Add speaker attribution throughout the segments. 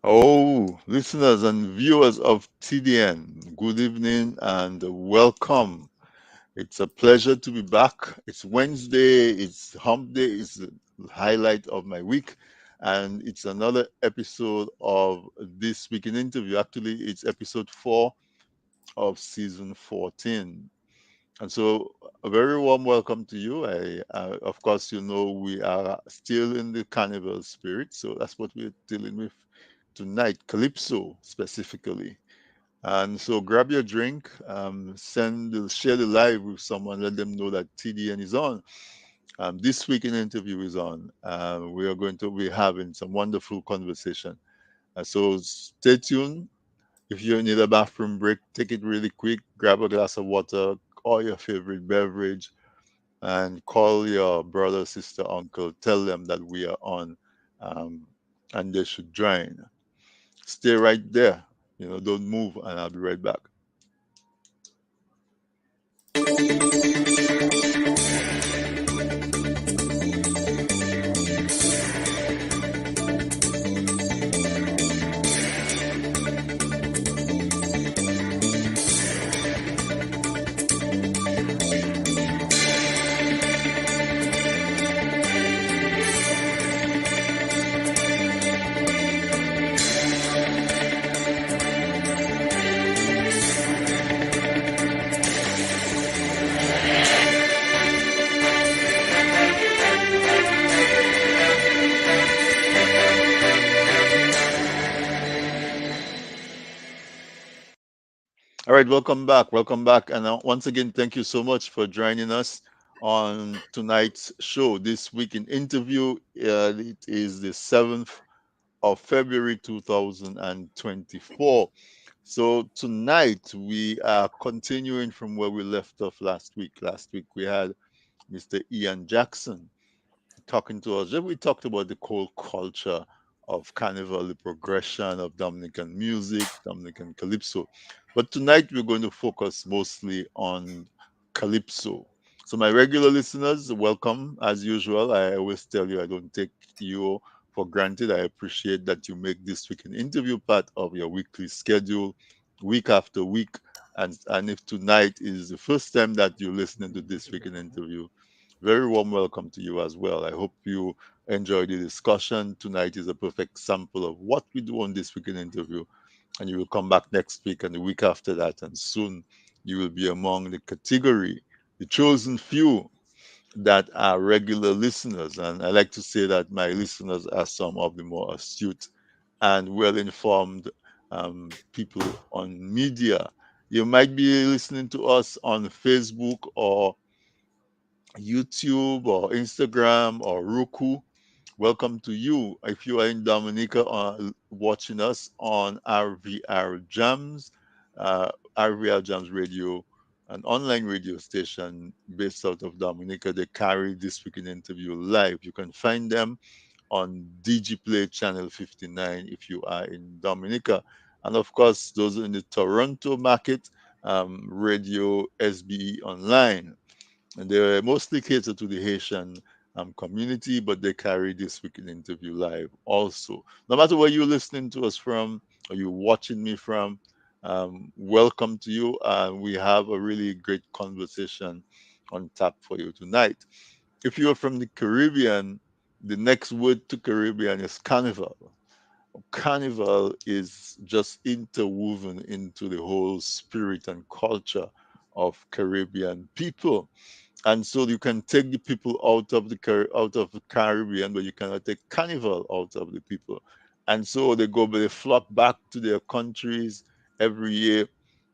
Speaker 1: Oh, listeners and viewers of TDN, good evening and welcome. It's a pleasure to be back. It's Wednesday, it's hump day, it's the highlight of my week, and it's another episode of This Week in Interview. Actually, it's episode 4 of season 14. And so, a very warm welcome to you. Of course, we are still in the carnival spirit, so that's what we're dealing with tonight, calypso specifically. And so, grab your drink, share the live with someone, let them know that TDN is on. This week in interview is on. We are going to be having some wonderful conversation. So, stay tuned. If you need a bathroom break, take it really quick. Grab a glass of water or your favorite beverage and call your brother, sister, uncle. Tell them that we are on um, and they should join. Stay right there. Don't move, and I'll be right back. All right, welcome back. Welcome back. And once again, thank you so much for joining us on tonight's show. This week in interview, it is the 7th of February 2024. So tonight we are continuing from where we left off last week. Last week we had Mr. Ian Jackson talking to us. We talked about the whole culture of carnival, the progression of Dominican music, Dominican calypso. But tonight we're going to focus mostly on calypso. So, my regular listeners, welcome. As usual, I always tell you I don't take you for granted. I appreciate that you make this week an interview part of your weekly schedule, week after week. And if tonight is the first time that you're listening to this week in interview, very warm welcome to you as well. I hope you enjoy the discussion. Tonight is a perfect sample of what we do on this weekend interview. And you will come back next week and the week after that. And soon you will be among the category, the chosen few that are regular listeners. And I like to say that my listeners are some of the more astute and well informed people on media. You might be listening to us on Facebook or YouTube or Instagram or Roku. Welcome to you. If you are in Dominica watching us on RVR Jams, RVR Jams Radio, an online radio station based out of Dominica, they carry this weekend interview live. You can find them on DigiPlay channel 59 if you are in Dominica. And of course, those in the Toronto market, Radio SBE Online, and they mostly cater to the Haitian community, but they carry this weekend interview live also. No matter where you're listening to us from or you're watching me from, welcome to you. We have a really great conversation on tap for you tonight. If you're from the Caribbean, the next word to Caribbean is carnival. Carnival is just interwoven into the whole spirit and culture of Caribbean people, and so you can take the people out of the Caribbean, but you cannot take carnival out of the people. And so they flock back to their countries every year.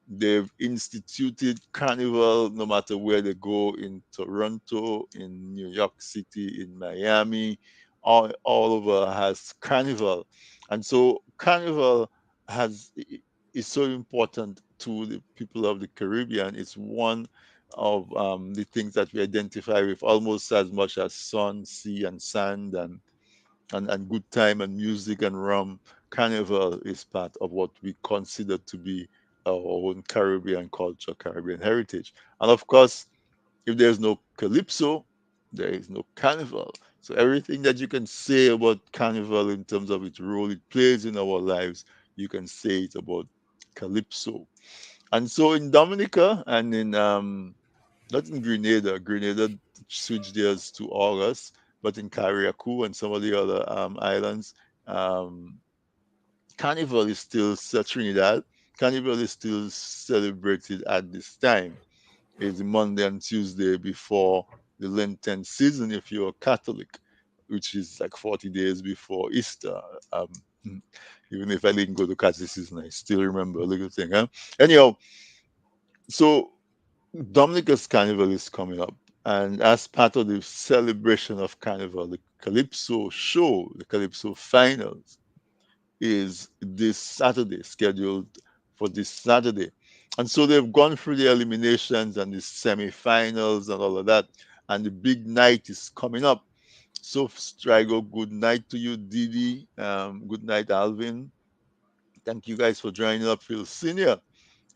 Speaker 1: They've instituted carnival no matter where they go, in Toronto, in New York City, in Miami, all over has carnival. And so carnival has is so important to the people of the Caribbean. It's one of the things that we identify with almost as much as sun, sea, and sand, and good time and music and rum. Carnival is part of what we consider to be our own Caribbean culture, Caribbean heritage. And of course, if there's no calypso, there is no carnival. So everything that you can say about Carnival in terms of its role it plays in our lives, you can say it about Calypso. And so in Dominica and in not in Grenada, Grenada switched theirs to August, but in Carriacou and some of the other islands, um, Carnival is still Trinidad. Carnival is still celebrated at this time. It's Monday and Tuesday before the Lenten season if you're a Catholic, which is like 40 days before Easter. Um, Even if I didn't go to catechism, I still remember a little thing. Huh? Anyhow, so Dominica's Carnival is coming up, and as part of the celebration of Carnival, the Calypso show, the Calypso finals, is this Saturday, scheduled for this Saturday. And so they've gone through the eliminations and the semi-finals and all of that, and the big night is coming up. So, Strigo, good night to you, Didi. Good night, Alvin. Thank you guys for joining up, Phil Senior,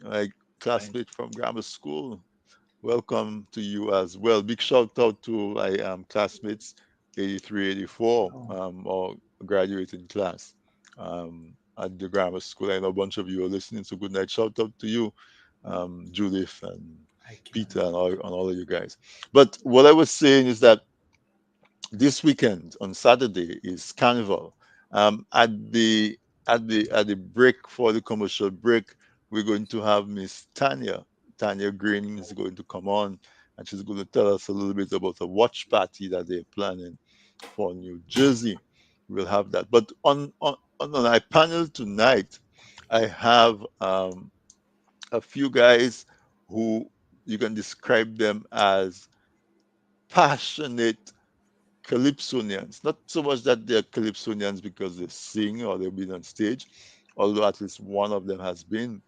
Speaker 1: my
Speaker 2: Fine.
Speaker 1: classmate from grammar school. Welcome to you as well. Big shout out to my classmates, 83, 84,
Speaker 2: Oh,
Speaker 1: or graduating class at the grammar school. I know a bunch of you are listening, so good night. Shout out to you, Judith and
Speaker 2: I can.
Speaker 1: Peter and all of you guys. But what I was saying is that this weekend on Saturday is Carnival. At the break for the commercial break, we're going to have Miss Tanya Green is going to come on, and she's going to tell us a little bit about a watch party that they're planning for New Jersey. We'll have that. But on my panel tonight, I have a few guys who you can describe them as passionate Calypsonians. Not so much that they're Calypsonians because they sing or they've been on stage, although at least one of them has been,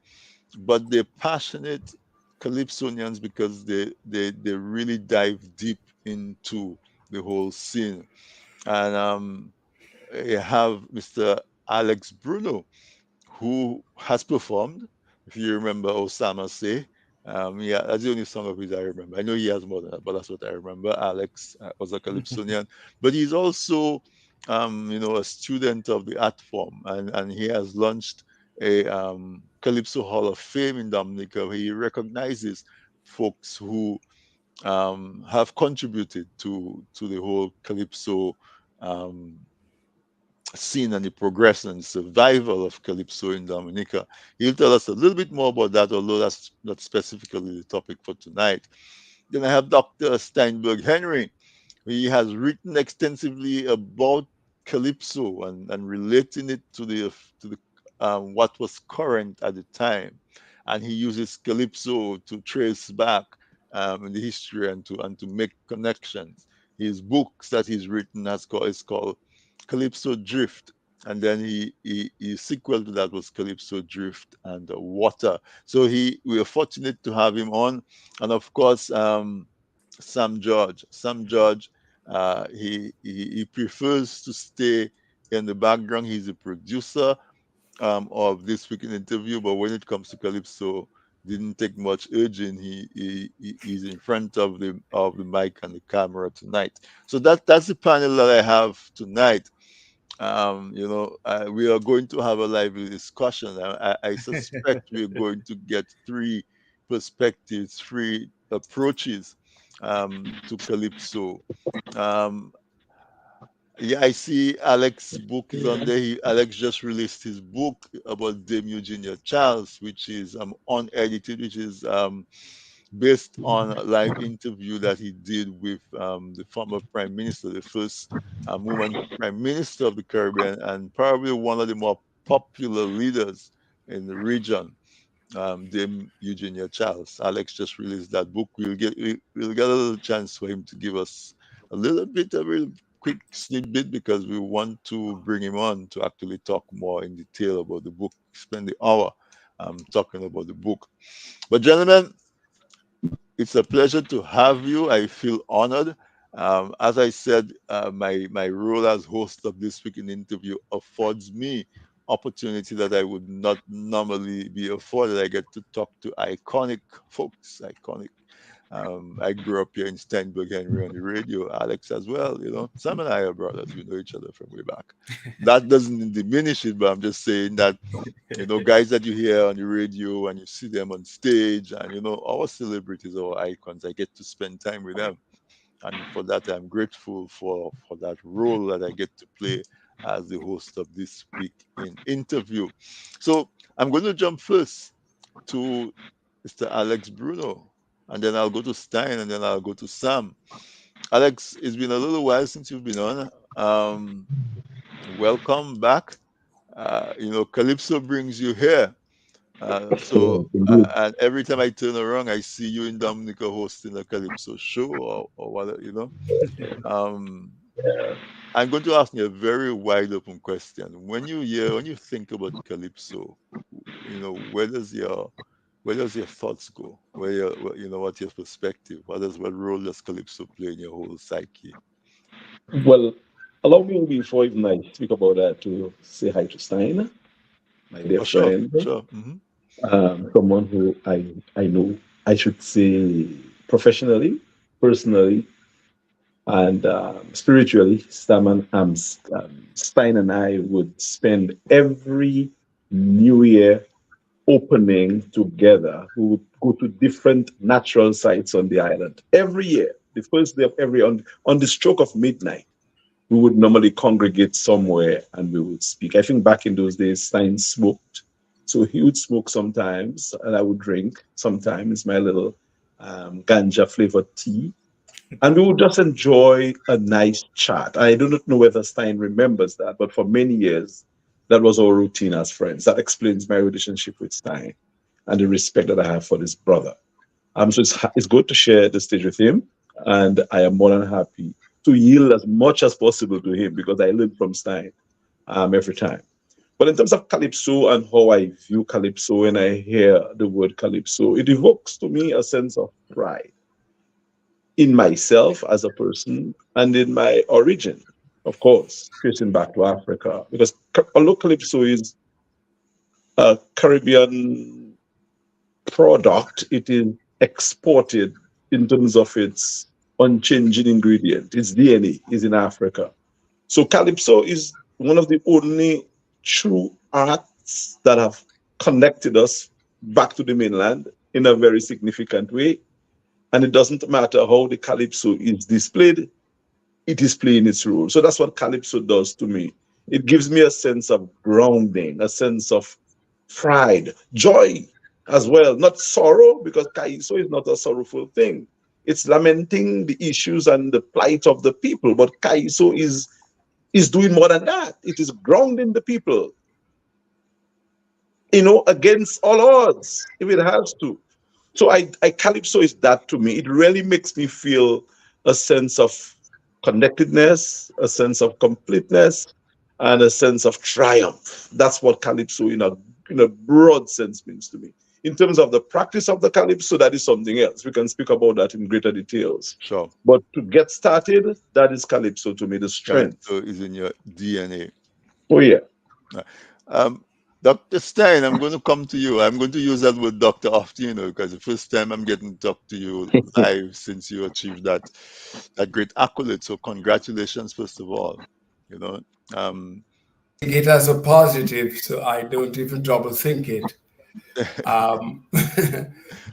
Speaker 1: but they're passionate Calypsonians because they really dive deep into the whole scene. And you have Mr. Alex Bruno, who has performed. If you remember Osama Say, yeah, that's the only song of his I remember. I know he has more than that, but that's what I remember. Alex was a Calypsonian, but he's also, a student of the art form, and he has launched a Calypso Hall of Fame in Dominica, where he recognizes folks who have contributed to the whole Calypso um, scene and the progression and survival of calypso in Dominica. He'll tell us a little bit more about that, although that's not specifically the topic for tonight. Then I have Dr. Steinberg Henry. He has written extensively about calypso and relating it to the what was current at the time, and he uses calypso to trace back in the history and to make connections. His books that he's written is called Calypso Drift, and then he sequel to that was Calypso Drift and Water. So we are fortunate to have him on, and of course. Sam George. Sam George, he prefers to stay in the background. He's a producer of this weekend interview, but when it comes to Calypso, didn't take much urging. He's in front of the mic and the camera tonight. So that's the panel that I have tonight. We are going to have a lively discussion. I suspect we're going to get three perspectives, three approaches to Calypso. Um, yeah, I see Alex's book is on
Speaker 2: Yeah.
Speaker 1: there. Alex just released his book about Dame Eugenia Charles, which is unedited, which is based on a live interview that he did with the former prime minister, the first woman prime minister of the Caribbean, and probably one of the more popular leaders in the region, Dame Eugenia Charles. Alex just released that book. We'll get a little chance for him to give us a real quick snippet because we want to bring him on to actually talk more in detail about the book. Spend the hour talking about the book. But gentlemen, it's a pleasure to have you. I feel honored. As I said, my role as host of this week in interview affords me opportunity that I would not normally be afforded. I get to talk to iconic folks, iconic. I grew up here in Steinberg, Henry, on the radio. Alex as well. Sam and I are brothers. We know each other from way back. That doesn't diminish it, but I'm just saying that guys that you hear on the radio and you see them on stage, and our celebrities, our icons. I get to spend time with them, and for that I'm grateful for that role that I get to play as the host of this week in interview. So I'm going to jump first to Mr. Alex Bruno, and then I'll go to Stein, and then I'll go to Sam. Alex, it's been a little while since you've been on. Welcome back. Calypso brings you here.
Speaker 2: Yes, indeed.
Speaker 1: And every time I turn around, I see you in Dominica hosting a Calypso show or what. Um, I'm going to ask you a very wide open question. When you think about Calypso, where does your thoughts go? What's your perspective? What role does Calypso play in your whole psyche?
Speaker 2: Well, allow me before even I speak about that to say hi to Stein, my dear
Speaker 1: Oh, sure,
Speaker 2: friend,
Speaker 1: sure.
Speaker 2: someone who I know, I should say professionally, personally, and spiritually. Stein and I would spend every New Year opening together. We would go to different natural sites on the island every year. The first day of every on the stroke of midnight, we would normally congregate somewhere and we would speak. I think back in those days, Stein smoked. So he would smoke sometimes and I would drink sometimes my little ganja flavored tea. And we would just enjoy a nice chat. I do not know whether Stein remembers that, but for many years, that was our routine as friends. That explains my relationship with Stein and the respect that I have for this brother. So it's good to share the stage with him, and I am more than happy to yield as much as possible to him because I learn from Stein every time. But in terms of calypso and how I view calypso, when I hear the word calypso, it evokes to me a sense of pride in myself as a person and in my origin, of course, tracing back to Africa. Because although calypso is a Caribbean product, it is exported in terms of its unchanging ingredient. Its DNA is in Africa. So calypso is one of the only true arts that have connected us back to the mainland in a very significant way. And it doesn't matter how the calypso is displayed, it is playing its role. So that's what calypso does to me. It gives me a sense of grounding, a sense of pride, joy as well, not sorrow, because calypso is not a sorrowful thing. It's lamenting the issues and the plight of the people, but calypso is doing more than that. It is grounding the people, against all odds, if it has to. So I calypso is that to me. It really makes me feel a sense of connectedness, a sense of completeness, and a sense of triumph. That's what calypso in a broad sense means to me. In terms of the practice of the calypso, that is something else. We can speak about that in greater details.
Speaker 1: Sure.
Speaker 2: But to get started, that is calypso to me, the strength.
Speaker 1: Calypso is in your DNA.
Speaker 2: Oh yeah.
Speaker 1: Um, Dr. Stein, I'm going to come to you. I'm going to use that word doctor after because the first time I'm getting to talk to you live since you achieved that great accolade. So congratulations, first of all. You know, um,
Speaker 3: I take it as a positive, so I don't even double think it. Um,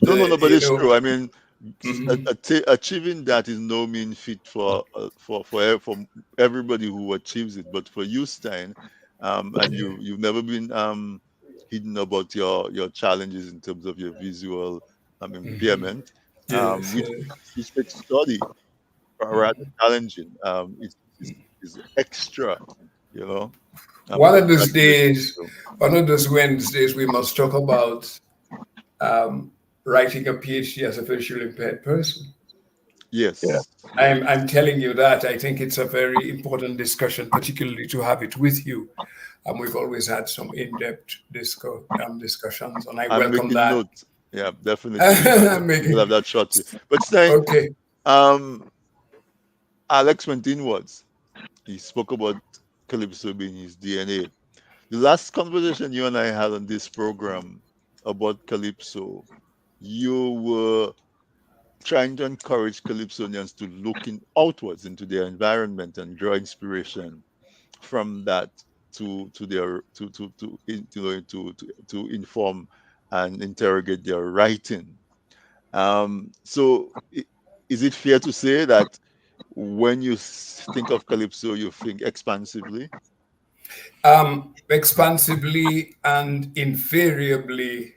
Speaker 1: no, no, no, but
Speaker 3: you
Speaker 1: it's
Speaker 3: know,
Speaker 1: true. I mean,
Speaker 3: mhm,
Speaker 1: achieving that is no mean feat for everybody who achieves it. But for you, Stein, and you've never been hidden about your challenges in terms of your visual impairment,
Speaker 3: yes,
Speaker 1: which
Speaker 3: yes.
Speaker 1: which makes study rather challenging. Is extra, you know.
Speaker 3: One of those
Speaker 1: Congratulations
Speaker 3: days,
Speaker 1: to you.
Speaker 3: one of those Wednesdays, we must talk about um, writing a PhD as a visually impaired person.
Speaker 2: Yeah.
Speaker 1: Yes, yes,
Speaker 3: I'm telling you that I think it's a very important discussion, particularly to have it with you. We've always had some in-depth discussions, and I
Speaker 1: I'm
Speaker 3: welcome
Speaker 1: making
Speaker 3: that.
Speaker 1: notes. Yeah, definitely. We'll
Speaker 3: Making
Speaker 1: have that shortly. But Stein,
Speaker 3: okay.
Speaker 1: um, Alex went inwards. He spoke about Calypso being his DNA. The last conversation you and I had on this program about Calypso, you were trying to encourage Calypsonians to look outwards into their environment and draw inspiration from that to their to inform and interrogate their writing. Is it fair to say that when you think of calypso, you think expansively?
Speaker 3: Expansively and invariably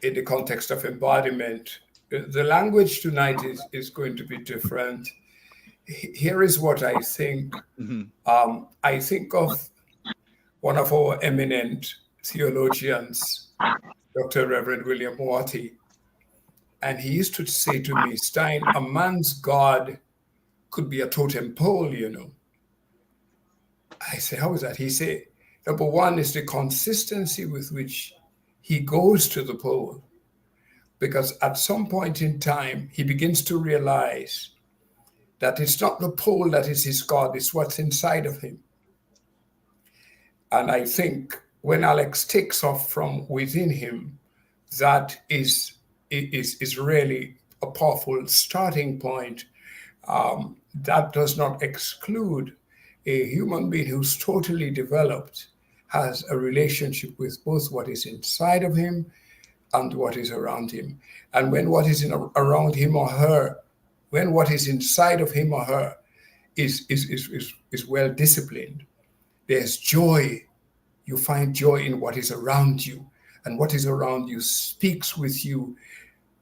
Speaker 3: in the context of embodiment. The language tonight is going to be different. Here is what I think.
Speaker 1: Hmm.
Speaker 3: I think of one of our eminent theologians, Dr. Reverend William Morty, and he used to say to me, Stein, a man's God could be a totem pole, you know. I say, how is that? He said, number one is the consistency with which he goes to the pole. Because at some point in time, he begins to realize that it's not the pole that is his God, it's what's inside of him. And I think when Alex takes off from within him, that is really a powerful starting point. That does not exclude a human being who's totally developed, has a relationship with both what is inside of him and what is around him. And when what is around him or her, when what is inside of him or her is well disciplined, there's joy. You find joy in what is around you. And what is around you speaks with you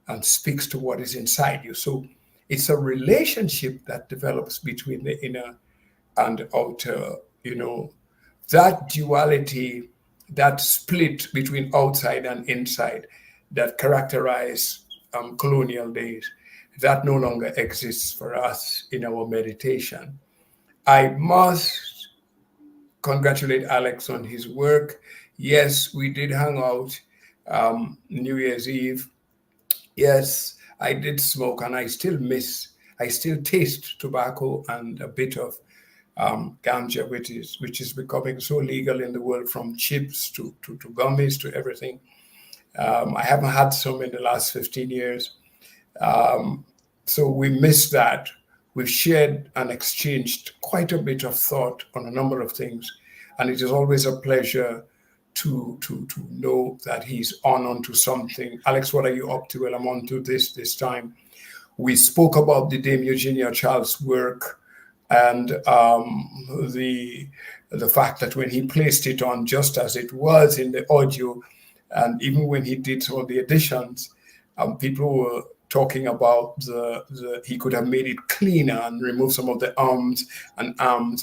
Speaker 3: and speaks to what is inside you. So it's a relationship that develops between the inner and outer, you know, that duality, that split between outside and inside that characterize colonial days, that no longer exists for us in our meditation. I must congratulate Alex on his work. Yes, we did hang out New Year's Eve. Yes, I did smoke, and I still taste tobacco and a bit of ganja, which is becoming so legal in the world, from chips to gummies to everything. I haven't had some in the last 15 years. So we miss that. We've shared and exchanged quite a bit of thought on a number of things. And it is always a pleasure to know that he's on to something. Alex, what are you up to? Well, I'm on to this time. We spoke about the Dame Eugenia Child's work and the fact that when he placed it on just as it was in the audio, and even when he did some of the additions, people were talking about the he could have made it cleaner and remove some of the arms, and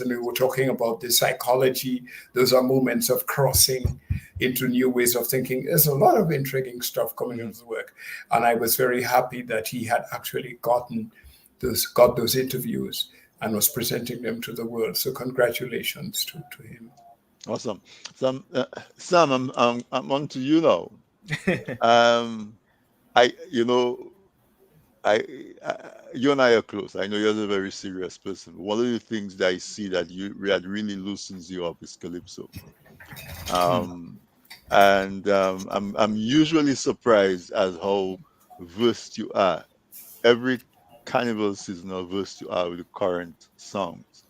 Speaker 3: we were talking about the psychology. Those are moments of crossing into new ways of thinking. There's a lot of intriguing stuff coming out of the work, and I was very happy that he had actually got those interviews and was presenting them to the world. So congratulations to him.
Speaker 1: Awesome. Sam, I'm on to you now. Um, I, you know, you and I are close. I know you're a very serious person. One of the things that I see that that really loosens you up is calypso. Um, and I'm usually surprised as how versed you are. Every carnival season, how versed you are with the current songs.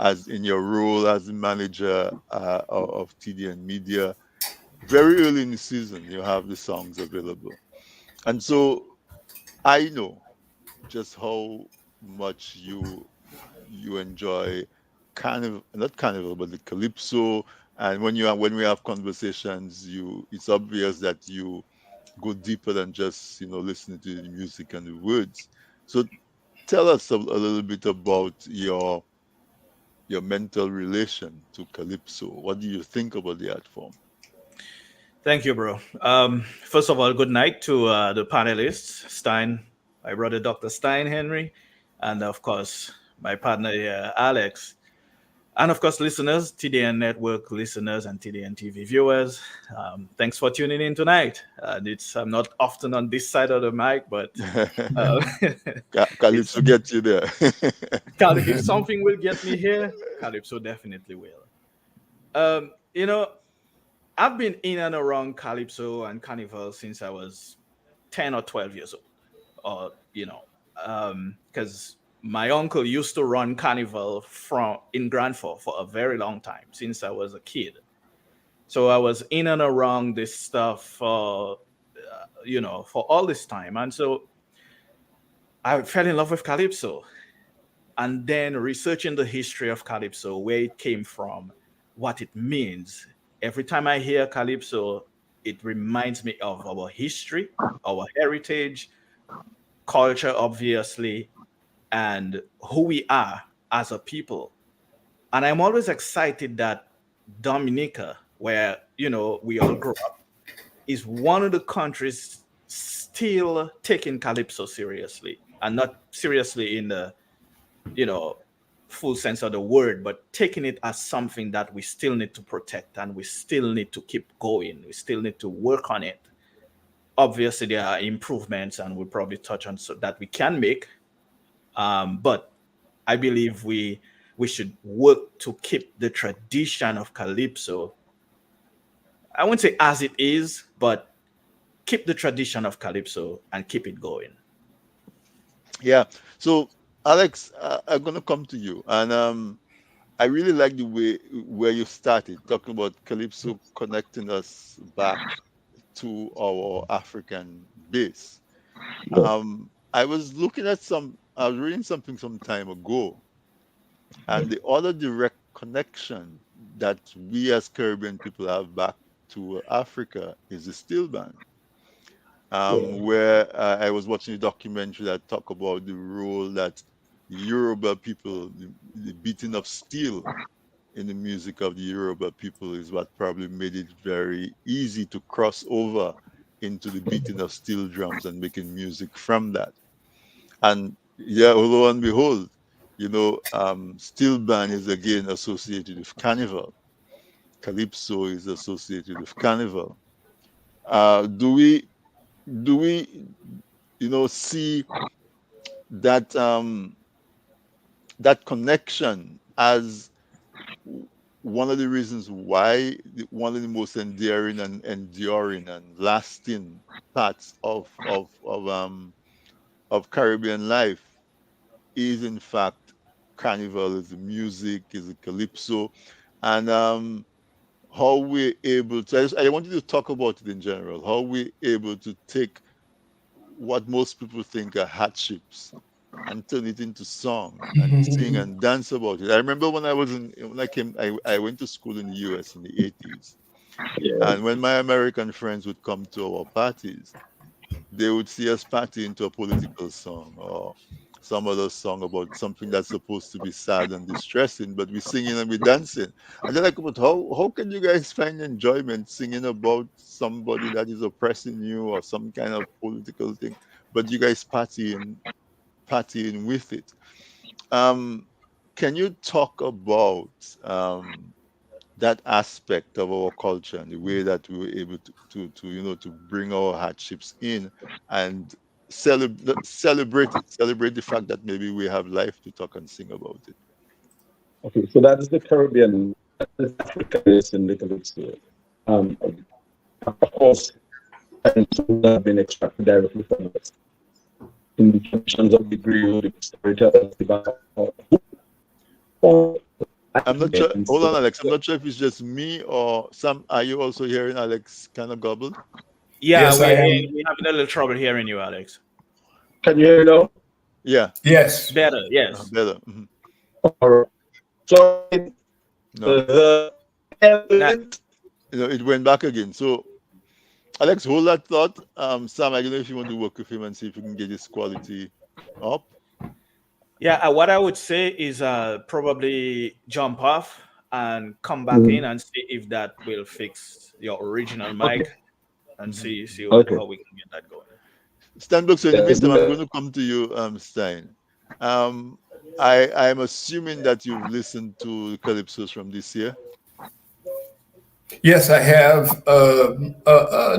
Speaker 1: As in your role as the manager of TDN Media, very early in the season, you have the songs available. And so I know just how much you enjoy carnival, not carnival, but the calypso. And when we have conversations, it's obvious that you go deeper than just listening to the music and the words. So tell us a little bit about your mental relation to calypso. What do you think about the art form?
Speaker 4: Thank you, bro. First of all, good night to the panelists, Stein, my brother, Dr. Stein Henry, and of course, my partner here, Alex. And of course, listeners, TDN Network listeners and TDN TV viewers, thanks for tuning in tonight. I'm not often on this side of the mic, but
Speaker 1: Calypso gets you there.
Speaker 4: if something will get me here, Calypso definitely will. You know, I've been in and around Calypso and Carnival since I was 10 or 12 years old. or because my uncle used to run carnival from in Grand Forks for a very long time since I was a kid. So I was in and around this stuff for for all this time, and so I fell in love with calypso. And then researching the history of calypso, where it came from, what it means. Every time I hear calypso, it reminds me of our history, our heritage, culture, obviously, and who we are as a people. And I'm always excited that Dominica, where we all grew up, is one of the countries still taking calypso seriously, and not seriously in the you know full sense of the word, but taking it as something that we still need to protect and we still need to keep going. We still need to work on it. Obviously, there are improvements, and we'll probably touch on so that we can make. But I believe we should work to keep the tradition of calypso. I won't say as it is, but keep the tradition of calypso and keep it going.
Speaker 1: Yeah. So, Alex, I'm gonna come to you, and I really like the way where you started talking about calypso connecting us back to our African base. I was looking at I was reading something some time ago, and the other direct connection that we as Caribbean people have back to Africa is the steel band. Where I was watching a documentary that talked about the role that the Yoruba people, the beating of steel in the music of the Yoruba people is what probably made it very easy to cross over into the beating of steel drums and making music from that. And yeah, lo and behold, steel band is again associated with carnival. Calypso is associated with carnival. Do we see that that connection as one of the reasons why one of the most endearing and enduring and lasting parts of Caribbean life is in fact carnival, is the music, is the calypso, and how we're able to. I wanted to talk about it in general. How we're able to take what most people think are hardships and turn it into song and sing and dance about it. I remember when I went to school in the US in the 80s. And when my American friends would come to our parties, they would see us partying to a political song or some other song about something that's supposed to be sad and distressing, but we're singing and we're dancing. And they're like, but how can you guys find enjoyment singing about somebody that is oppressing you or some kind of political thing, but you guys partying with it? Um, can you talk about that aspect of our culture and the way that we were able to bring our hardships in and celebrate the fact that maybe we have life to talk and sing about it?
Speaker 2: Okay, so that is the Caribbean, that is African in the calypso. Um, of course, and some have been extracted directly from us in the traditions of the griot, the storytellers,
Speaker 1: I'm not sure. Hold on, Alex. I'm not sure if it's just me or some. Are you also hearing Alex kind of gobbled?
Speaker 4: Yeah,
Speaker 3: Yes, I
Speaker 4: we're
Speaker 3: am.
Speaker 4: we having a little trouble hearing you, Alex.
Speaker 2: Can you hear me now?
Speaker 1: Yeah,
Speaker 3: Yes.
Speaker 4: Better, yes.
Speaker 1: better.
Speaker 2: All right. So
Speaker 1: No,
Speaker 2: the
Speaker 4: That
Speaker 2: element.
Speaker 1: it went back again. So, Alex, hold that thought. Sam, I don't know if you want to work with him and see if we can get his quality up.
Speaker 4: Yeah, what I would say is probably jump off and come back in
Speaker 2: Mhm.
Speaker 4: and see if that will fix your original
Speaker 2: Okay.
Speaker 4: mic and
Speaker 1: Mhm.
Speaker 4: see
Speaker 2: Okay.
Speaker 4: how we can get that going.
Speaker 1: Stanbrook, so in the
Speaker 2: Yeah.
Speaker 1: meantime, I'm going to come to you, Stein. Um, I'm assuming that you've listened to the Calypsos from this year.
Speaker 3: Yes, I have.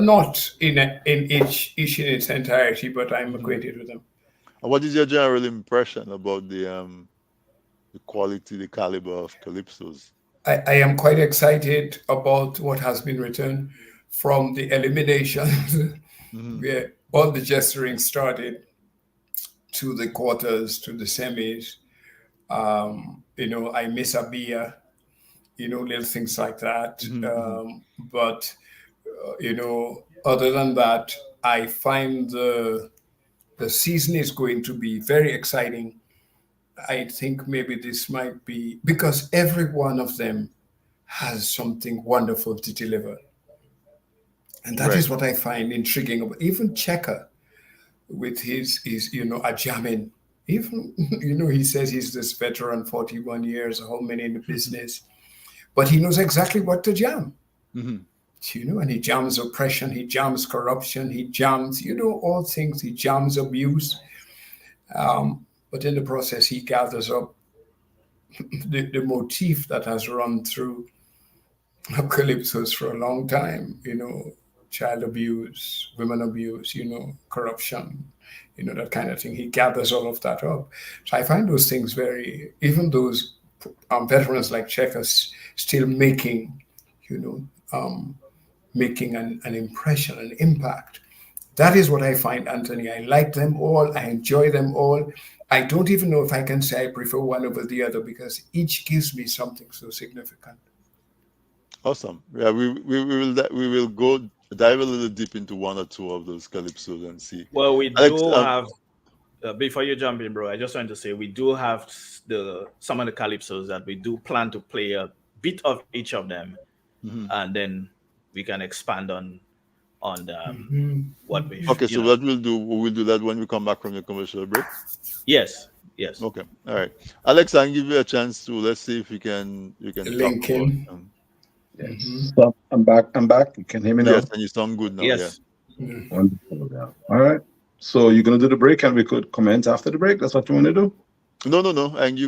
Speaker 3: Not in each in its entirety, but I'm
Speaker 1: Mhm.
Speaker 3: acquainted with them.
Speaker 1: And what is your general impression about the quality, the caliber of Calypsos?
Speaker 3: I am quite excited about what has been written from the elimination
Speaker 1: Hmm.
Speaker 3: where all the gesturing started. to the quarters, to the semis. I miss a beer, little things like that. But other than that, I find the season is going to be very exciting. I think maybe this might be because every one of them has something wonderful to deliver. And that
Speaker 1: Right.
Speaker 3: is what I find intriguing about even Checker with his a jamming. Even, he says he's this veteran, 41 years, how many in the business, but he knows exactly what to jam. And he jams oppression, he jams corruption, he jams, all things, he jams abuse. But in the process, he gathers up the motif that has run through calypsos for a long time, child abuse, women abuse, corruption, that kind of thing. He gathers all of that up. So I find those things very, even those veterans like Checkers still making, making an impression, an impact. That is what I find, Anthony. I like them all. I enjoy them all. I don't even know if I can say I prefer one over the other because each gives me something so significant.
Speaker 1: Awesome. Yeah, we will go dive a little deep into one or two of those calypsos and see.
Speaker 4: Well, we
Speaker 1: Alex,
Speaker 4: do have. Before you jump in, bro, I just wanted to say we do have some of the calypsos that we do plan to play a bit of each of them, and then we can expand on what we.
Speaker 1: Okay, so what we'll do that when we come back from the commercial break.
Speaker 4: Yes.
Speaker 1: Okay, all right. Alex, I'll give you a chance to let's see if you can
Speaker 3: Link
Speaker 1: talk
Speaker 3: in.
Speaker 1: about.
Speaker 2: Yes. So I'm back. You can hear me now?
Speaker 1: Yes, and you sound good now.
Speaker 4: Yes.
Speaker 1: Yeah.
Speaker 2: Wonderful. Yeah. All right. So you're gonna do the break, and we could comment after the break. That's what you want to do.
Speaker 1: No. And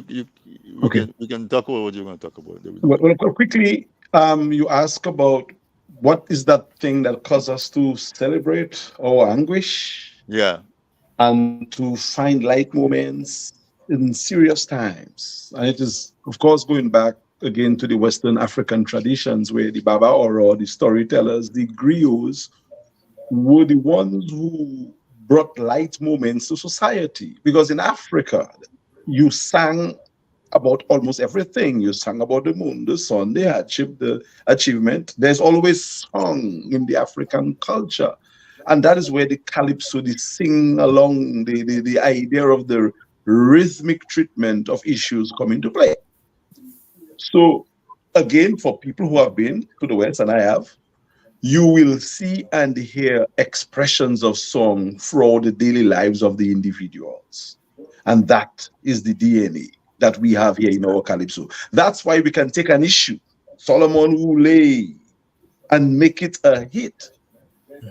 Speaker 2: Okay.
Speaker 1: we can talk about what you're going to talk about.
Speaker 2: Well, quickly, you ask about what is that thing that causes us to celebrate our anguish
Speaker 1: Yeah.
Speaker 2: and to find light moments in serious times. And it is, of course, going back again to the Western African traditions where the Baba Oro, the storytellers, the griots were the ones who brought light moments to society. Because in Africa, you sang about almost everything. You sang about the moon, the sun, the hardship, the achievement. There's always song in the African culture. And that is where the calypso, the sing along, the idea of the rhythmic treatment of issues come into play. So again, for people who have been to the West, and I have, you will see and hear expressions of song throughout the daily lives of the individuals. And that is the DNA that we have here in our calypso. That's why we can take an issue, Solomon Ule, and make it a hit.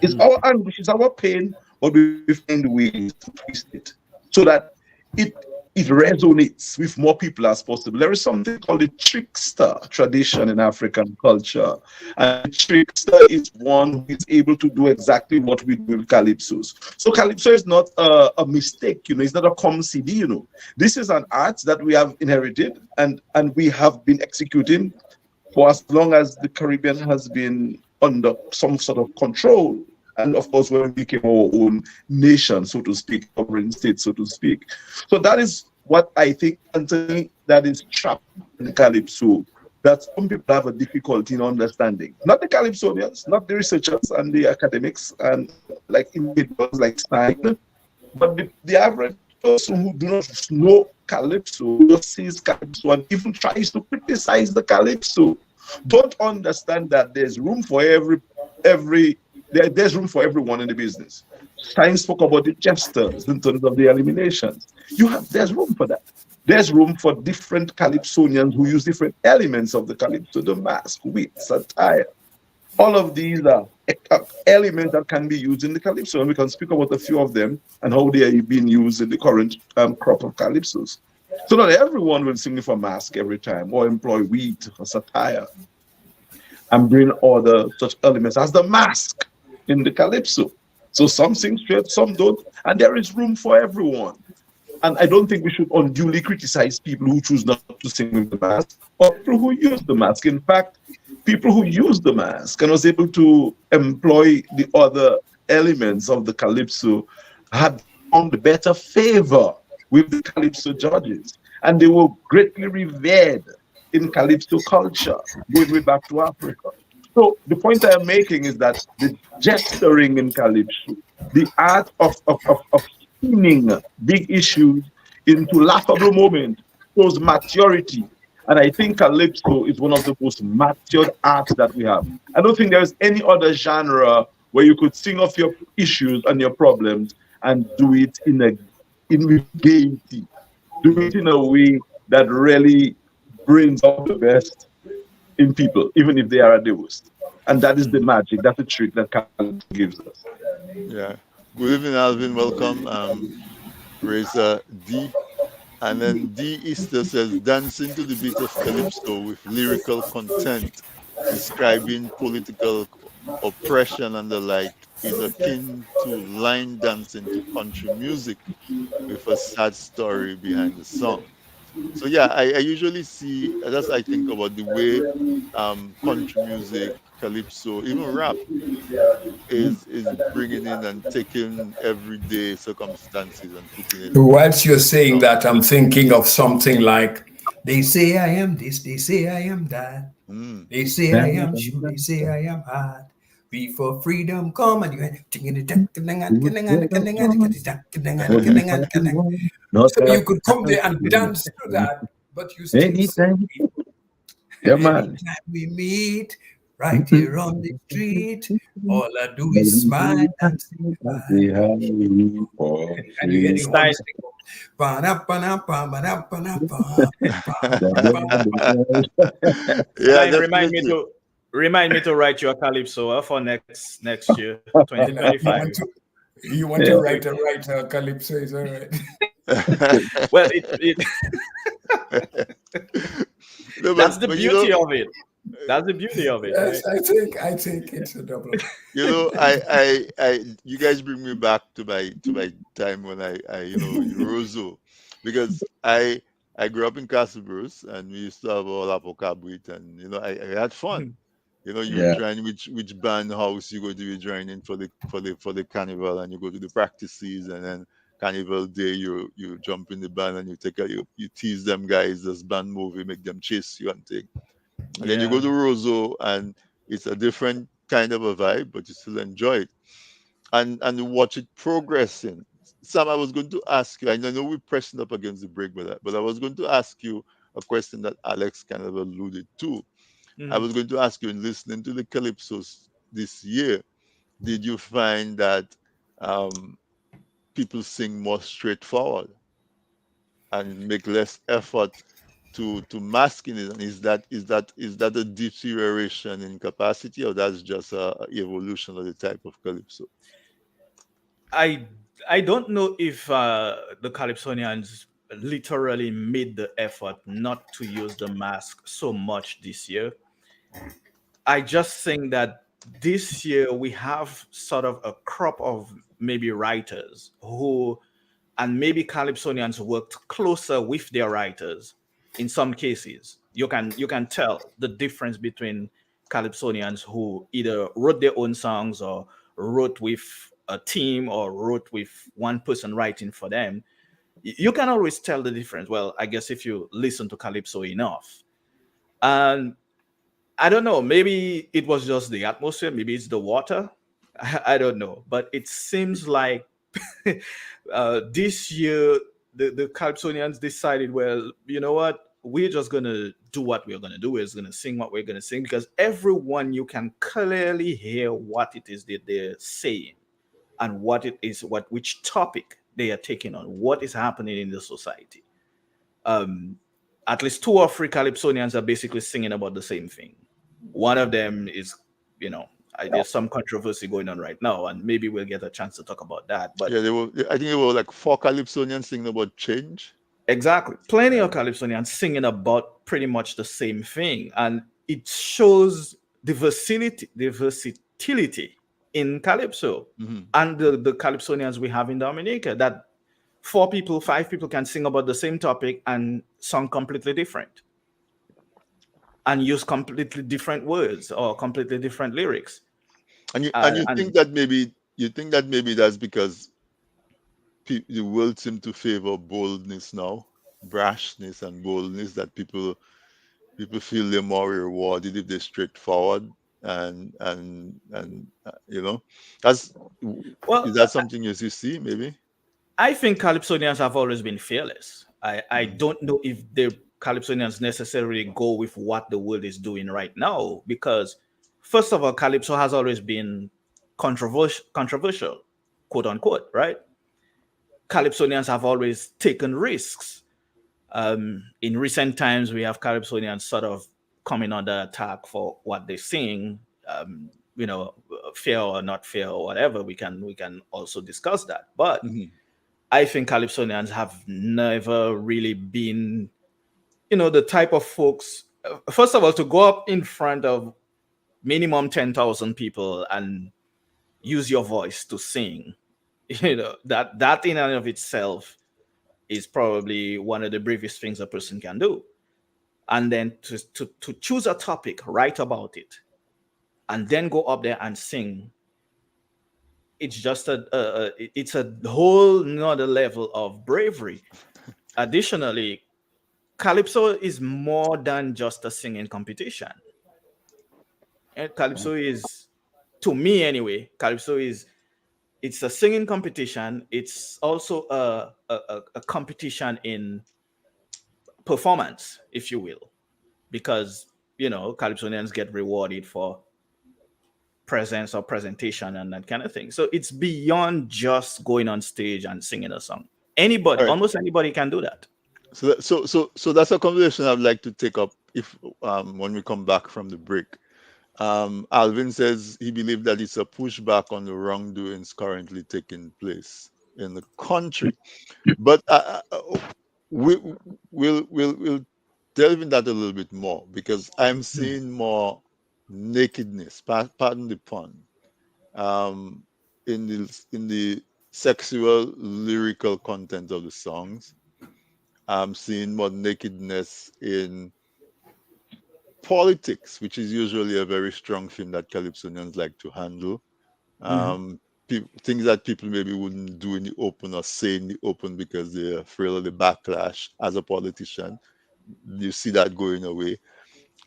Speaker 2: It's our anguish, it's our pain, but we find ways to twist it so that it resonates with more people as possible. There is something called the trickster tradition in African culture. And the trickster is one who is able to do exactly what we do with calypsos. So calypso is not a mistake, it's not a common CD, This is an art that we have inherited and we have been executing for as long as the Caribbean has been under some sort of control. And of course, when we became our own nation, so to speak, sovereign state, so to speak. So that is what I think, Anthony, that is trapped in the calypso, that some people have a difficulty in understanding. Not the calypsonians, not the researchers and the academics, and like individuals like Stein, but the average person who do not know calypso, just sees calypso and even tries to criticize the calypso, don't understand that there's room for there's room for everyone in the business. Stein spoke about the jesters in terms of the eliminations. There's room for that. There's room for different calypsonians who use different elements of the calypso, the mask, wit, satire. All of these are elements that can be used in the calypso, and we can speak about a few of them and how they are being used in the current crop of calypsos. So not everyone will sing for mask every time or employ wheat or satire and bring other such elements as the mask in the calypso. So some sing straight, some don't, and there is room for everyone. And I don't think we should unduly criticize people who choose not to sing with the mask or people who use the mask. In fact, people who use the mask and was able to employ the other elements of the calypso had found better favor with the calypso judges, and they were greatly revered in calypso culture, going way back to Africa. So the point I am making is that the gesturing in calypso, the art of spinning big issues into laughable moments, shows maturity. And I think calypso is one of the most matured arts that we have. I don't think there's any other genre where you could sing off your issues and your problems and do it in with gaiety, do it in a way that really brings out the best in people, even if they are at the worst. And that is the magic, that's the trick that calypso gives us.
Speaker 1: Yeah. Good evening, Alvin. Welcome. Razor D. And then D Easter says, dancing to the beat of calypso with lyrical content, describing political oppression and the like, is akin to line dancing to country music with a sad story behind the song. So yeah, I usually see that's I think about the way country music, calypso, even rap is bringing in and taking everyday circumstances and putting it
Speaker 3: Whilst you're
Speaker 1: into
Speaker 3: saying
Speaker 1: song.
Speaker 3: that, I'm thinking of something like, they say I am this, they say I am that.
Speaker 1: Mm.
Speaker 3: They say I am shoe, they say I am hard. We for freedom come and you
Speaker 2: Not
Speaker 3: so
Speaker 2: that
Speaker 3: you could come there and dance to that, but you still say
Speaker 2: anytime.
Speaker 3: freedom.
Speaker 2: Yeah,
Speaker 3: And
Speaker 2: man.
Speaker 3: anytime we meet right here on the street, all I do is smile and say goodbye. And you hear the
Speaker 4: Stein,
Speaker 3: horns sing. Ba-da-ba-da-ba, ba-da-ba-da-ba, ba-da-ba-da-ba.
Speaker 1: Yeah,
Speaker 4: Stein,
Speaker 1: definitely.
Speaker 4: remind me to write your calypso for next year,
Speaker 3: And you
Speaker 4: 2025.
Speaker 3: want to
Speaker 2: Yeah.
Speaker 3: write a calypso, is all right.
Speaker 4: Well, it
Speaker 1: No,
Speaker 4: that's the
Speaker 1: but
Speaker 4: beauty of it. That's the beauty of it,
Speaker 3: Yes,
Speaker 4: right?
Speaker 3: I think it's a double.
Speaker 1: you guys bring me back to my time when in Roseau, because I grew up in Castle Bruce and we used to have all Apple Cabrit, and I had fun. You would
Speaker 2: Yeah.
Speaker 1: join which band house you go to be joining for the carnival, and you go to the practices, and then carnival day you jump in the band and you tease them guys, this band movie, make them chase you and take. And then you go
Speaker 4: Yeah.
Speaker 1: to Roseau, and it's a different kind of a vibe, but you still enjoy it and you watch it progressing. Sam, I was going to ask you. I know we're pressing up against the break, but I was going to ask you a question that Alex kind of alluded to. I
Speaker 4: Mhm.
Speaker 1: was going to ask you, in listening to the calypsos this year, did you find that um, people sing more straightforward and make less effort to masking it? And is that a deterioration in capacity, or that's just a evolution of the type of calypso?
Speaker 4: I I don't know if the Calypsonians literally made the effort not to use the mask so much this year. I just think that this year we have sort of a crop of maybe writers who, and maybe Calypsonians worked closer with their writers. In some cases, you can tell the difference between Calypsonians who either wrote their own songs or wrote with a team or wrote with one person writing for them. You can always tell the difference. Well, I guess if you listen to Calypso enough. And I don't know. Maybe it was just the atmosphere. Maybe it's the water. I don't know. But it seems like this year the Calypsonians decided, well, you know what? We're just gonna do what we're gonna do. We're just gonna sing what we're gonna sing because everyone you can clearly hear what it is that they're saying and what it is, which topic they are taking on, what is happening in the society. Um, at least two or three Calypsonians are basically singing about the same thing. One of them is, there's some controversy going on right now, and maybe we'll get a chance to talk about that. But
Speaker 1: Yeah, I think there were like four Calypsonians singing about change.
Speaker 4: exactly, plenty
Speaker 1: Yeah.
Speaker 4: of Calypsonians singing about pretty much the same thing, and it shows the versatility in Calypso
Speaker 1: Hmm.
Speaker 4: and the Calypsonians we have in Dominica. That four people, five people can sing about the same topic and sound completely different and use completely different words or completely different lyrics.
Speaker 1: And you
Speaker 4: And
Speaker 1: think that maybe that's because the world seem to favor boldness now, brashness and boldness, that people feel they're more rewarded if they're straightforward, and that's is
Speaker 4: Well,
Speaker 1: that something you see maybe?
Speaker 4: I think Calypsonians have always been fearless. I
Speaker 1: Mm-hmm.
Speaker 4: don't know if the Calypsonians necessarily go with what the world is doing right now, because first of all, Calypso has always been controversial, quote unquote, right? Calypsonians have always taken risks. In recent times, we have Calypsonians sort of coming under attack for what they sing. Fair or not fair or whatever, we can also discuss that. But
Speaker 1: Mm-hmm.
Speaker 4: I think Calypsonians have never really been, the type of folks. First of all, to go up in front of minimum 10,000 people and use your voice to sing, that in and of itself is probably one of the bravest things a person can do. And then to choose a topic, write about it, and then go up there and sing, it's just it's a whole nother level of bravery. Additionally, Calypso is more than just a singing competition. And Calypso is, to me anyway, Calypso is, it's a singing competition. It's also a competition in performance, if you will, because Calypsonians get rewarded for presence or presentation and that kind of thing. So it's beyond just going on stage and singing a song.
Speaker 1: All
Speaker 4: Anybody,
Speaker 1: right.
Speaker 4: almost anybody can do that.
Speaker 1: So that's a conversation I'd like to take up if when we come back from the break. Alvin says he believes that it's a pushback on the wrongdoings currently taking place in the country. But we, we'll delve in that a little bit more, because I'm seeing more nakedness, pardon the pun, um, in the sexual lyrical content of the songs. I'm seeing more nakedness in politics, which is usually a very strong theme that Calypsonians like to handle.
Speaker 3: Mhm.
Speaker 1: Things that people maybe wouldn't do in the open or say in the open because they're afraid of the backlash as a politician. You see that going away.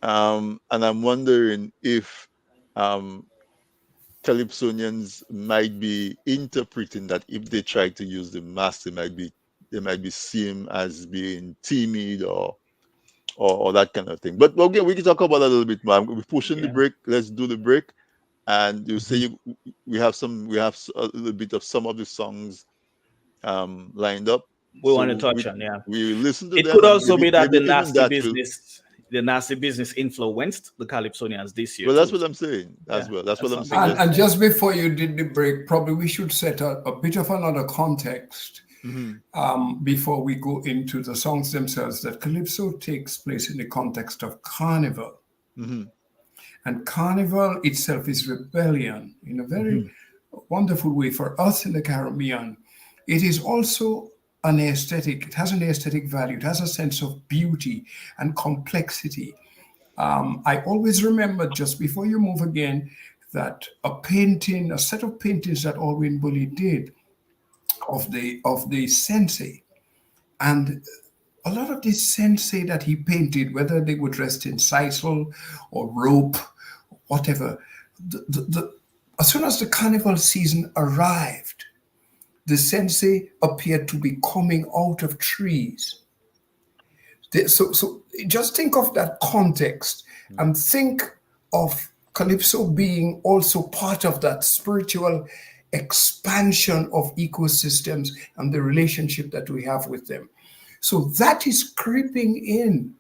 Speaker 1: And I'm wondering if um, Calypsonians might be interpreting that if they try to use the mass, they might be seen as being timid or that kind of thing. But okay, we can talk about that a little bit more. We're pushing the
Speaker 4: Yeah,
Speaker 1: break. Let's do the break. And you say
Speaker 3: Mhm.
Speaker 1: we have a little bit of some of the songs lined up.
Speaker 4: we want
Speaker 1: So
Speaker 4: to
Speaker 1: we
Speaker 4: touch on. Yeah,
Speaker 1: we listen to
Speaker 4: it
Speaker 1: them,
Speaker 4: could
Speaker 1: and
Speaker 4: also
Speaker 1: maybe
Speaker 4: be that
Speaker 1: maybe even that will.
Speaker 4: the nasty business influenced the Calypsonians this year
Speaker 1: Well, that's
Speaker 4: too.
Speaker 1: what
Speaker 4: So
Speaker 1: I'm saying
Speaker 4: yeah,
Speaker 1: as well. That's what
Speaker 4: that's
Speaker 1: I'm
Speaker 4: something
Speaker 3: And,
Speaker 4: that.
Speaker 3: and
Speaker 1: suggesting.
Speaker 3: just before you did the break, probably we should set a bit of another context
Speaker 1: Hmm.
Speaker 3: before we go into the songs themselves. That Calypso takes place in the context of carnival.
Speaker 1: Hmm.
Speaker 3: And carnival itself is rebellion in a very
Speaker 4: Mhm.
Speaker 3: wonderful way for us in the Caribbean. It is also an aesthetic, it has an aesthetic value, it has a sense of beauty and complexity. I always remember, just before you move again, that a set of paintings that Alwyn Bully did of the sensei, and a lot of these sensei that he painted, whether they were dressed in sisal or rope, whatever, as soon as the carnival season arrived, the sensei appeared to be coming out of trees. So just think of that context and think of Calypso being also part of that spiritual expansion of ecosystems and the relationship that we have with them. So that is creeping in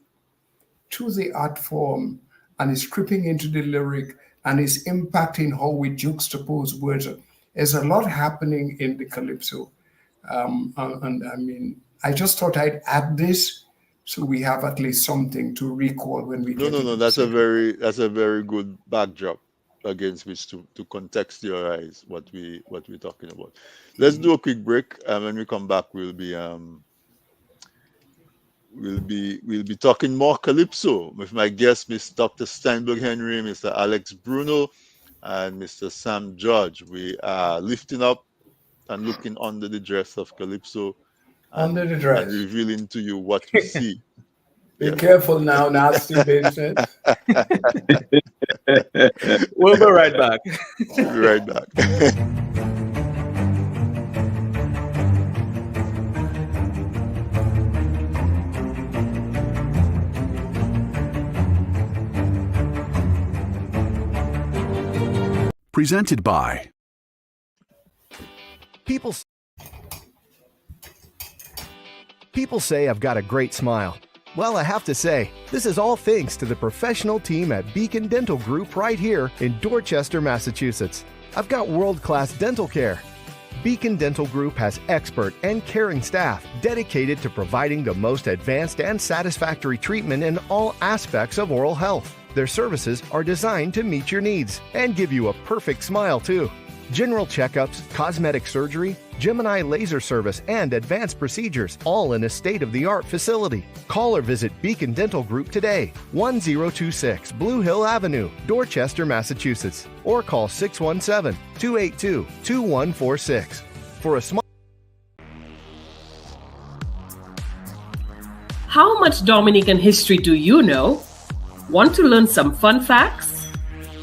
Speaker 3: to the art form and is creeping into the lyric and is impacting how we juxtapose words. There's a lot happening in the Calypso. And I mean, I just thought I'd add this so we have at least something to recall when we
Speaker 1: No,
Speaker 3: get
Speaker 1: no, no.
Speaker 3: into the
Speaker 1: That's a
Speaker 3: second.
Speaker 1: very good backdrop against which to contextualize what we're talking about. Let's do a quick break, and when we come back, we'll be talking more calypso with my guest, Miss Dr. Steinberg Henry, Mr. Alex Bruno, and Mr. Sam George. We are lifting up and looking under the dress of Calypso
Speaker 3: Under the
Speaker 1: and
Speaker 3: dress.
Speaker 1: revealing to you what we see.
Speaker 3: Be
Speaker 1: Yes.
Speaker 3: careful now, nasty business.
Speaker 4: We'll be right back.
Speaker 1: We'll be right back.
Speaker 5: Presented by
Speaker 6: People say I've got a great smile. Well, I have to say, this is all thanks to the professional team at Beacon Dental Group right here in Dorchester, Massachusetts. I've got world-class dental care. Beacon Dental Group has expert and caring staff dedicated to providing the most advanced and satisfactory treatment in all aspects of oral health. Their services are designed to meet your needs and give you a perfect smile, too. General checkups, cosmetic surgery, Gemini laser service, and advanced procedures, all in a state-of-the-art facility. Call or visit Beacon Dental Group today, 1026 Blue Hill Avenue, Dorchester, Massachusetts, or call 617-282-2146 for a small.
Speaker 7: How much Dominican history do you know? Want to learn some fun facts?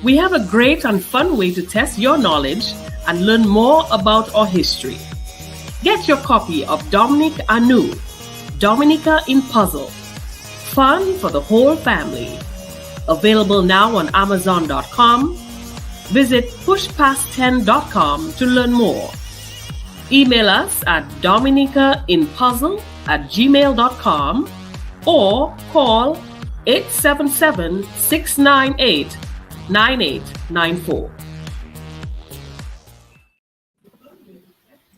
Speaker 7: We have a great and fun way to test your knowledge and learn more about our history. Get your copy of Dominic Anu, Dominica in Puzzle. Fun for the whole family. Available now on Amazon.com. Visit pushpast10.com to learn more. Email us at dominicainpuzzle@gmail.com or call 877-698-9894.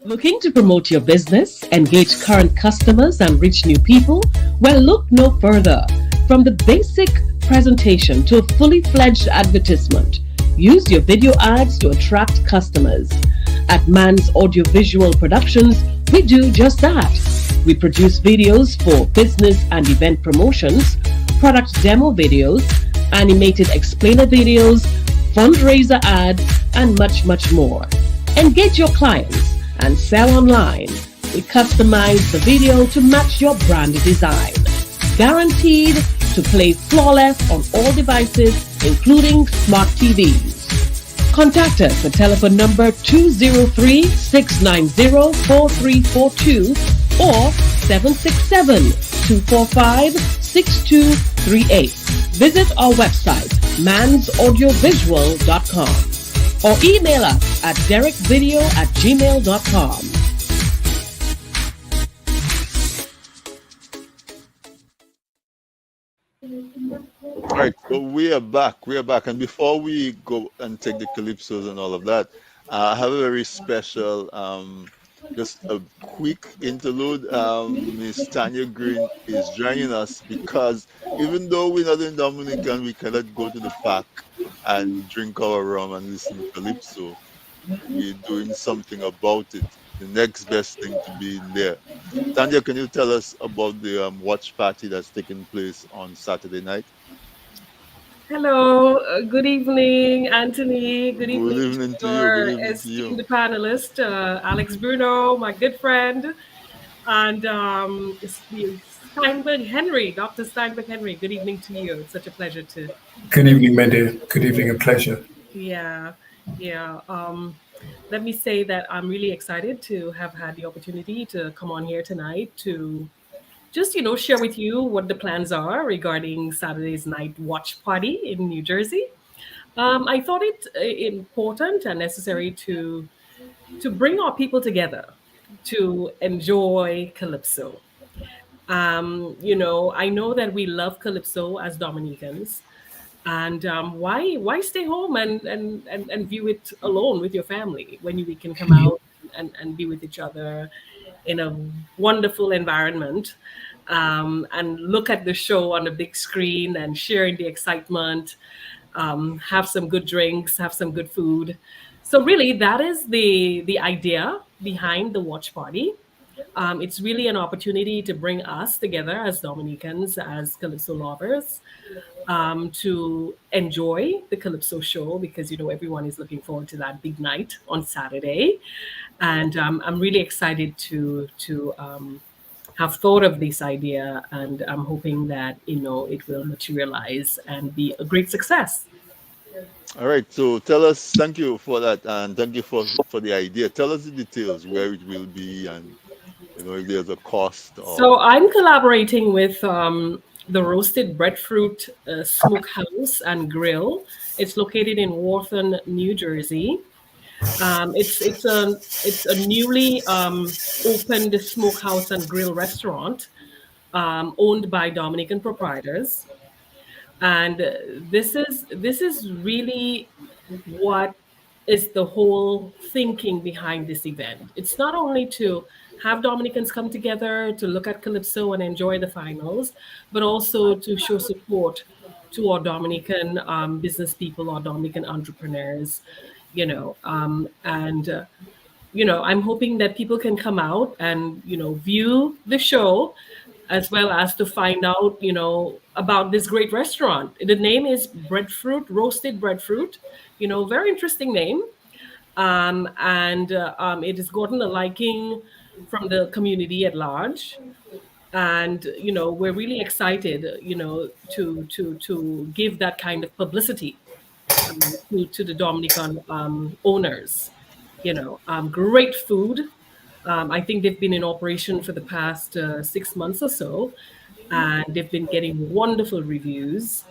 Speaker 7: Looking to promote your business, engage current customers, and reach new people? Well, look no further. From the basic presentation to a fully fledged advertisement, use your video ads to attract customers. At Man's Audiovisual Productions, we do just that. We produce videos for business and event promotions, product demo videos, animated explainer videos, fundraiser ads, and much, much more. Engage your clients and sell online. We customize the video to match your brand design. Guaranteed to play flawless on all devices, including smart TVs. Contact us at telephone number 203-690-4342 or 767-245-6238. Visit our website, mansaudiovisual.com, or email us at derekvideo@gmail.com.
Speaker 1: All right, so we are back. We are back. And before we go and take the calypsos and all of that, I have a very special, just a quick interlude. Miss Tanya Green is joining us because even though we're not in Dominican, we cannot go to the park and drink our rum and listen to calypso. We're doing something about it. The next best thing to be in there. Tanya, can you tell us about the watch party that's taking place on Saturday night?
Speaker 7: Hello, good evening, Anthony. Good
Speaker 1: Good
Speaker 7: evening
Speaker 1: evening to you.
Speaker 7: your
Speaker 1: Good evening to you.
Speaker 7: esteemed panelist, Alex Bruno, my good friend, and Steinberg Henry, Dr. Steinberg Henry. Good evening to you. It's such a pleasure to.
Speaker 3: Good evening, Mandy. Good evening, a pleasure.
Speaker 7: Yeah. Let me say that I'm really excited to have had the opportunity to come on here tonight to just, share with you what the plans are regarding Saturday's night watch party in New Jersey. I thought it important and necessary to bring our people together to enjoy calypso. I know that we love calypso as Dominicans, and why stay home and view it alone with your family when we can come out and be with each other in a wonderful environment, and look at the show on the big screen and sharing the excitement, have some good drinks, have some good food. So really, that is the idea behind the watch party. It's really an opportunity to bring us together as Dominicans, as calypso lovers, to enjoy the calypso show, because everyone is looking forward to that big night on Saturday, and I'm really excited to have thought of this idea, and I'm hoping that it will materialize and be a great success.
Speaker 1: All right. So tell us. Thank you for that, and thank you for the idea. Tell us the details, where it will be, and if there's a cost or.
Speaker 7: So I'm collaborating with the Roasted Breadfruit Smokehouse and Grill. It's located in Wharton, New Jersey. It's a newly opened smokehouse and grill restaurant owned by Dominican proprietors, and this is really what is the whole thinking behind this event. It's not only to have Dominicans come together to look at Calypso and enjoy the finals, but also to show support to our Dominican business people, our Dominican entrepreneurs, and I'm hoping that people can come out and view the show, as well as to find out about this great restaurant. The name is Breadfruit, Roasted Breadfruit. Very interesting name, and it has gotten a liking from the community at large. And we're really excited to give that kind of publicity to the Dominican owners. Great food. I think they've been in operation for the past 6 months or so, and they've been getting wonderful reviews.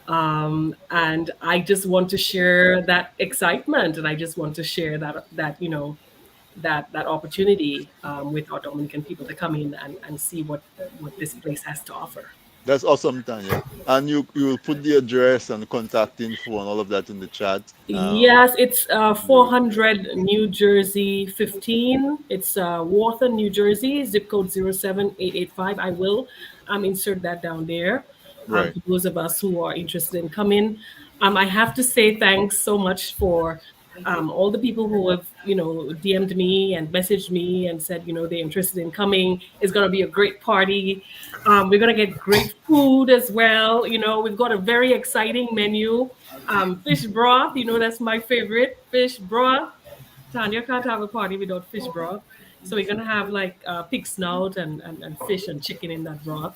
Speaker 7: And I just want to share that excitement, and I just want to share that opportunity with our Dominican people to come in and see what this place has to offer.
Speaker 1: That's awesome, Tanya. And you will put the address and contact info and all of that in the chat.
Speaker 7: Yes, it's 400 New Jersey 15. It's Wharton, New Jersey, zip code 07885. I will insert that down there
Speaker 1: Right.
Speaker 7: for those of us who are interested in coming. I have to say thanks so much for all the people who have, DM'd me and messaged me and said, they're interested in coming. It's going to be a great party. We're going to get great food as well. We've got a very exciting menu. Fish broth, that's my favorite, fish broth. Tanya can't have a party without fish broth. So we're going to have like pig snout and fish and chicken in that broth,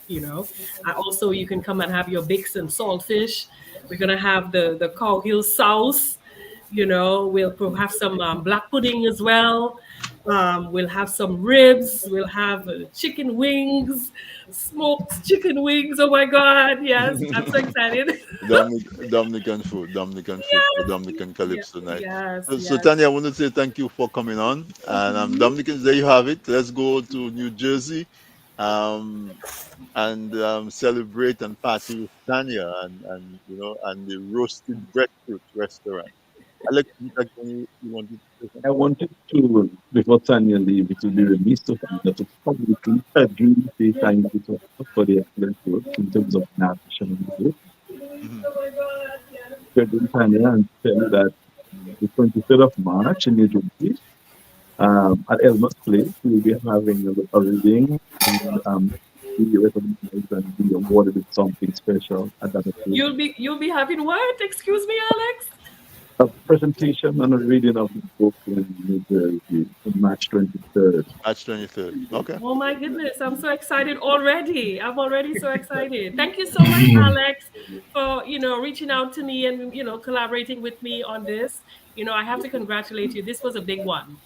Speaker 7: Also, you can come and have your bix and saltfish. We're going to have the cow hill sauce. We'll have some black pudding as well. We'll have some ribs. We'll have chicken wings, smoked chicken wings. Oh my God. Yes, I'm so excited.
Speaker 1: Dominican food for Dominican Calypso night.
Speaker 7: Yes,
Speaker 1: So
Speaker 7: yes.
Speaker 1: Tanya, I want to say thank you for coming on. And Dominicans, there you have it. Let's go to New Jersey and celebrate and party with Tanya and the Roasted Breadfruit restaurant. Alex, you wanted to say
Speaker 2: I wanted to, before Tanya leave, it would be remiss of me to publicly agree say thank you for the excellent work in terms of narration and the book.
Speaker 1: something?
Speaker 2: Tanya, and tell you that the 23rd of March in New Jersey, at Elmont Place, we'll be having a reading and be recognized and be awarded with something special at that occasion.
Speaker 7: You'll be having what? Excuse me, Alex?
Speaker 2: A presentation and a reading of the book in New Jersey on March 23rd.
Speaker 1: March 23rd. Okay.
Speaker 7: Oh my goodness, I'm so excited already. I'm already so excited. Thank you so much, Alex, for reaching out to me and collaborating with me on this. I have to congratulate you. This was a big one.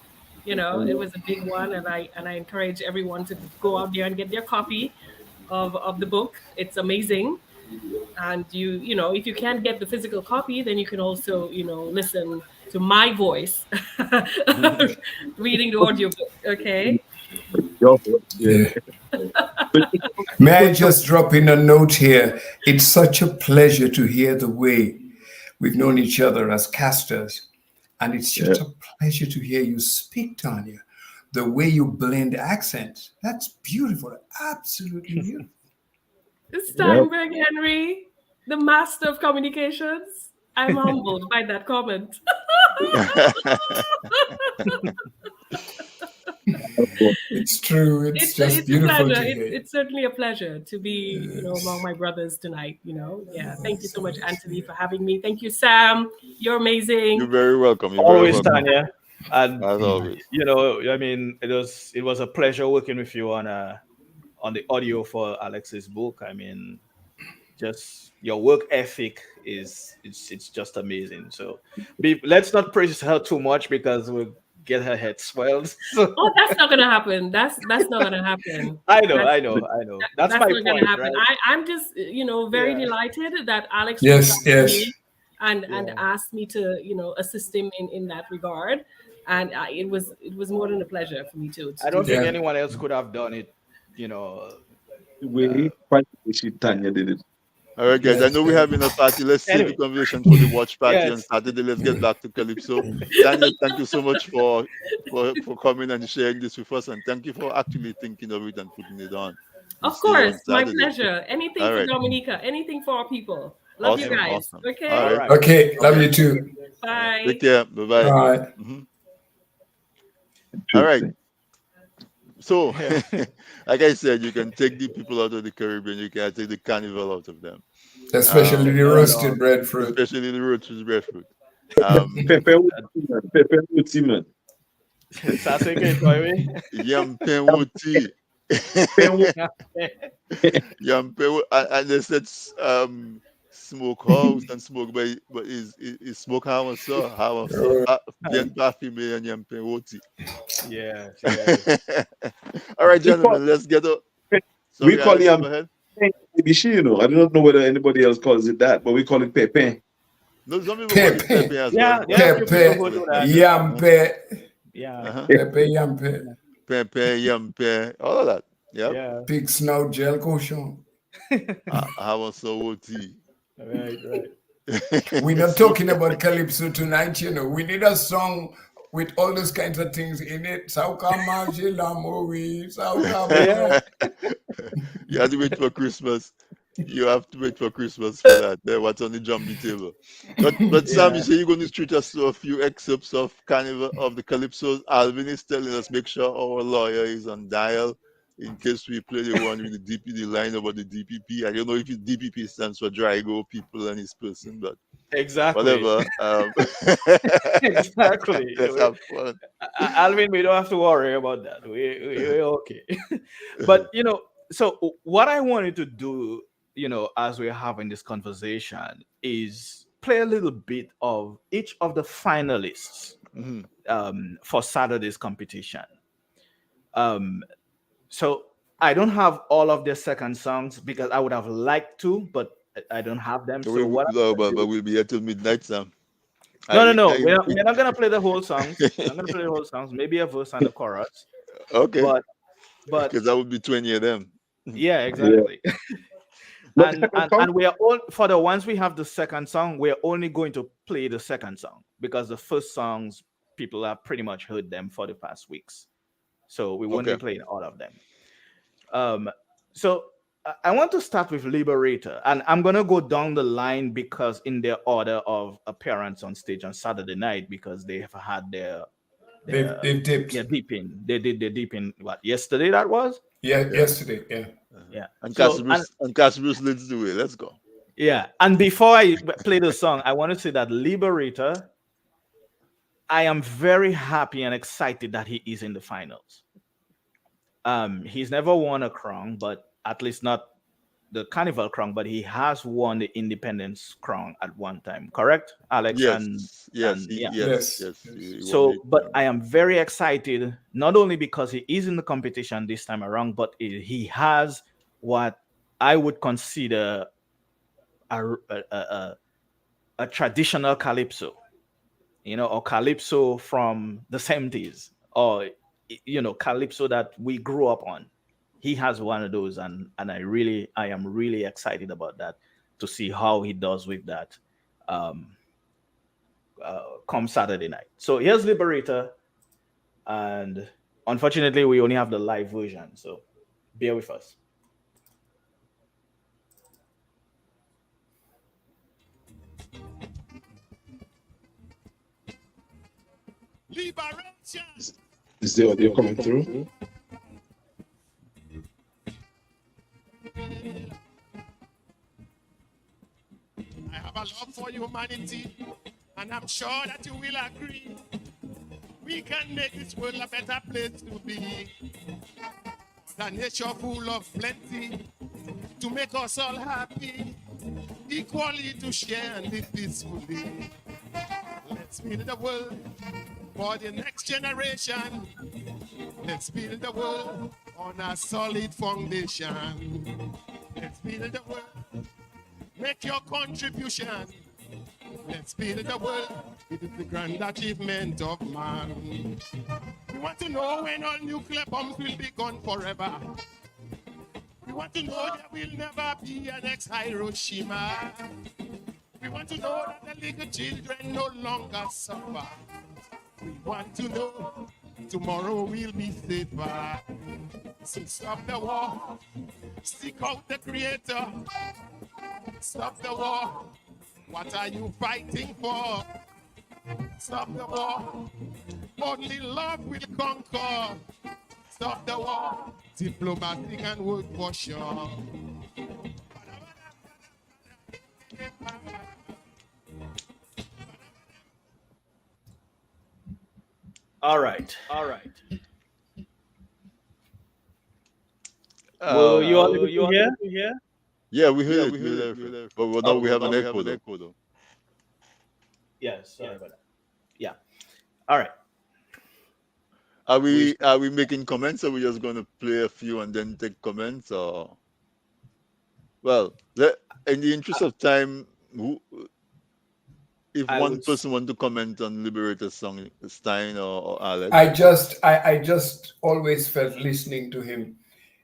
Speaker 7: It was a big one, and I encourage everyone to go out there and get their copy of the book. It's amazing. And if you can't get the physical copy, then you can also listen to my voice reading the audiobook. Okay.
Speaker 2: Yeah.
Speaker 3: May I just drop in a note here? It's such a pleasure to hear the way we've known each other as casters. And it's just a pleasure to hear you speak, Tanya. The way you blend accents. That's beautiful. Absolutely beautiful.
Speaker 7: Steinberg Henry, the master of communications. I'm humbled by that comment.
Speaker 3: It's true. It's just
Speaker 7: It's a
Speaker 3: beautiful
Speaker 7: pleasure.
Speaker 3: to hear.
Speaker 7: It's certainly a pleasure to be, among my brothers tonight. Yeah. Thank you so much, Anthony, for having me. Thank you, Sam. You're
Speaker 1: You're
Speaker 7: amazing.
Speaker 1: very welcome. You're very
Speaker 4: Always,
Speaker 1: welcome.
Speaker 4: Tanya. And
Speaker 1: As always.
Speaker 4: I mean, it was a pleasure working with you on the audio for Alex's book. I mean, just your work ethic it's just amazing. So let's not praise her too much because we'll get her head swelled. So
Speaker 7: Oh, that's not gonna happen. That's not gonna happen.
Speaker 4: I know,
Speaker 7: That's
Speaker 4: I know, I know. That's
Speaker 7: that's
Speaker 4: my
Speaker 7: not gonna
Speaker 4: point,
Speaker 7: happen.
Speaker 4: right?
Speaker 7: I'm just very
Speaker 4: Yeah,
Speaker 7: delighted that Alex reached
Speaker 3: Yes,
Speaker 7: out to
Speaker 3: yes.
Speaker 7: me and
Speaker 4: yeah.
Speaker 7: asked me to assist him in that regard, and it was more than a pleasure for me to
Speaker 4: I
Speaker 7: do
Speaker 4: don't think
Speaker 7: that.
Speaker 3: Yeah.
Speaker 4: anyone else could have done it. You know.
Speaker 2: The
Speaker 4: Uh,
Speaker 2: way Fancy
Speaker 4: yeah.
Speaker 2: Tanya did it.
Speaker 1: All right, guys. I
Speaker 3: Yes.
Speaker 1: know we're
Speaker 3: Yes.
Speaker 1: having a party. Let's save the
Speaker 4: Anyway,
Speaker 1: conversation for the watch party on
Speaker 4: yes.
Speaker 1: Saturday. Let's get back to Calypso. Tanya, thank you so much for coming and sharing this with us, and thank you for actually thinking of it and putting it on. We'll
Speaker 7: Of
Speaker 1: see you on
Speaker 7: course, my
Speaker 1: Saturday.
Speaker 7: pleasure. Anything
Speaker 1: All
Speaker 7: for
Speaker 1: right.
Speaker 7: Dominica, anything for our people. Love you
Speaker 1: Awesome.
Speaker 4: Anyway.
Speaker 7: guys.
Speaker 1: Awesome. All
Speaker 7: Okay,
Speaker 4: All
Speaker 1: right.
Speaker 4: right.
Speaker 3: Okay. Love
Speaker 1: Okay.
Speaker 3: you too.
Speaker 4: All right.
Speaker 1: Take
Speaker 7: bye.
Speaker 1: care. Bye bye.
Speaker 3: Bye.
Speaker 1: All right. So,
Speaker 4: Yeah.
Speaker 1: like I said, you can take the people out of the Caribbean. You can take the carnival out of them.
Speaker 3: Especially the
Speaker 4: No,
Speaker 3: roasted
Speaker 4: no.
Speaker 3: breadfruit.
Speaker 1: Especially the road to breadfruit.
Speaker 2: Pepe Uti, man.
Speaker 4: Ça c'est que toi, oui.
Speaker 1: Yam penwuti.
Speaker 2: Pepe
Speaker 1: Yam penwu. And they said smokehouse and smoke, but is smokehouse so how so bien parfumé and yam penwuti.
Speaker 4: Yes, yes.
Speaker 1: All right,
Speaker 2: We call,
Speaker 1: gentlemen, let's get up.
Speaker 2: we
Speaker 1: Sorry,
Speaker 2: call
Speaker 1: Alex, go
Speaker 2: him
Speaker 1: ahead.
Speaker 2: Ibishi, I do not know whether anybody else calls it that, but we call it Pepe.
Speaker 1: No, some people call it
Speaker 3: Pepe.
Speaker 1: pepe as
Speaker 4: Yeah,
Speaker 1: well.
Speaker 4: there are a few people
Speaker 3: Pepe.
Speaker 4: who do that.
Speaker 3: Yampe.
Speaker 4: Yeah,
Speaker 1: Uh-huh.
Speaker 3: Pepe Yampe.
Speaker 1: Pepe, yampe, all of that. Yep.
Speaker 4: yeah.
Speaker 3: Pig snout gel cochon.
Speaker 1: I was so tea.
Speaker 4: Right, right.
Speaker 3: We're not
Speaker 1: Smoke.
Speaker 3: talking about calypso tonight, We need a song with all those kinds of things in it. Saukama Jilamowi,
Speaker 4: Yeah.
Speaker 3: Saukama.
Speaker 1: You have to wait for Christmas. You have to wait for Christmas for that. What's on the jumbie table? But Sam, you
Speaker 4: Yeah.
Speaker 1: say you're going to treat us to a few excerpts of Carnival of the Calypsos. Alvin is telling us make sure our lawyer is on dial in case we play the one with the DP, line about the DPP. I don't know if the DPP stands for Drygo People and his person, but
Speaker 4: Exactly.
Speaker 1: whatever.
Speaker 4: Exactly.
Speaker 1: Let's have fun.
Speaker 4: Alvin, we don't have to worry about that. We're okay. But so what I wanted to do, as we're having this conversation, is play a little bit of each of the finalists
Speaker 1: Mhm.
Speaker 4: for Saturday's competition. So I don't have all of their second songs because I would have liked to, but I don't have them. So what I'm
Speaker 1: No,
Speaker 4: gonna
Speaker 1: but
Speaker 4: do?
Speaker 1: we'll be here till midnight, Sam.
Speaker 4: No.
Speaker 1: I
Speaker 4: We're not gonna play the whole songs. We're not gonna play the whole songs. Maybe a verse and a chorus.
Speaker 1: okay,
Speaker 4: But but
Speaker 1: because that would be 20 of them.
Speaker 4: yeah,
Speaker 2: Yeah.
Speaker 4: exactly.
Speaker 2: But the
Speaker 4: and
Speaker 2: second
Speaker 4: and
Speaker 2: song,
Speaker 4: and we are all for the ones we have the second song. We're only going to play the second song because the first songs people have pretty much heard them for the past weeks. So we won't be
Speaker 1: Okay.
Speaker 4: playing all of them. Um, so I want to start with Liberator, and I'm gonna go down the line because in their order of appearance on stage on Saturday night because they have had their
Speaker 3: They've dipped.
Speaker 4: deep in. They did their deep in what yesterday that was.
Speaker 3: Yeah,
Speaker 1: Yeah.
Speaker 3: yesterday. Yeah.
Speaker 4: Yeah.
Speaker 1: And
Speaker 4: So
Speaker 1: Cassie Bruce leads the way. Let's go.
Speaker 4: yeah, and before I play the song, I want to say that Liberator, I am very happy and excited that he is in the finals. He's never won a crown, but at least not the Carnival crown, but he has won the Independence crown at one time. Correct, Alex? And yeah.
Speaker 3: Yes.
Speaker 1: He won
Speaker 4: So,
Speaker 1: the
Speaker 4: but
Speaker 1: crown.
Speaker 4: I am very excited not only because he is in the competition this time around, but he has what I would consider a traditional calypso, or calypso from the 70s, or calypso that we grew up on. He has one of those, and I am really excited about that to see how he does with that come Saturday night. So here's Liberator, and unfortunately we only have the live version, so bear with us.
Speaker 5: Liberation.
Speaker 2: Is the audio coming through?
Speaker 5: I have a love for humanity, and I'm sure that you will agree. We can make this world a better place to be. The nature full of plenty, to make us all happy, equally to share and live peacefully. Let's build the world for the next generation. Let's build the world on a solid foundation. Let's build the world. Make your contribution. Let's build the world. It is the grand achievement of man. We want to know when all nuclear bombs will be gone forever. We want to know there will never be an next Hiroshima. We want to know that the little children no longer suffer. We want to know tomorrow will be safer. So stop the war. Seek out the Creator. Stop the war. What are you fighting for? Stop the war. Only love will conquer. Stop the war. Diplomatic and work for sure.
Speaker 4: All right. You all able to hear?
Speaker 1: Yeah, we heard it. But now we have an echo though.
Speaker 4: Yes, sorry about that. Yeah. All right.
Speaker 1: Are we making comments, or we just going to play a few and then take comments? Or well, in the interest of time, if one person want to comment on Liberator's song, Stein or Alex?
Speaker 3: I just always felt listening to him.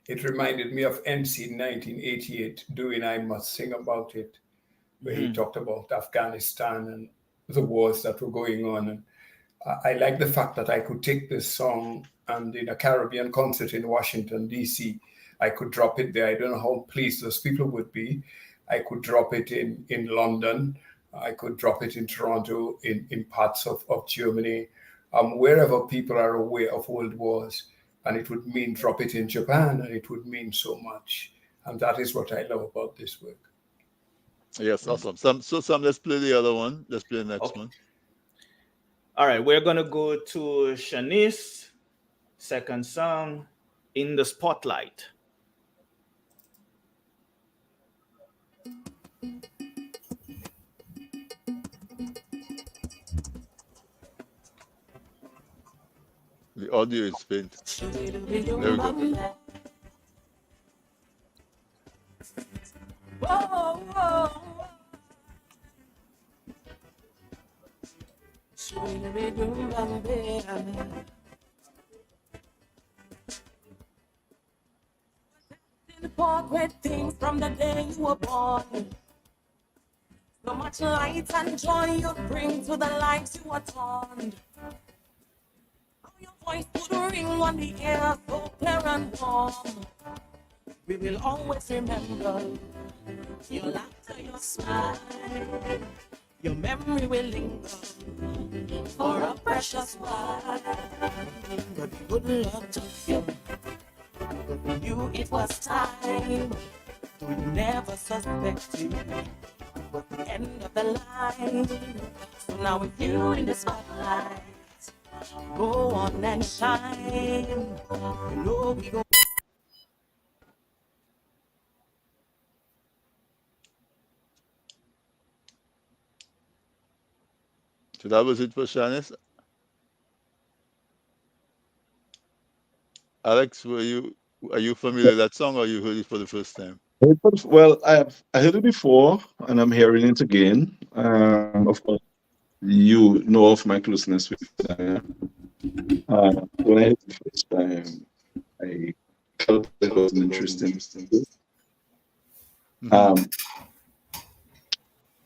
Speaker 3: It reminded me of MC in 1988 doing I Must Sing About It, where he talked about Afghanistan and the wars that were going on. And I like the fact that I could take this song and in a Caribbean concert in Washington, D.C., I could drop it there. I don't know how pleased those people would be. I could drop it in London. I could drop it in Toronto, in parts of Germany, wherever people are aware of world wars. And it would mean drop it in Japan, and it would mean so much. And that is what I love about this work.
Speaker 1: Yes, awesome. Sam, let's play the other one. Let's play the next one.
Speaker 4: All right, we're going to go to Shanice, second song, In the Spotlight.
Speaker 1: The audio is faint. There we go.
Speaker 8: Great things from the day you were born. So much light and joy you bring to the lives you attend. How your voice would ring on the air so clear and warm. We will always remember your laughter, your smile. Your memory will linger for a precious while. But good luck to you. For you it was time. Though you never suspected it was the end of the line. So now with you in the spotlight, go on and shine. You know we go.
Speaker 1: So that was it for Shanice. Alex, are you familiar with that song, or you heard it for the first time?
Speaker 2: Well, I heard it before, and I'm hearing it again. Of course, you know of my closeness with Diana. When I heard it the first time, I felt it was an interesting.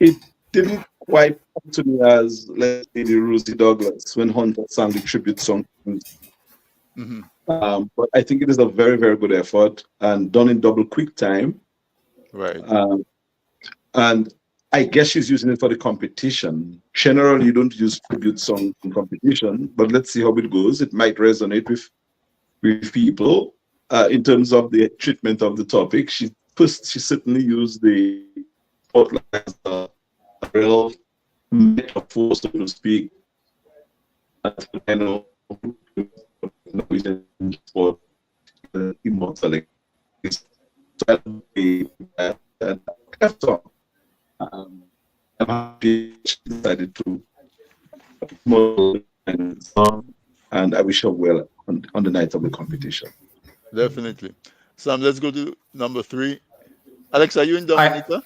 Speaker 2: It didn't quite come to me as, let's say, the Rosie Douglas when Hunter sang the tribute song. But I think it is a very, very good effort and done in double quick time.
Speaker 1: Right.
Speaker 2: And I guess she's using it for the competition. Generally, you don't use tribute song in competition, but let's see how it goes. It might resonate with people. In terms of the treatment of the topic, she certainly used the spotlight as a real metaphor, so to speak. I know for immortality. So that song. I'm happy she decided to model and song, and I wish her well on the night of the competition.
Speaker 1: Definitely. Sam, let's go to number 3. Alex, are you in Dominica?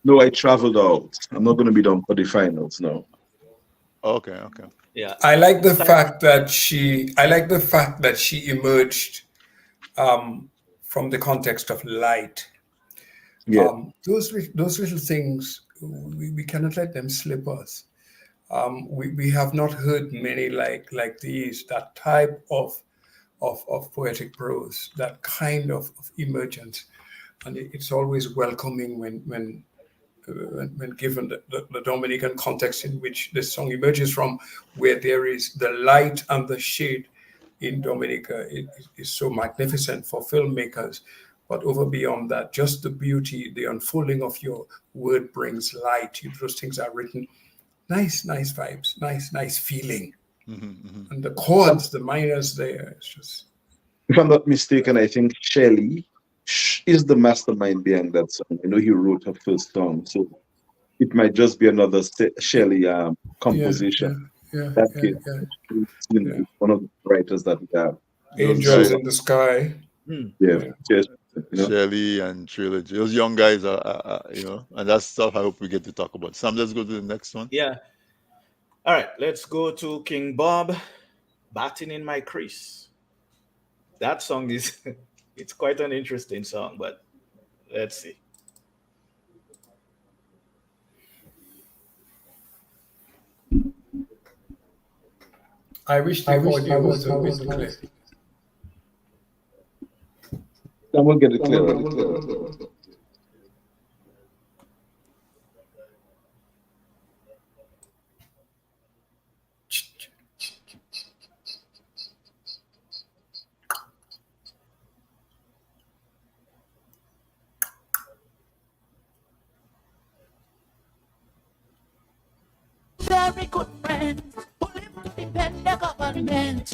Speaker 2: No, I traveled out. I'm not going to be down for the finals now.
Speaker 1: Okay, okay.
Speaker 4: Yeah.
Speaker 3: I like the fact that she emerged from the context of light.
Speaker 2: Yeah.
Speaker 3: Those little things, we cannot let them slip us. We have not heard many like these, that type of poetic prose, that kind of emergence, and it's always welcoming when given the Dominican context in which this song emerges from, where there is the light and the shade in Dominica. It is so magnificent for filmmakers. But over beyond that, just the beauty, the unfolding of your word brings light. Those things are written. Nice vibes, nice feeling. And the chords, the minors there, it's just...
Speaker 2: If I'm not mistaken, I think Shelley is the mastermind behind that song. I know he wrote her first song, so it might just be another Shelley composition.
Speaker 3: Yeah.
Speaker 2: One of the writers that we have.
Speaker 3: Angels in the Sky.
Speaker 2: Yeah.
Speaker 1: Shelley and Trilogy. Those young guys are, and that's stuff I hope we get to talk about. Sam, let's go to the next one.
Speaker 4: Yeah. All right, let's go to King Bob, Batting in My Crease. That song is, it's quite an interesting song, but let's see.
Speaker 3: I wish the audio was a bit clear.
Speaker 2: Someone get it clear.
Speaker 8: Very good friends, pull him to defend the government.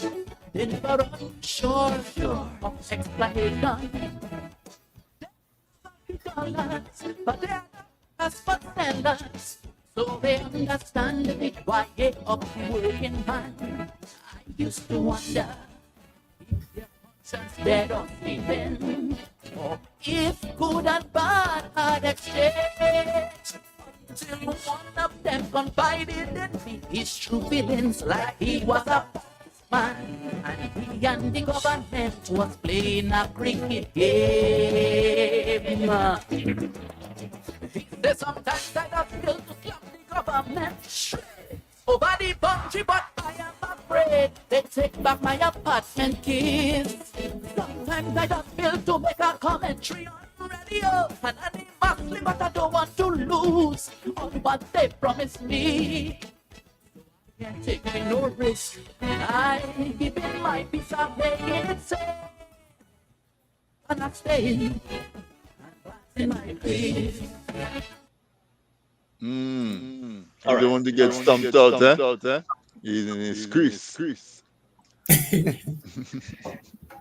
Speaker 8: They never run short of exploitation. $50, but they're not as for sellers, so they understand the quiet of the working man. I used to wonder if their conscience dead or sleeping, or if good and bad had exchanged. Till one of them confided in me his true feelings, like he was a man, and he and the government was playing a cricket game. He said sometimes I don't feel to slap the government straight over the boundary, but I am afraid they take back my apartment keys. Sometimes I just feel to make a commentary on radio and anonymously, but I don't want to lose on what they promised me. I can't take no risk. I give it my piece of playing it safe, and I'm staying in my place.
Speaker 1: I don't want to get stumped out, eh? He's in his crease.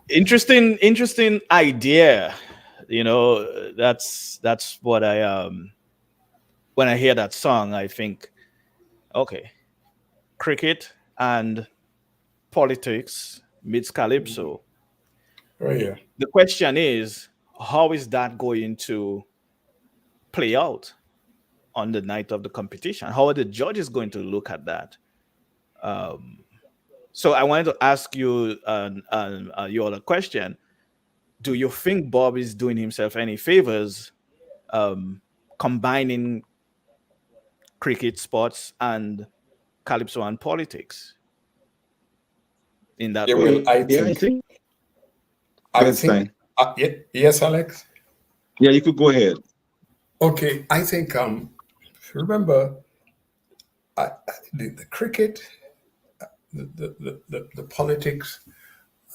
Speaker 4: Interesting idea. That's what I when I hear that song, I think, okay, cricket and politics meets calypso.
Speaker 3: Oh yeah.
Speaker 4: The question is, how is that going to play out on the night of the competition? How are the judges going to look at that? So I wanted to ask you your other question. Do you think Bob is doing himself any favors combining cricket, sports, and calypso and politics in that way?
Speaker 3: Well, I think. Yes, Alex.
Speaker 2: Yeah, you could go ahead.
Speaker 3: Okay, I think remember the cricket, the politics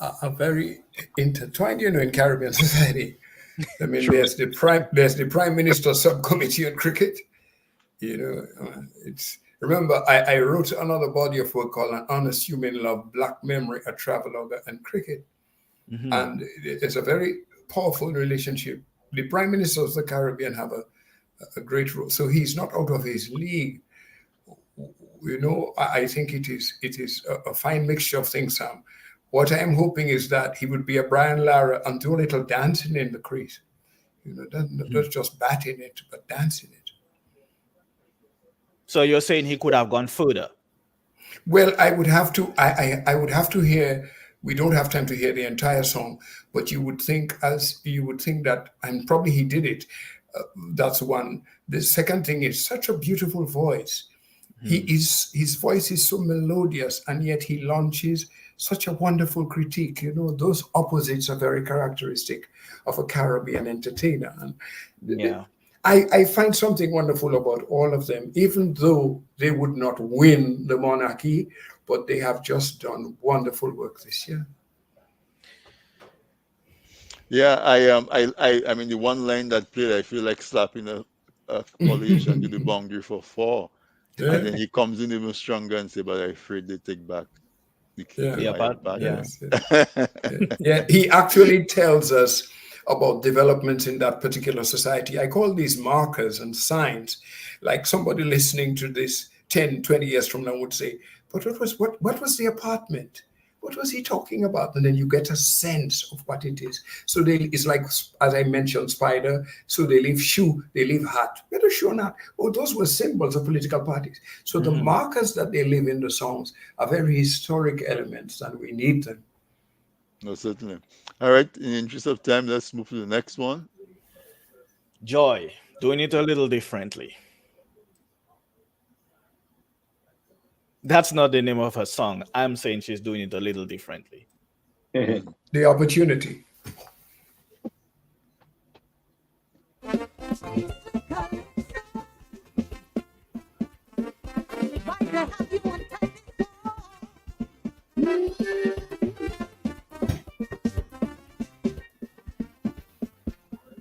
Speaker 3: are very intertwined, in Caribbean society. I mean,
Speaker 4: True.
Speaker 3: there's the prime minister subcommittee on cricket. It's remember I wrote another body of work called An Unassuming Love, Black Memory, a Travelogue, and Cricket,
Speaker 4: Hmm.
Speaker 3: and it's a very powerful relationship. The prime ministers of the Caribbean have a great role, so he's not out of his league. I think it is a fine mixture of things, Sam. What I'm hoping is that he would be a Brian Lara and do a little dancing in the crease. Not just batting it, but dancing it.
Speaker 4: So you're saying he could have gone further?
Speaker 3: Well, I would have to. I would have to hear. We don't have time to hear the entire song, but you would think that, and probably he did it. That's one. The second thing is such a beautiful voice. His voice is so melodious, and yet he launches such a wonderful critique. Those opposites are very characteristic of a Caribbean entertainer. And
Speaker 4: Yeah.
Speaker 3: I find something wonderful about all of them, even though they would not win the monarchy, but they have just done wonderful work this year.
Speaker 1: Yeah, I mean the one line that played, I feel like slapping a Malaysian to the boundary for four. And
Speaker 3: Yeah,
Speaker 1: then he comes in even stronger and say, but I'm afraid they take back the key
Speaker 3: yeah,
Speaker 1: to
Speaker 4: Yeah,
Speaker 1: my
Speaker 4: but yeah.
Speaker 3: yes, yes.
Speaker 1: pattern.
Speaker 3: Yeah. He actually tells us about developments in that particular society. I call these markers and signs. Like somebody listening to this 10, 20 years from now would say, but what was the apartment? What was he talking about? And then you get a sense of what it is. So it's like, as I mentioned, spider. So they leave shoe, they leave hat. Whether shoe or not. Oh, those were symbols of political parties. So the
Speaker 4: Hmm.
Speaker 3: markers that they leave in the songs are very historic elements, and we need them.
Speaker 1: No, certainly. All right, in the interest of time, let's move to the next one.
Speaker 4: Joy, doing it a little differently. That's not the name of her song. I'm saying she's doing it a little differently.
Speaker 3: The opportunity.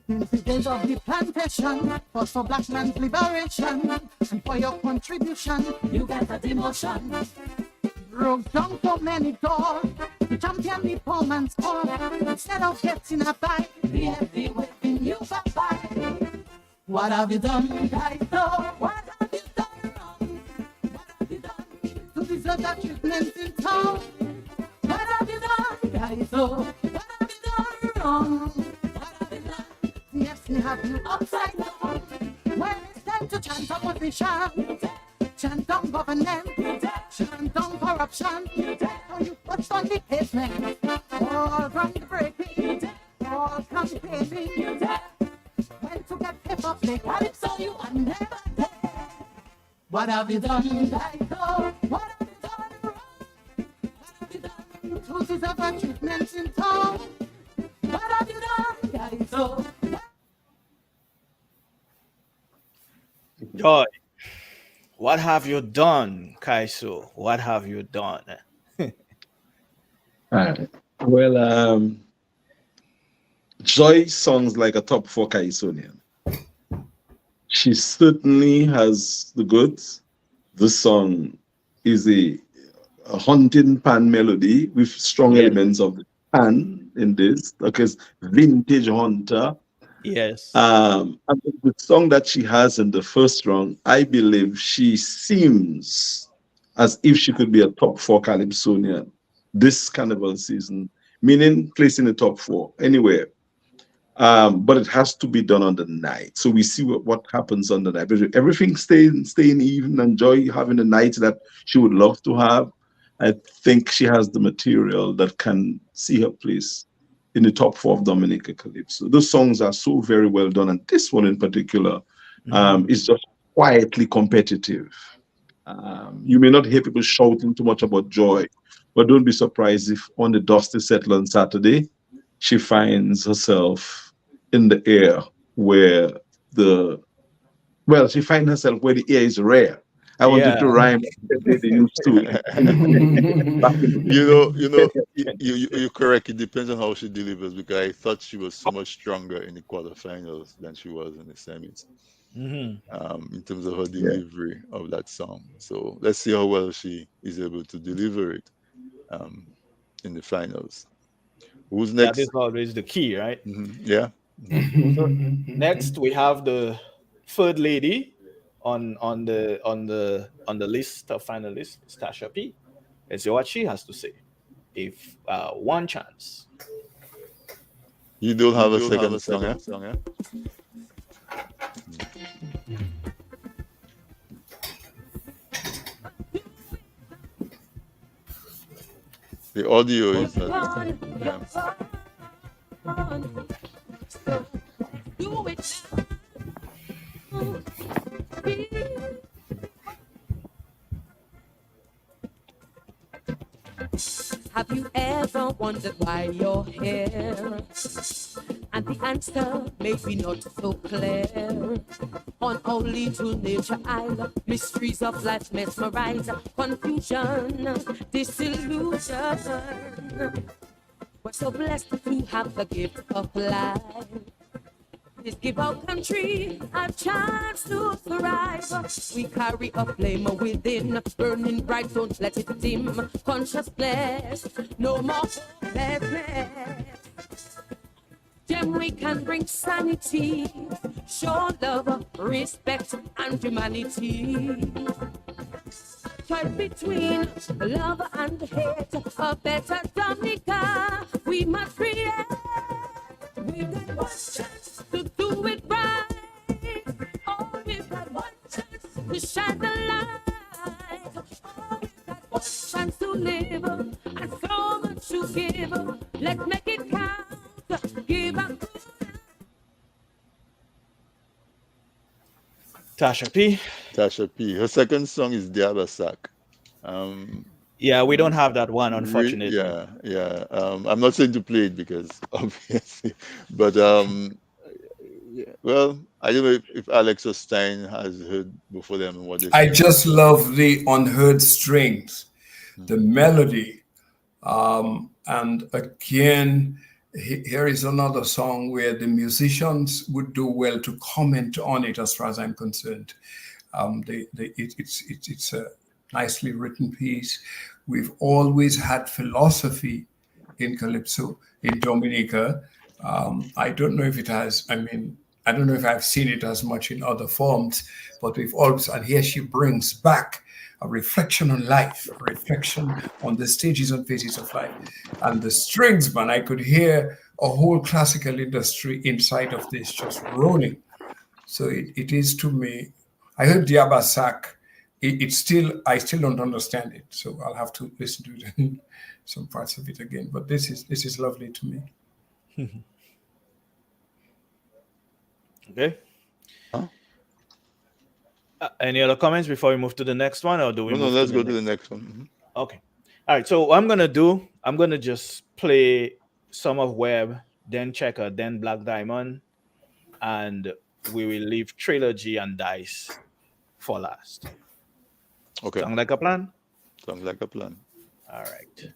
Speaker 9: Since the days of the plantation, fought for black man's liberation, and for your contribution, you get a demotion. Broke down so many doors, to champion the poor man's cause. Instead of getting a bite, the heavy waving you bye-bye. What have you done, guys? What have you done wrong? What have you done to deserve that treatment in town? What have you done, guys? What have you done wrong? What have you done? The FC have you upside down. When it's time to chant opposition, chant on government, chant on corruption. So you touched on the pavement, all groundbreaking, all campaigning. When to get paper play calypso, you are never there. What have you done, guys? What have you done wrong? What have you done to deserve a treatment in town? What have you done, guys?
Speaker 4: Joy, what have you done, Kaiso? What have you done?
Speaker 2: Alright. Well, Joy sounds like a top four Kaisonian. She certainly has the goods. This song is a haunting pan melody with strong
Speaker 4: Yes.
Speaker 2: elements of the pan in this. Okay, it's vintage hunter.
Speaker 4: Yes.
Speaker 2: And the song that she has in the first round, I believe she seems as if she could be a top four Calypsonian this carnival season, meaning placing the top four anywhere. But it has to be done on the night. So we see what happens on the night. But everything staying even and Joy having the night that she would love to have. I think she has the material that can see her place in the top four of Dominica Calypso. Those songs are so very well done, and this one in particular is just quietly competitive. You may not hear people shouting too much about Joy, but don't be surprised if on the dusty settle on Saturday, she finds herself in the air where the well, she finds herself where the air is rare. I wanted to
Speaker 4: Yeah.
Speaker 2: rhyme they used to back in
Speaker 1: You're correct. It depends on how she delivers because I thought she was so much stronger in the quarterfinals than she was in the semis,
Speaker 4: Hmm.
Speaker 1: in terms of her
Speaker 2: yeah.
Speaker 1: delivery of that song. So let's see how well she is able to deliver it um, in the finals. Who's
Speaker 4: That is
Speaker 1: next?
Speaker 4: always the key, right?
Speaker 1: Yeah. Mhm.
Speaker 4: So next we have the third lady on the list of finalists, Tasha P. Let's see what she has to say. If one chance.
Speaker 1: You don't
Speaker 6: You
Speaker 1: have a
Speaker 6: don't have
Speaker 1: second
Speaker 6: a
Speaker 1: song, eh?
Speaker 6: second song, eh?
Speaker 1: The audio
Speaker 8: You're
Speaker 1: is not.
Speaker 8: fun,
Speaker 1: Yeah.
Speaker 8: you're fun. So do it. Have you ever wondered why you're here? And the answer may be not so clear. On our little nature isle, mysteries of life mesmerize, confusion, disillusion. We're so blessed to have the gift of life. Please give our country a chance to thrive. We carry a flame within, burning bright, don't let it dim. Consciousness, no more hopelessness. Then we can bring sanity, show love, respect, and humanity. Choice between love and hate, a better Dominica we must create. We've got one chance to do it right. Oh, we've got one chance to shine the light. Oh, we've got one chance to live and so much to give. Let's make it count. Give up.
Speaker 4: Tasha P.
Speaker 1: Tasha P. Her second song is Diabasak. Um,
Speaker 4: Yeah, we don't have that one, unfortunately.
Speaker 1: yeah. I'm not saying to play it because obviously, but yeah, well, I don't know if Alex or Stein has heard before them and what they
Speaker 3: I
Speaker 1: think.
Speaker 3: just love the unheard strings, the melody. And again, here is another song where the musicians would do well to comment on it, as far as I'm concerned. It's a nicely written piece. We've always had philosophy in calypso in Dominica. I don't know if it has. I don't know if I've seen it as much in other forms, but we've always. And here she brings back a reflection on life, a reflection on the stages and phases of life. And the strings, man, I could hear a whole classical industry inside of this just rolling. So it is to me. I heard Diabasak. I still don't understand it. So I'll have to listen to it, some parts of it again. But this is lovely to me.
Speaker 4: Okay.
Speaker 1: Huh?
Speaker 4: Any other comments before we move to the next one, or do we
Speaker 1: No,
Speaker 4: move
Speaker 1: let's
Speaker 4: to the
Speaker 1: go to
Speaker 4: next?
Speaker 1: the next one. Mhm.
Speaker 4: Okay. All right. So what I'm gonna do, I'm gonna just play some of Webb, then Checker, then Black Diamond, and we will leave Trilogy and Dice for last.
Speaker 1: Okay.
Speaker 4: Sound like a plan?
Speaker 1: Sounds like a plan.
Speaker 4: All right.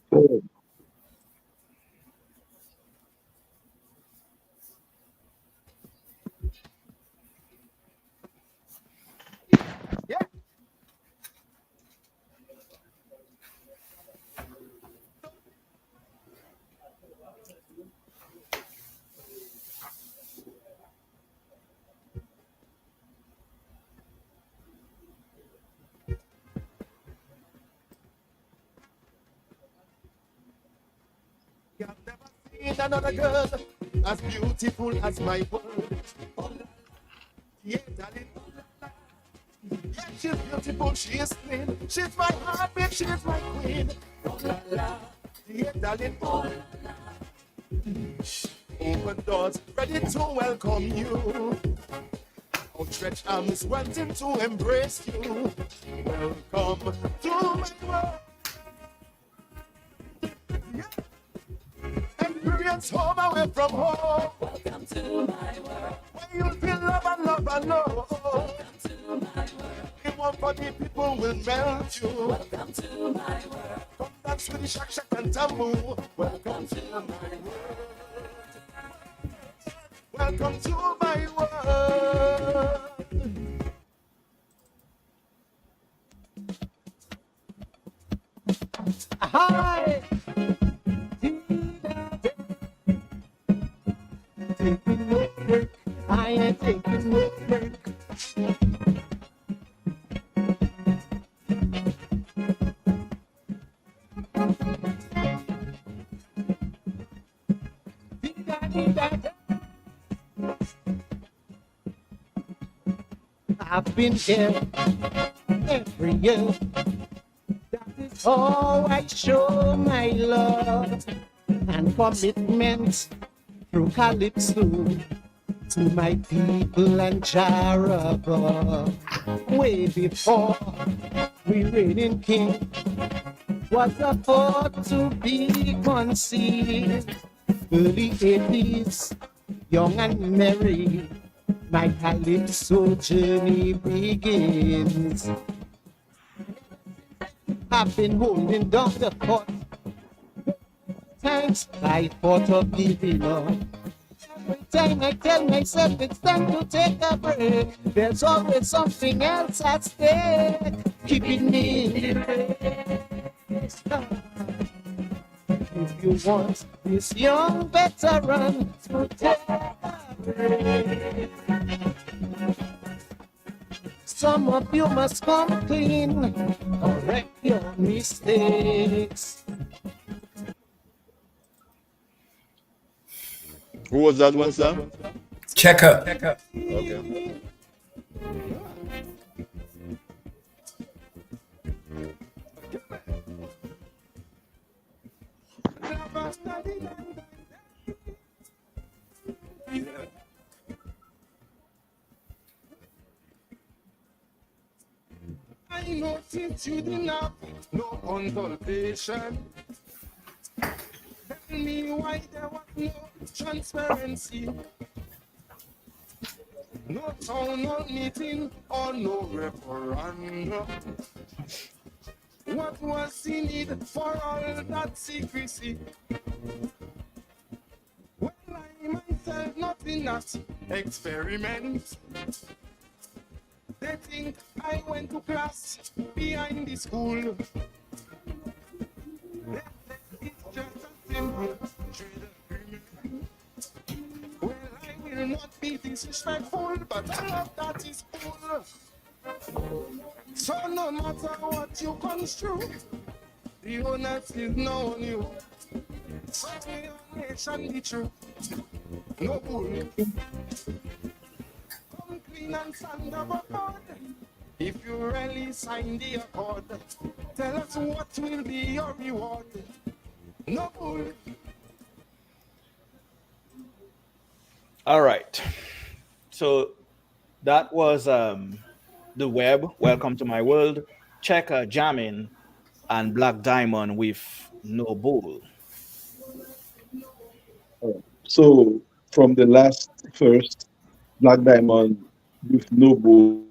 Speaker 5: I've never seen another girl as beautiful as my world. Oh, yeah, darling. Yeah, she's beautiful, she is clean. She's my heartbeat, she's my queen. Oh, la, la. Yeah, darling. Oh, la, la. Open doors, ready to welcome you. Outstretched arms, wanting to embrace you. Welcome to my world. Experience home away from home. Welcome to my world. Where you'll feel love and love and love. Welcome to love for the people will melt you.
Speaker 8: Welcome to my world.
Speaker 5: Come dance with the shak shak and tambour.
Speaker 8: Welcome to my world.
Speaker 5: Welcome to my world.
Speaker 9: Hi. Taking no break. I ain't taking no break. I've been here every year. That is how I show my love and commitment through calypso to my people and Jaraba. Way before we reigning king was a thought to be conceived. Early 80s, young and merry, my calypso journey begins. I've been holding down the fort. Times I thought of giving up. Every time I tell myself it's time to take a break, there's always something else at stake, keeping me in the race. If you want this young veteran to take a break, some of you must come clean, correct your mistakes.
Speaker 1: Who was that one, Sam?
Speaker 3: Checker.
Speaker 1: Okay.
Speaker 5: I noticed you didn't have no consultation. Tell me why there was no transparency. No town, no meeting, or no referendum. What was the need for all that secrecy? Well, I myself not in that experiment. They think I went to class behind the school. They think it's just a simple trade agreement. Well, I will not be disrespectful, but all of that is cool. So no matter what you construe, the onus is now on you. So your nation be true. No bull. Come clean and stand up apart. If you really sign the accord, tell us what will be your reward. No bull.
Speaker 4: All right. So that was The Web, Welcome to My World, Checker, Jamming, and Black Diamond with No Bull.
Speaker 2: So from the last first, Black Diamond with no bull.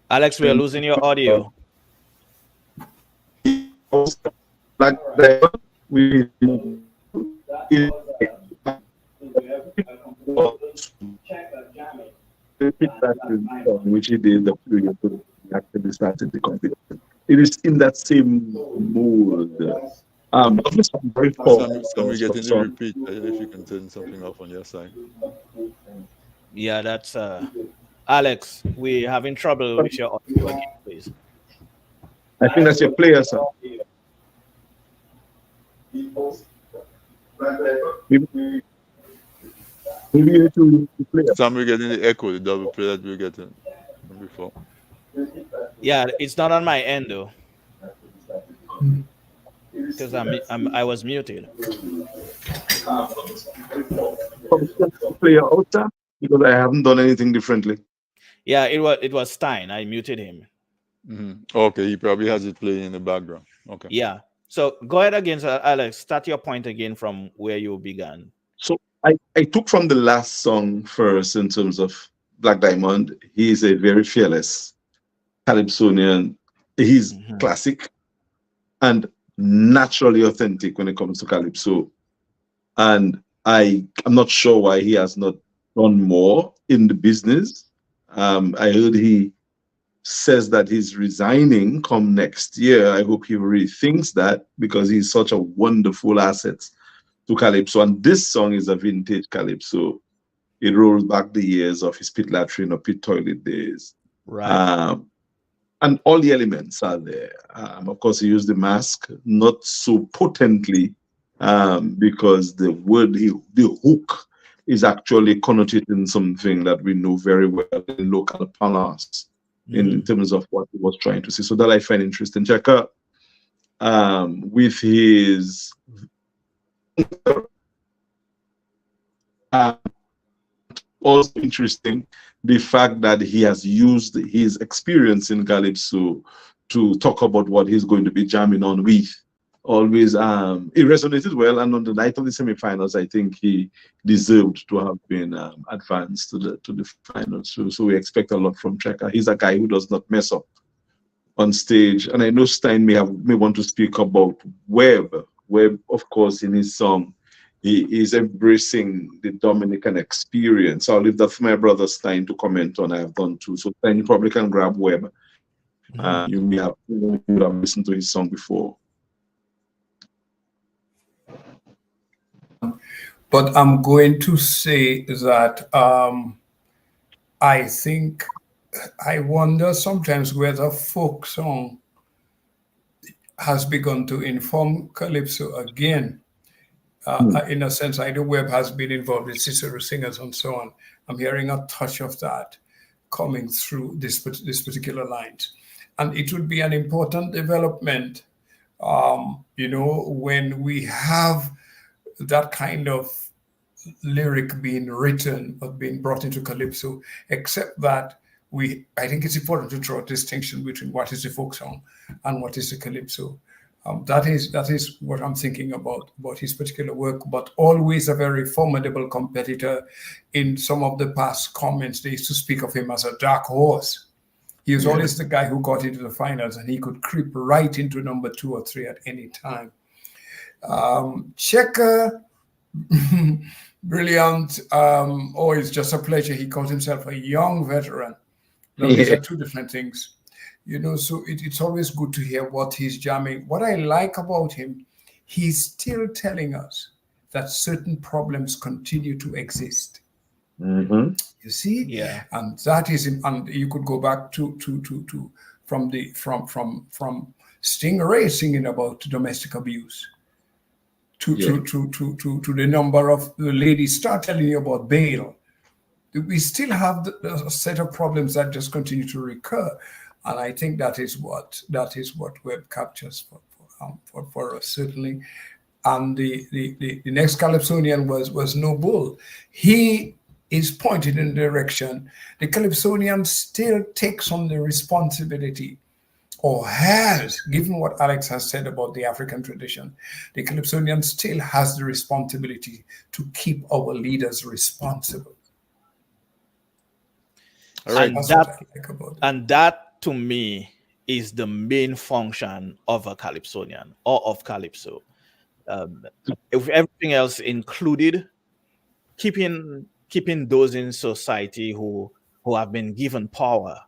Speaker 4: Alex, we are losing your audio.
Speaker 2: Black Diamond with which he did the period to actually started the competition. It is in that same mood. Just very
Speaker 1: Some we getting the repeat. I don't know if you can turn something off on your side.
Speaker 4: Yeah, that's Alex. We're having trouble with your audio again, please.
Speaker 2: I think that's your player, sir. Maybe you to play.
Speaker 1: Some we getting the echo, the double play that we getting before.
Speaker 4: Yeah, it's not on my end though, because I was muted.
Speaker 2: Player out, sir, because I haven't done anything differently.
Speaker 4: Yeah, it was Stein. I muted him.
Speaker 1: Mm-hmm. Okay, he probably has it playing in the background. Okay.
Speaker 4: Yeah, So go ahead again, so Alex. Start your point again from where you began.
Speaker 2: So I took from the last song first in terms of Black Diamond. He's a very fearless Calypsonian. He's classic and naturally authentic when it comes to Calypso. And I'm not sure why he has not done more in the business. I heard he says that he's resigning come next year. I hope he rethinks that because he's such a wonderful asset to Calypso. And this song is a vintage Calypso. It rolls back the years of his pit latrine or pit toilet days.
Speaker 4: Right.
Speaker 2: And all the elements are there. Of course, he used the mask, not so potently, because the word, the hook, is actually connotating something that we know very well in local parlance in terms of what he was trying to say. So that I find interesting. Cheka, with his also interesting the fact that he has used his experience in Calypso to talk about what he's going to be jamming on with. Always, it resonated well, and on the night of the semifinals, I think he deserved to have been advanced to the finals. So we expect a lot from Cheka. He's a guy who does not mess up on stage, and I know Stein may want to speak about Webb. Webb, of course, in his song, he is embracing the Dominican experience. I'll leave that for my brother Stein to comment on. I have done too. So Stein, you probably can grab Webb. You may have listened to his song before.
Speaker 3: But I'm going to say that I wonder sometimes whether folk song has begun to inform Calypso again. In a sense, I know Webb has been involved with Cicero singers and so on. I'm hearing a touch of that coming through this particular lines. And it would be an important development, when we have that kind of lyric being written or being brought into Calypso, except that I think it's important to draw a distinction between what is a folk song and what is a Calypso. That is what I'm thinking about his particular work, but always a very formidable competitor. In some of the past comments, they used to speak of him as a dark horse. He was always the guy who got into the finals, and he could creep right into number 2 or 3 at any time. Cheka, brilliant. It's just a pleasure. He calls himself a young veteran. Now, these are two different things. So it's always good to hear what he's jamming. What I like about him, he's still telling us that certain problems continue to exist. You see? Yeah. And that is, and you could go back to from Stingray singing about domestic abuse to the number of the ladies start telling you about bail. We still have a set of problems that just continue to recur. And I think that is what Webb captures for us, certainly. And the next Calypsonian was No Bull. He is pointed in the direction. The Calypsonian still takes on the responsibility, or has, given what Alex has said about the African tradition, the Calypsonian still has the responsibility to keep our leaders responsible.
Speaker 4: And that to me is the main function of a Calypsonian or of Calypso. If everything else included, keeping those in society who have been given power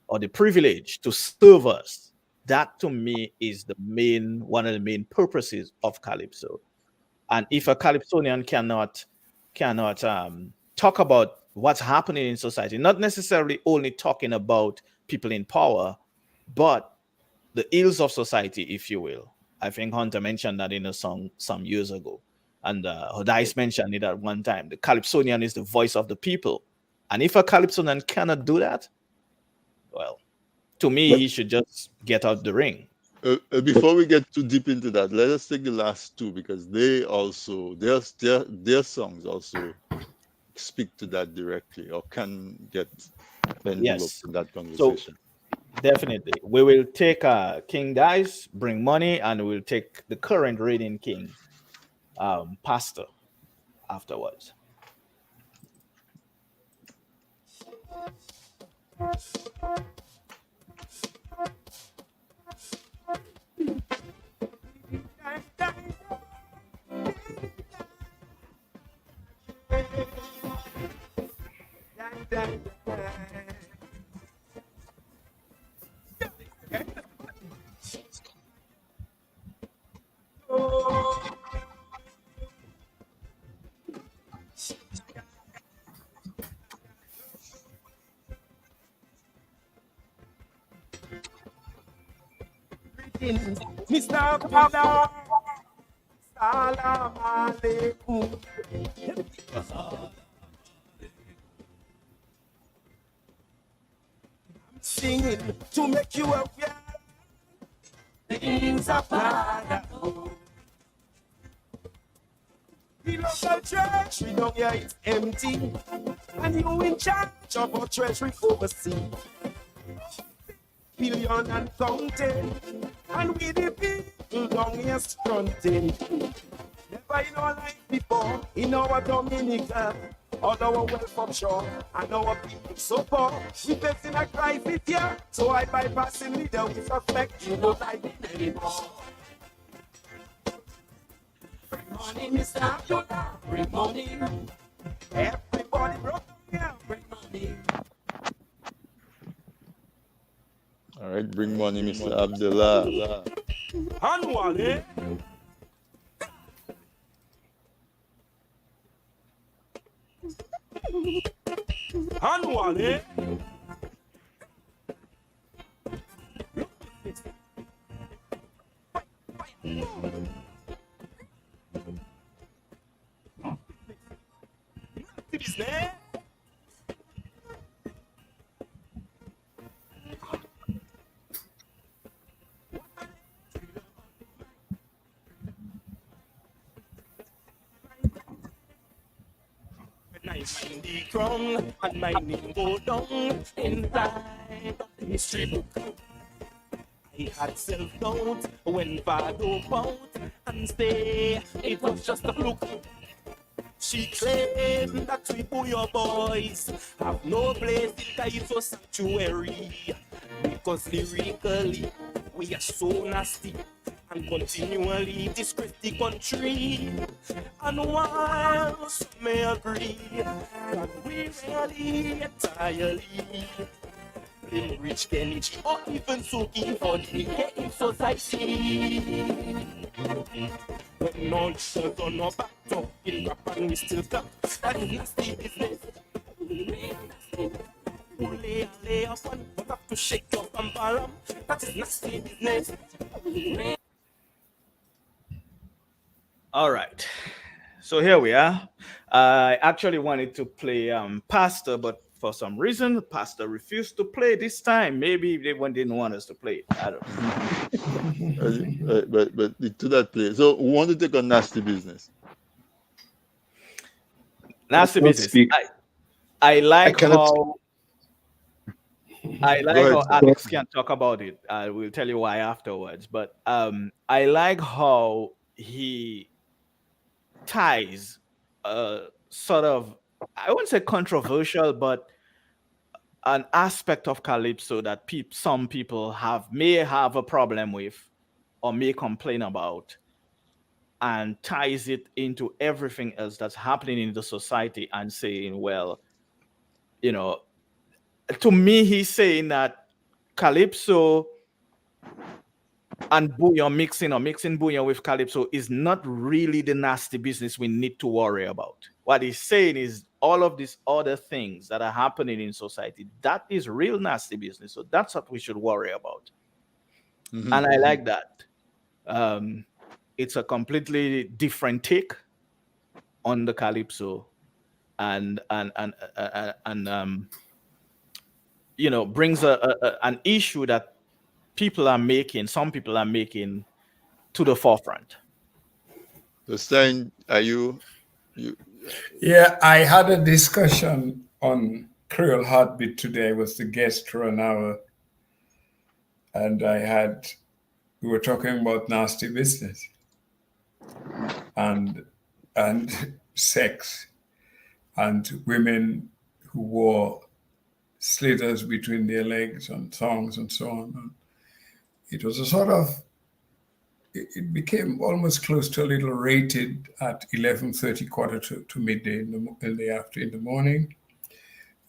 Speaker 4: or the privilege to serve us, that to me is one of the main purposes of Calypso. And if a Calypsonian cannot talk about what's happening in society, not necessarily only talking about people in power, but the ills of society, if you will. I think Hunter mentioned that in a song some years ago. And Hodais mentioned it at one time. The Calypsonian is the voice of the people. And if a Calypsonian cannot do that, well, to me, he should just get out the ring.
Speaker 1: Before we get too deep into that, let us take the last two, because they also, their songs also speak to that directly, or can get enveloped in that conversation.
Speaker 4: Definitely. We will take King Dice, bring money, and we'll take the current reigning king, Pastor, afterwards.
Speaker 5: Mr. Abdullah, Salam Alaikum. Singing to make you aware. Things are bad. The local church, we don't hear it's empty. And you in charge of our treasury overseas. Billion and counting. And we the people down here stunting. Never in our life before, in our Dominica, all our wealth offshore, and our people so poor. We facing a crisis here, so I bypassing leader, we suspect you don't like it anymore. Bring money, Mr. Abdullah, bring money. Everybody broke here, bring money.
Speaker 1: All right, bring money, Mr. Abdullah.
Speaker 5: Annually. Annually. Business. I find the crown and my name go down inside of the history book. I had self-doubt when Vado bound and say it was just a fluke. She claimed that we Booyah boys have no place in Calypso sanctuary because lyrically we are so nasty and continually disgrace the country. And while some may agree that we really entirely blame rich Kenichi or even Suki for the in society. When all shut on our back talking rap and we still talk, that is nasty business. Lay up and have to shake your bam. That is nasty business.
Speaker 4: All right. So here we are. I actually wanted to play Pastor, but for some reason, Pastor refused to play this time. Maybe they didn't want us to play it. I don't know.
Speaker 1: But to that play. So we want to take on nasty business.
Speaker 4: Nasty business. I like how Alex can talk about it. I will tell you why afterwards. But I like how he ties sort of, I wouldn't say controversial, but an aspect of calypso that some people may have a problem with or may complain about, and ties it into everything else that's happening in the society and saying, well, you know, to me, he's saying that calypso and bouillon mixing bouillon with calypso is not really the nasty business we need to worry about. What he's saying is all of these other things that are happening in society, that is real nasty business. So that's what we should worry about. Mm-hmm. And I like that. It's a completely different take on the calypso, and you know, brings an issue that some people are making to the forefront.
Speaker 1: So Stein, are you?
Speaker 3: Yeah, I had a discussion on Creole Heartbeat today with the guest for an hour, and we were talking about nasty business and sex and women who wore slithers between their legs and thongs and so on. And it was a sort of, it became almost close to a little rated at 11:30, quarter to midday in the morning.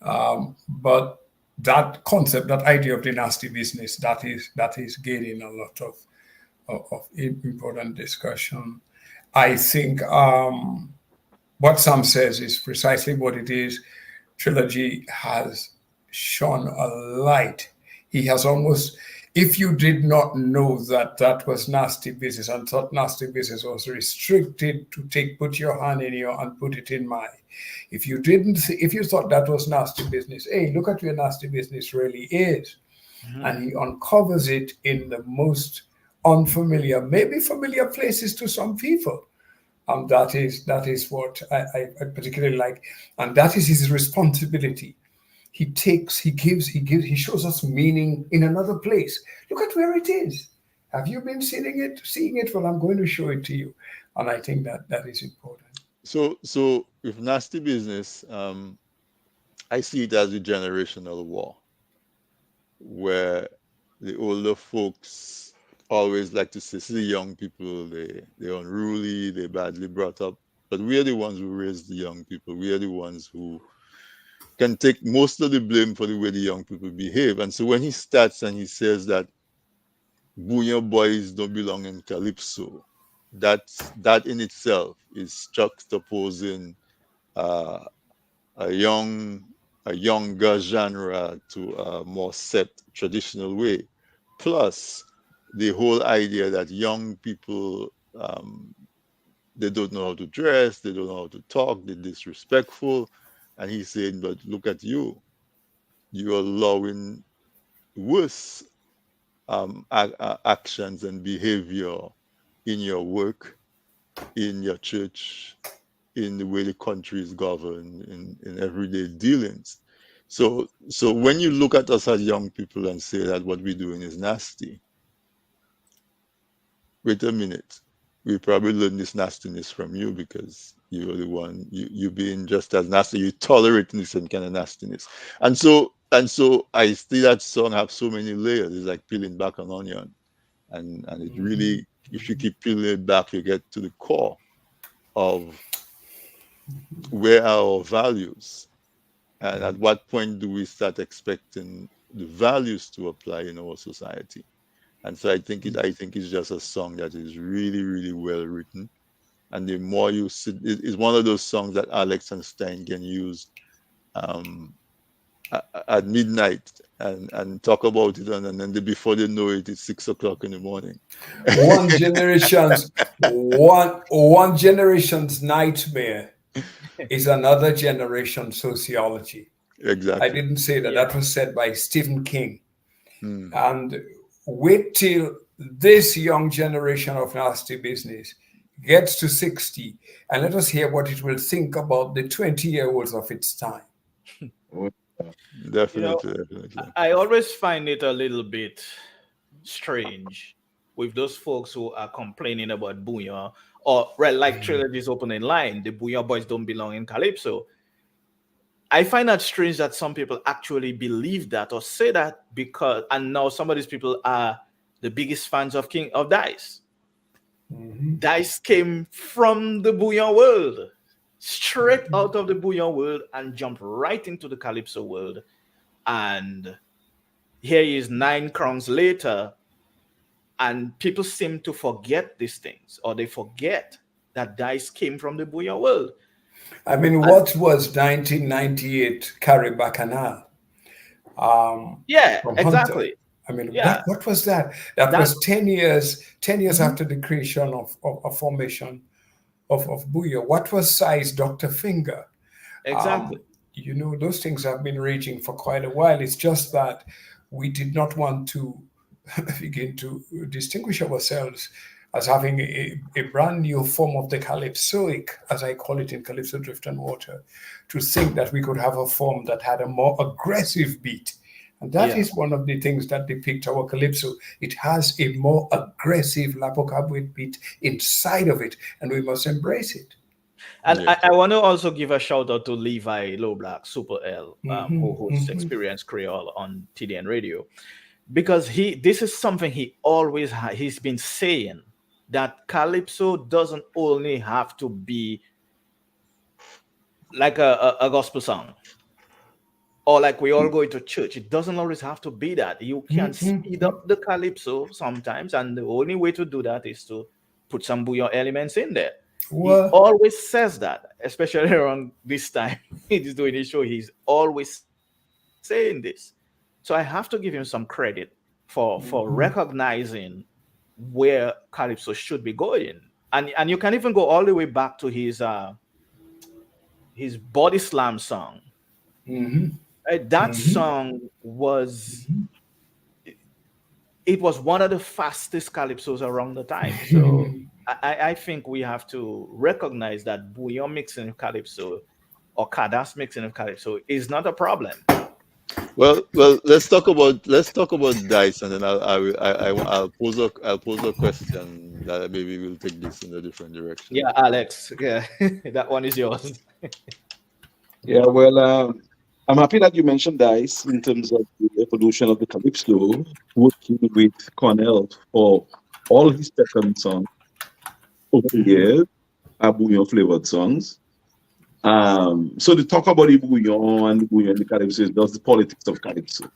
Speaker 3: But that concept, that idea of the nasty business, that is gaining a lot of important discussion. I think what Sam says is precisely what it is. Trilogy has shone a light. He has almost, if you did not know that was nasty business and thought nasty business was restricted to put your hand in your and put it in my, if you thought that was nasty business, hey, look at where nasty business really is. Mm-hmm. And he uncovers it in the most unfamiliar, maybe familiar places to some people. That is what I particularly like, and that is his responsibility. He shows us meaning in another place. Look at where it is. Have you been seeing it? Well, I'm going to show it to you, and I think that is important.
Speaker 1: So with nasty business, I see it as a generational war, where the older folks always like to say, see the young people, they're unruly, they're badly brought up. But we are the ones who raise the young people. We are the ones who can take most of the blame for the way the young people behave. And so when he starts and he says that Bunya boys don't belong in calypso, that in itself is juxtaposing a younger genre to a more set traditional way. Plus, the whole idea that young people, they don't know how to dress, they don't know how to talk, they're disrespectful. And he's saying, but look at you. You're allowing worse actions and behavior in your work, in your church, in the way the country is governed, in everyday dealings. So when you look at us as young people and say that what we're doing is nasty, wait a minute. We probably learned this nastiness from you because you're the one, you being just as nasty, you tolerating the same kind of nastiness. And so I see that song have so many layers. It's like peeling back an onion. And it really, if you keep peeling it back, you get to the core of where are our values. And at what point do we start expecting the values to apply in our society? And so I think it's just a song that is really, really well written. And the more you sit, it's one of those songs that Alex and Stein can use at midnight and talk about it, and then before they know it, it's 6 o'clock in the morning.
Speaker 3: One generation's nightmare is another generation's sociology.
Speaker 1: Exactly.
Speaker 3: I didn't say that. That was said by Stephen King. And wait till this young generation of nasty business gets to 60, and let us hear what it will think about the 20-year-olds of its time.
Speaker 1: Definitely.
Speaker 4: I always find it a little bit strange with those folks who are complaining about Booyah, or like Trilogy's opening line, the Booyah boys don't belong in Calypso. I find that strange that some people actually believe that or say that, because, and now some of these people are the biggest fans of King of Dice. Dice came from the Booyah world, straight out of the Booyah world, and jumped right into the Calypso world. And here he is 9 crowns later, and people seem to forget these things, or they forget that Dice came from the Booyah world.
Speaker 3: I mean, what was 1998 Carrie Bacchanal?
Speaker 4: Yeah, exactly.
Speaker 3: I mean, what was that? That was 10 years after the creation of a formation of Booyah. What was Size Dr. Finger?
Speaker 4: Exactly.
Speaker 3: Those things have been raging for quite a while. It's just that we did not want to begin to distinguish ourselves as having a brand new form of the calypsoic, as I call it in Calypso Drift and Water, to think that we could have a form that had a more aggressive beat And that is one of the things that depict our calypso. It has a more aggressive lapocabwit beat inside of it, and we must embrace it.
Speaker 4: And
Speaker 1: Yeah.
Speaker 4: I want to also give a shout out to Levi Low Black, Super L, who hosts Experience Creole on TDN Radio, because this is something he always he's been saying, that calypso doesn't only have to be like a gospel song, or like we all go to church. It doesn't always have to be that. You can speed up the calypso sometimes, and the only way to do that is to put some bouillon elements in there. He always says that, especially around this time he's doing his show. He's always saying this. So I have to give him some credit for recognizing where calypso should be going. And you can even go all the way back to his body slam song. That song was it was one of the fastest calypsos around the time. So I think we have to recognize that bouillon mixing of calypso or cadence mixing of calypso is not a problem.
Speaker 1: Well, let's talk about dice, and then I'll pose a question that maybe we'll take this in a different direction.
Speaker 4: Yeah, Alex. Yeah, that one is yours.
Speaker 2: Yeah, well, I'm happy that you mentioned Dice in terms of the evolution of the calypso, working with Cornell for all his second songs over the years, are bouillon flavored songs. So the talk about the bouillon and the calypso is just the politics of calypso.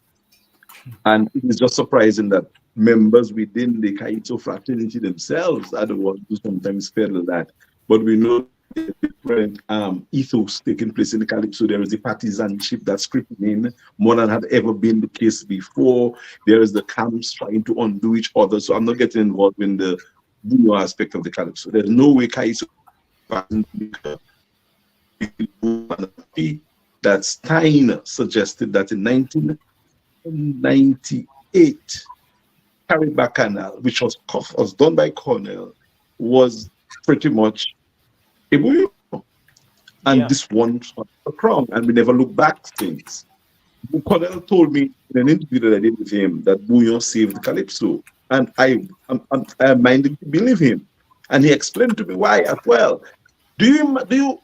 Speaker 2: And it is just surprising that members within the calypso fraternity themselves are the ones who sometimes peddle that. But we know different ethos taking place in the calypso. There is the partisanship that's creeping in more than had ever been the case before. There is the camps trying to undo each other. So I'm not getting involved in the bouillon aspect of the calypso. There's no way calypso that Stein suggested that in 1998, Caribbean Canal, which was done by Cornell, was pretty much a bouillon. And this one was a crown, and we never look back since. Cornell told me in an interview that I did with him that bouillon saved calypso, and I minded to believe him. And he explained to me why as well. Can you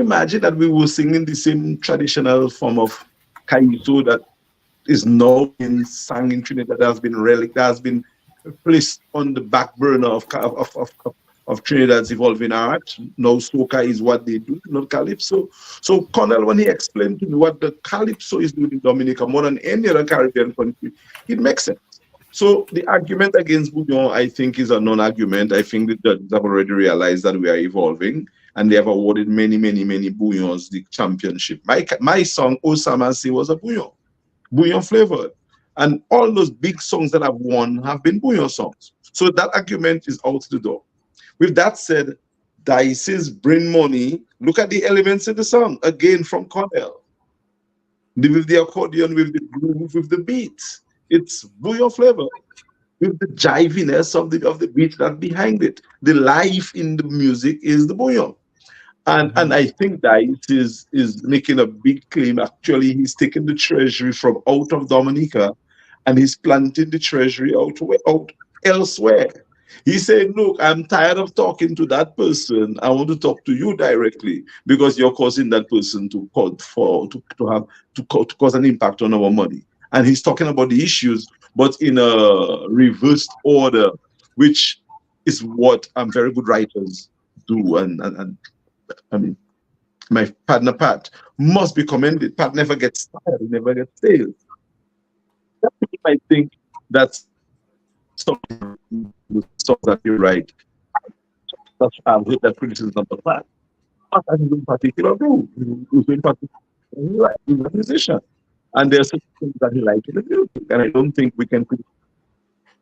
Speaker 2: imagine that we were singing the same traditional form of calypso that is now being sung in Trinidad, that has been placed on the back burner of Trinidad's evolving art? Now soca is what they do, not calypso. So Cornell, when he explained to me what the calypso is doing in Dominica more than any other Caribbean country, it makes sense. So the argument against bouillon, I think, is a non-argument. I think the judges have already realized that we are evolving, and they have awarded many bouillons the championship. My song, Osama Say, was a bouillon flavored. And all those big songs that I've won have been bouillon songs. So that argument is out the door. With that said, Dice's Bring Money, look at the elements in the song, again from Cornell. With the accordion, with the groove, with the beats. It's bouillon flavor with the jiviness of the beat that's behind it. The life in the music is the bouillon. And I think Dice is making a big claim. Actually, he's taking the treasury from out of Dominica and he's planting the treasury out elsewhere. He said, look, I'm tired of talking to that person. I want to talk to you directly because you're causing that person to cause an impact on our money. And he's talking about the issues, but in a reversed order, which is what very good writers do. And I mean, my partner Pat must be commended. Pat never gets tired, he never gets stale. I think that's something that you write. With that criticism of the Pat. Pat has in particular role. He's a musician. And there's some things that he likes in the music. And I don't think we can put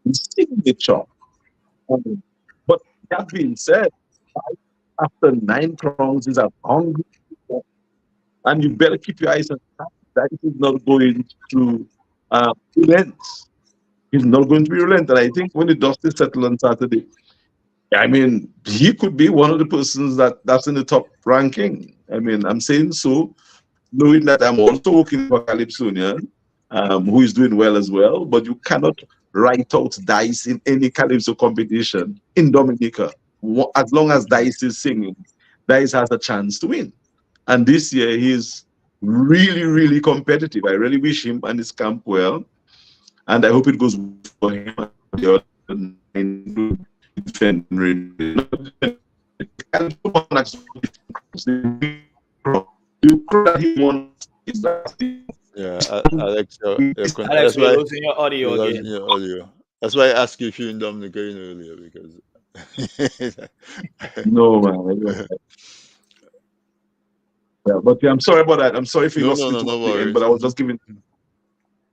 Speaker 2: his signature on it. But that being said, after 9 crowns is a hungry, and you better keep your eyes on that. Is not going to relent. He's not going to be relent. And I think when the dust is settled on Saturday, I mean, he could be one of the persons that's in the top ranking. I mean, I'm saying so, knowing that I'm also working for Calypsonian, who is doing well as well. But you cannot write out Dice in any calypso competition in Dominica. As long as Dice is singing, Dice has a chance to win. And this year he's really, really competitive. I really wish him and his camp well. And I hope it goes well for him and the other nine defending.
Speaker 1: Yeah, Alex,
Speaker 4: Alex, we're losing your audio
Speaker 1: you're
Speaker 4: again.
Speaker 1: losing your audio. That's why I asked you if you're in Dominica earlier, because
Speaker 2: No, man. Yeah, but yeah, I'm sorry about that. I'm sorry if you
Speaker 1: no,
Speaker 2: lost
Speaker 1: no,
Speaker 2: me
Speaker 1: no, no
Speaker 2: towards the end,
Speaker 1: worries.
Speaker 2: but I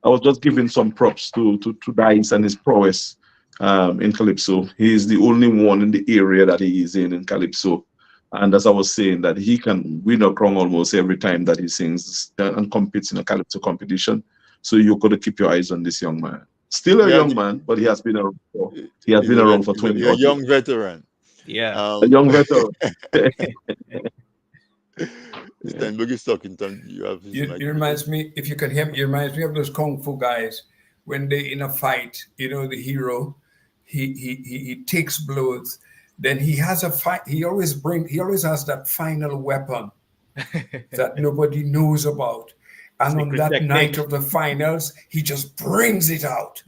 Speaker 2: was just giving some props to Dice and his prowess in Calypso. He is the only one in the area that he is in Calypso. And as I was saying, that he can win a crown almost every time that he sings and competes in a Calypso competition. So you got to keep your eyes on this young man. Still a
Speaker 1: Yeah,
Speaker 2: young man, but he has been around for, for 20
Speaker 1: he's a
Speaker 2: odd years.
Speaker 1: young veteran.
Speaker 4: Yeah.
Speaker 2: A young veteran.
Speaker 1: Steinberg is talking. You have his mic.
Speaker 3: It reminds me, if you can hear me, it reminds me of those kung fu guys when they in a fight. You know, the hero, he takes blows. Then he has a fight. He always has that final weapon that nobody knows about. And on
Speaker 4: Secret
Speaker 3: that
Speaker 4: technique.
Speaker 3: night of the finals, he just brings it out.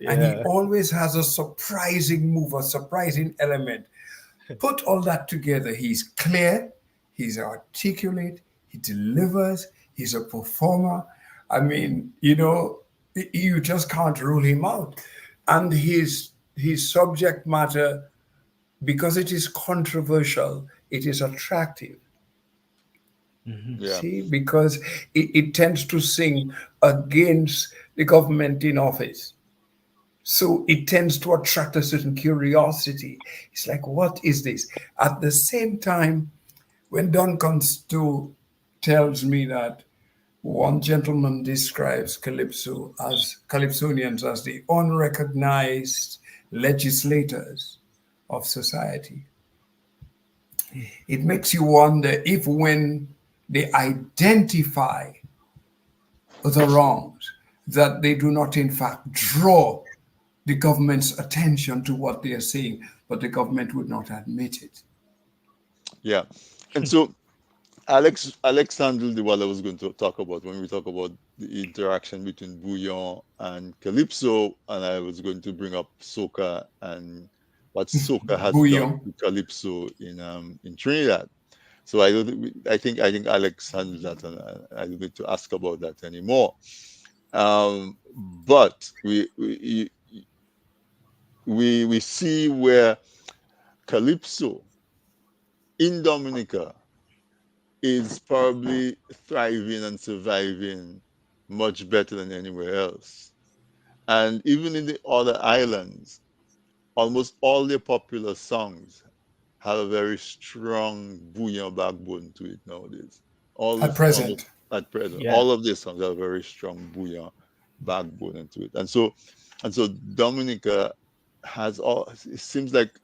Speaker 3: And he always has a surprising move, a surprising element. Put all that together. He's clear, he's articulate, he delivers, he's a performer. I mean, you just can't rule him out. And his subject matter, because it is controversial, it is attractive.
Speaker 1: Yeah.
Speaker 3: See, because it tends to sing against the government in office. So it tends to attract a certain curiosity. It's like, what is this? At the same time, when Don Consto tells me that one gentleman describes Calypsonians as the unrecognized legislators of society, it makes you wonder if when they identify the wrongs, that they do not in fact draw the government's attention to what they are saying, but the government would not admit it.
Speaker 1: Yeah. And so Alex handled what I was going to talk about when we talk about the interaction between Bouillon and Calypso, and I was going to bring up soca and what soca has done to Calypso in Trinidad. So I think Alex handled that, and I don't need to ask about that anymore. But we see where Calypso in Dominica is probably thriving and surviving much better than anywhere else. And even in the other islands, almost all their popular songs have a very strong bouillon backbone to it nowadays.
Speaker 3: At present.
Speaker 1: Yeah. All of these songs have a very strong bouillon backbone into it. And so Dominica has it seems like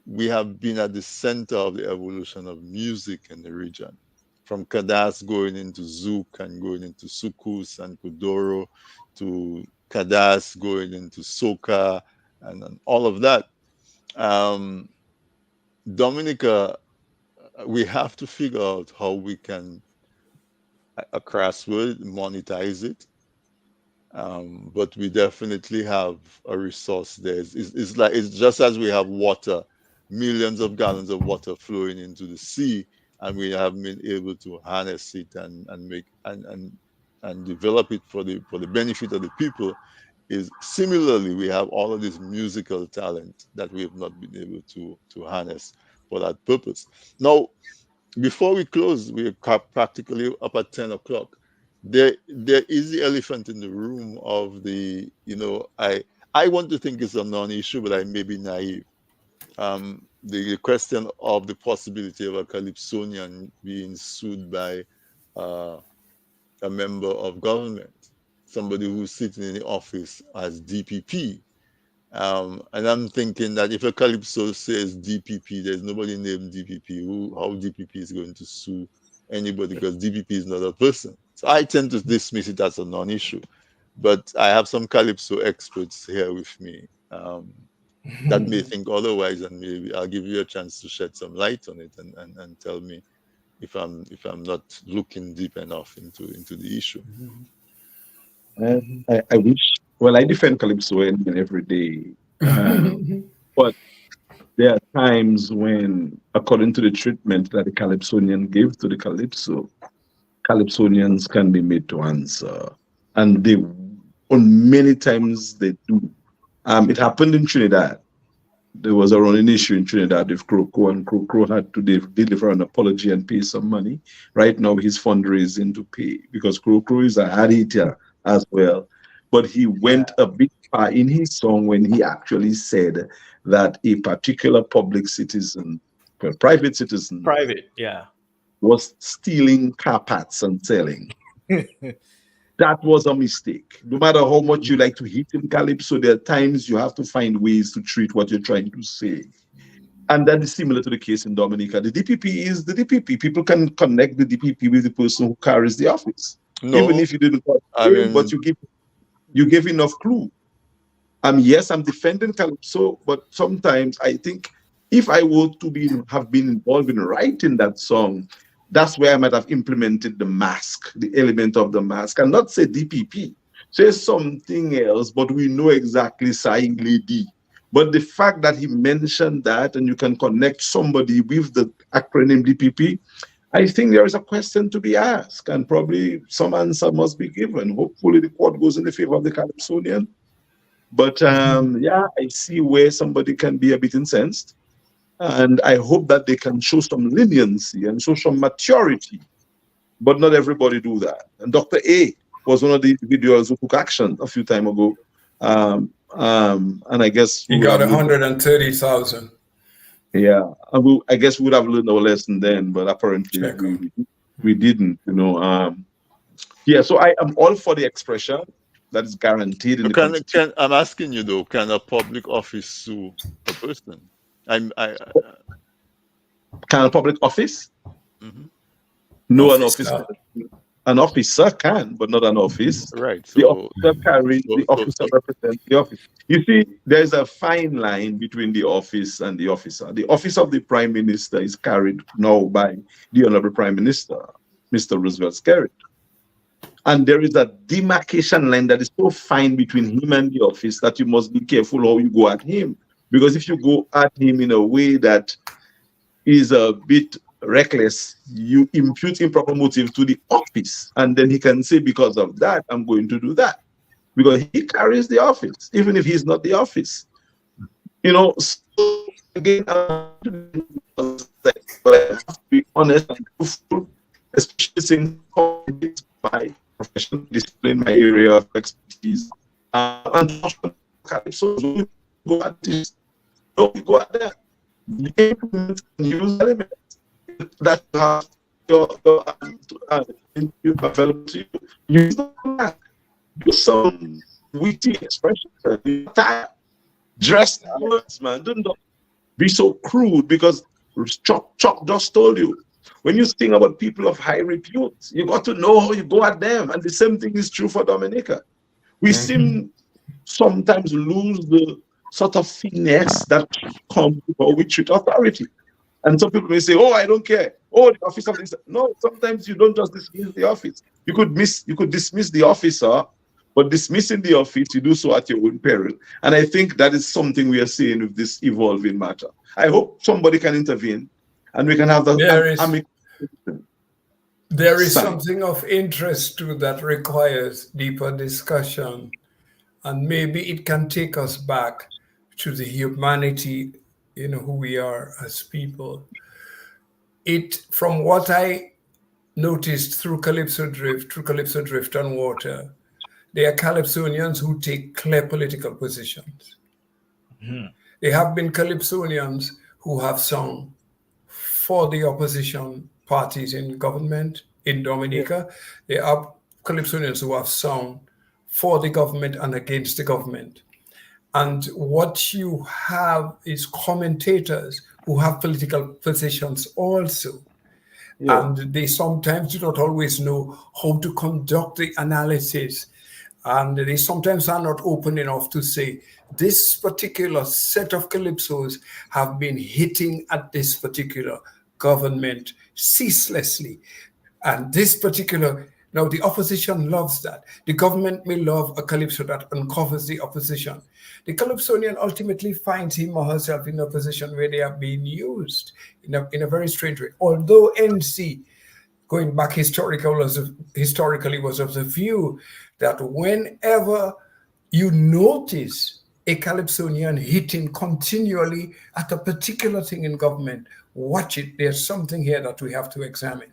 Speaker 1: we have been at the center of the evolution of music in the region, from Kadas going into Zouk and going into Sukus and Kuduro, to Kadas going into Soca and all of that. Dominica, we have to figure out how we can, across word, monetize it. But we definitely have a resource there. It's just as we have water, millions of gallons of water flowing into the sea, and we have been able to harness it and make and develop it for the benefit of the people. Is similarly, we have all of this musical talent that we have not been able to harness for that purpose. Now, before we close, we are practically up at 10 o'clock. There is the elephant in the room of I want to think it's a non-issue, but I may be naive. The question of the possibility of a Calypsonian being sued by a member of government, somebody who's sitting in the office as DPP. And I'm thinking that if a Calypso says DPP, there's nobody named DPP. How DPP is going to sue anybody, because DPP is not a person. So I tend to dismiss it as a non-issue. But I have some calypso experts here with me that may think otherwise, and maybe I'll give you a chance to shed some light on it and tell me if I'm not looking deep enough into the issue.
Speaker 2: I wish. Well, I defend calypso every day, but there are times when, according to the treatment that the calypsonian gave to the calypso, calypsonians can be made to answer, and they, on many times they do. It happened in Trinidad. There was a running issue in Trinidad with Croco, and Croco had to deliver an apology and pay some money. Right now, he's fundraising to pay because Croco is a hard hitter as well. But he went a bit far in his song when he actually said that a particular public citizen, a private citizen, was stealing carpets and selling. That was a mistake. No matter how much you like to hit in calypso, there are times you have to find ways to treat what you're trying to say. And that is similar to the case in Dominica. The DPP is the DPP. People can connect the DPP with the person who carries the office. No, even if you didn't but you give enough clue. Yes, I'm defending calypso, but sometimes I think if I were to have been involved in writing that song, that's where I might have implemented the mask, the element of the mask, and not say DPP. Say something else, but we know exactly Saing Lady. But the fact that he mentioned that and you can connect somebody with the acronym DPP, I think there is a question to be asked, and probably some answer must be given. Hopefully the court goes in the favor of the calypsonian. But yeah, I see where somebody can be a bit incensed. And I hope that they can show some leniency and show some maturity. But not everybody do that. And Dr. A was one of the individuals who took action a few time ago. And I guess
Speaker 3: he got 130,000.
Speaker 2: Yeah, I guess we would have learned our lesson then, but apparently we didn't, you know. Yeah, so I am all for the expression that is guaranteed in the Constitution.
Speaker 1: I'm asking you though, can a public office sue a person? Can
Speaker 2: a public office? Mm-hmm. No, an officer can, but not an office.
Speaker 1: Right.
Speaker 2: So, the officer carries, the officer represents the office. You see, there's a fine line between the office and the officer. The office of the Prime Minister is carried now by the Honorable Prime Minister, Mr. Roosevelt Skerrit. And there is a demarcation line that is so fine between him and the office that you must be careful how you go at him. Because if you go at him in a way that is a bit reckless, you impute improper motive to the office. And then he can say, because of that, I'm going to do that. Because he carries the office, even if he's not the office. You know, so again, but I have to be honest and truthful, especially since my professional discipline, my area of expertise. So we go at this. So we go at that. You implement use elements that have available to you. Use that. Do some witty expressions. Dress the words, man. Don't be so crude, because Chuck just told you. When you think about people of high repute, you got to know how you go at them. And the same thing is true for Dominica. We seem sometimes lose the sort of finesse that comes with how we treat authority. And some people may say, oh, I don't care. Oh, the office of this. No, sometimes you don't just dismiss the office. You could dismiss the officer, but dismissing the office, you do so at your own peril. And I think that is something we are seeing with this evolving matter. I hope somebody can intervene and we can have the
Speaker 3: There is something of interest too that requires deeper discussion, and maybe it can take us back to the humanity, you know, who we are as people. From what I noticed through Calypso Drift on Water, there are Calypsonians who take clear political positions. Mm-hmm. There have been Calypsonians who have sung for the opposition parties in government in Dominica. There are Calypsonians who have sung for the government and against the government. And what you have is commentators who have political positions also. Yeah. And they sometimes do not always know how to conduct the analysis And they sometimes are not open enough to say this particular set of calypsos have been hitting at this particular government ceaselessly. And this particular, now the opposition loves that. The government may love a calypso that uncovers the opposition. The calypsonian ultimately finds him or herself in a position where they are being used in a very strange way. Although NC, going back historically, was of the view that whenever you notice a calypsonian hitting continually at a particular thing in government, watch it. There's something here that we have to examine.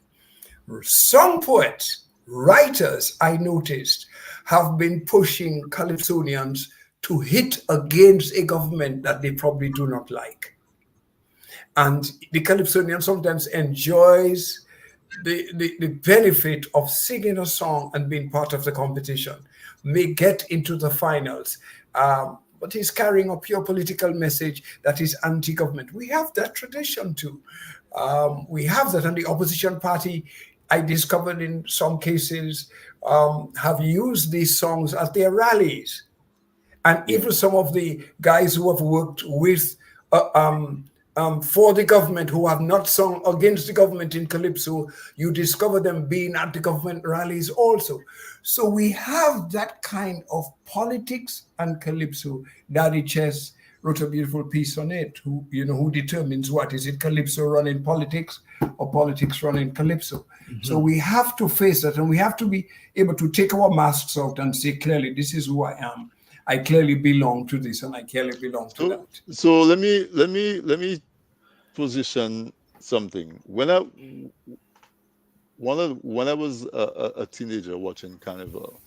Speaker 3: Some poets, writers, I noticed, have been pushing calypsonians to hit against a government that they probably do not like. And the calypsonian sometimes enjoys the benefit of singing a song and being part of the competition, may get into the finals, but he's carrying a pure political message that is anti-government. We have that tradition too. We have that, and the opposition party, I discovered in some cases, have used these songs at their rallies. And even some of the guys who have worked with for the government, who have not sung against the government in Calypso, you discover them being at the government rallies also. So we have that kind of politics and Calypso. Daddy Chess wrote a beautiful piece on it. Who determines what? Is it Calypso running politics or politics running Calypso? Mm-hmm. So we have to face that, and we have to be able to take our masks out and say clearly, this is who I am. I clearly belong to this, and I clearly belong to that.
Speaker 1: So let me position something. When I was a teenager watching Carnival,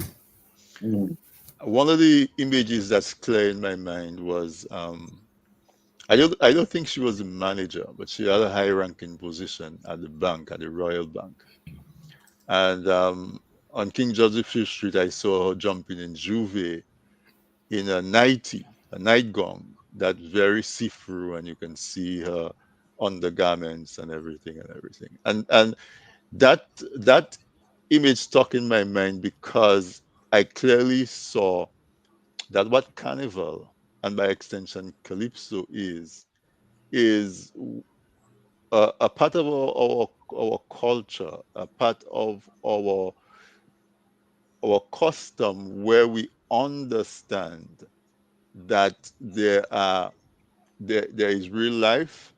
Speaker 1: one of the images that's clear in my mind was I don't think she was a manager, but she had a high-ranking position at the bank, at the Royal Bank, and on King Joseph's Street, I saw her jumping in Juve in a nightgown that very see-through, and you can see her undergarments and everything. And that image stuck in my mind because I clearly saw that what Carnival, and by extension Calypso, is a part of our culture, a part of our custom, where we understand that there is real life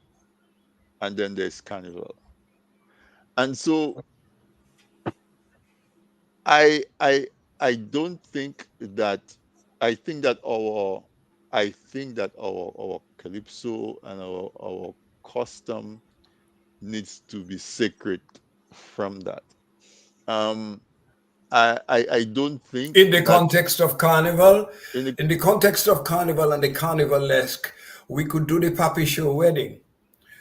Speaker 1: and then there's Carnival. And so I don't think that I think that our Calypso and our custom needs to be sacred from that. I don't think
Speaker 3: in the context of Carnival, in the context of Carnival and the Carnivalesque, we could do the Papi Show wedding.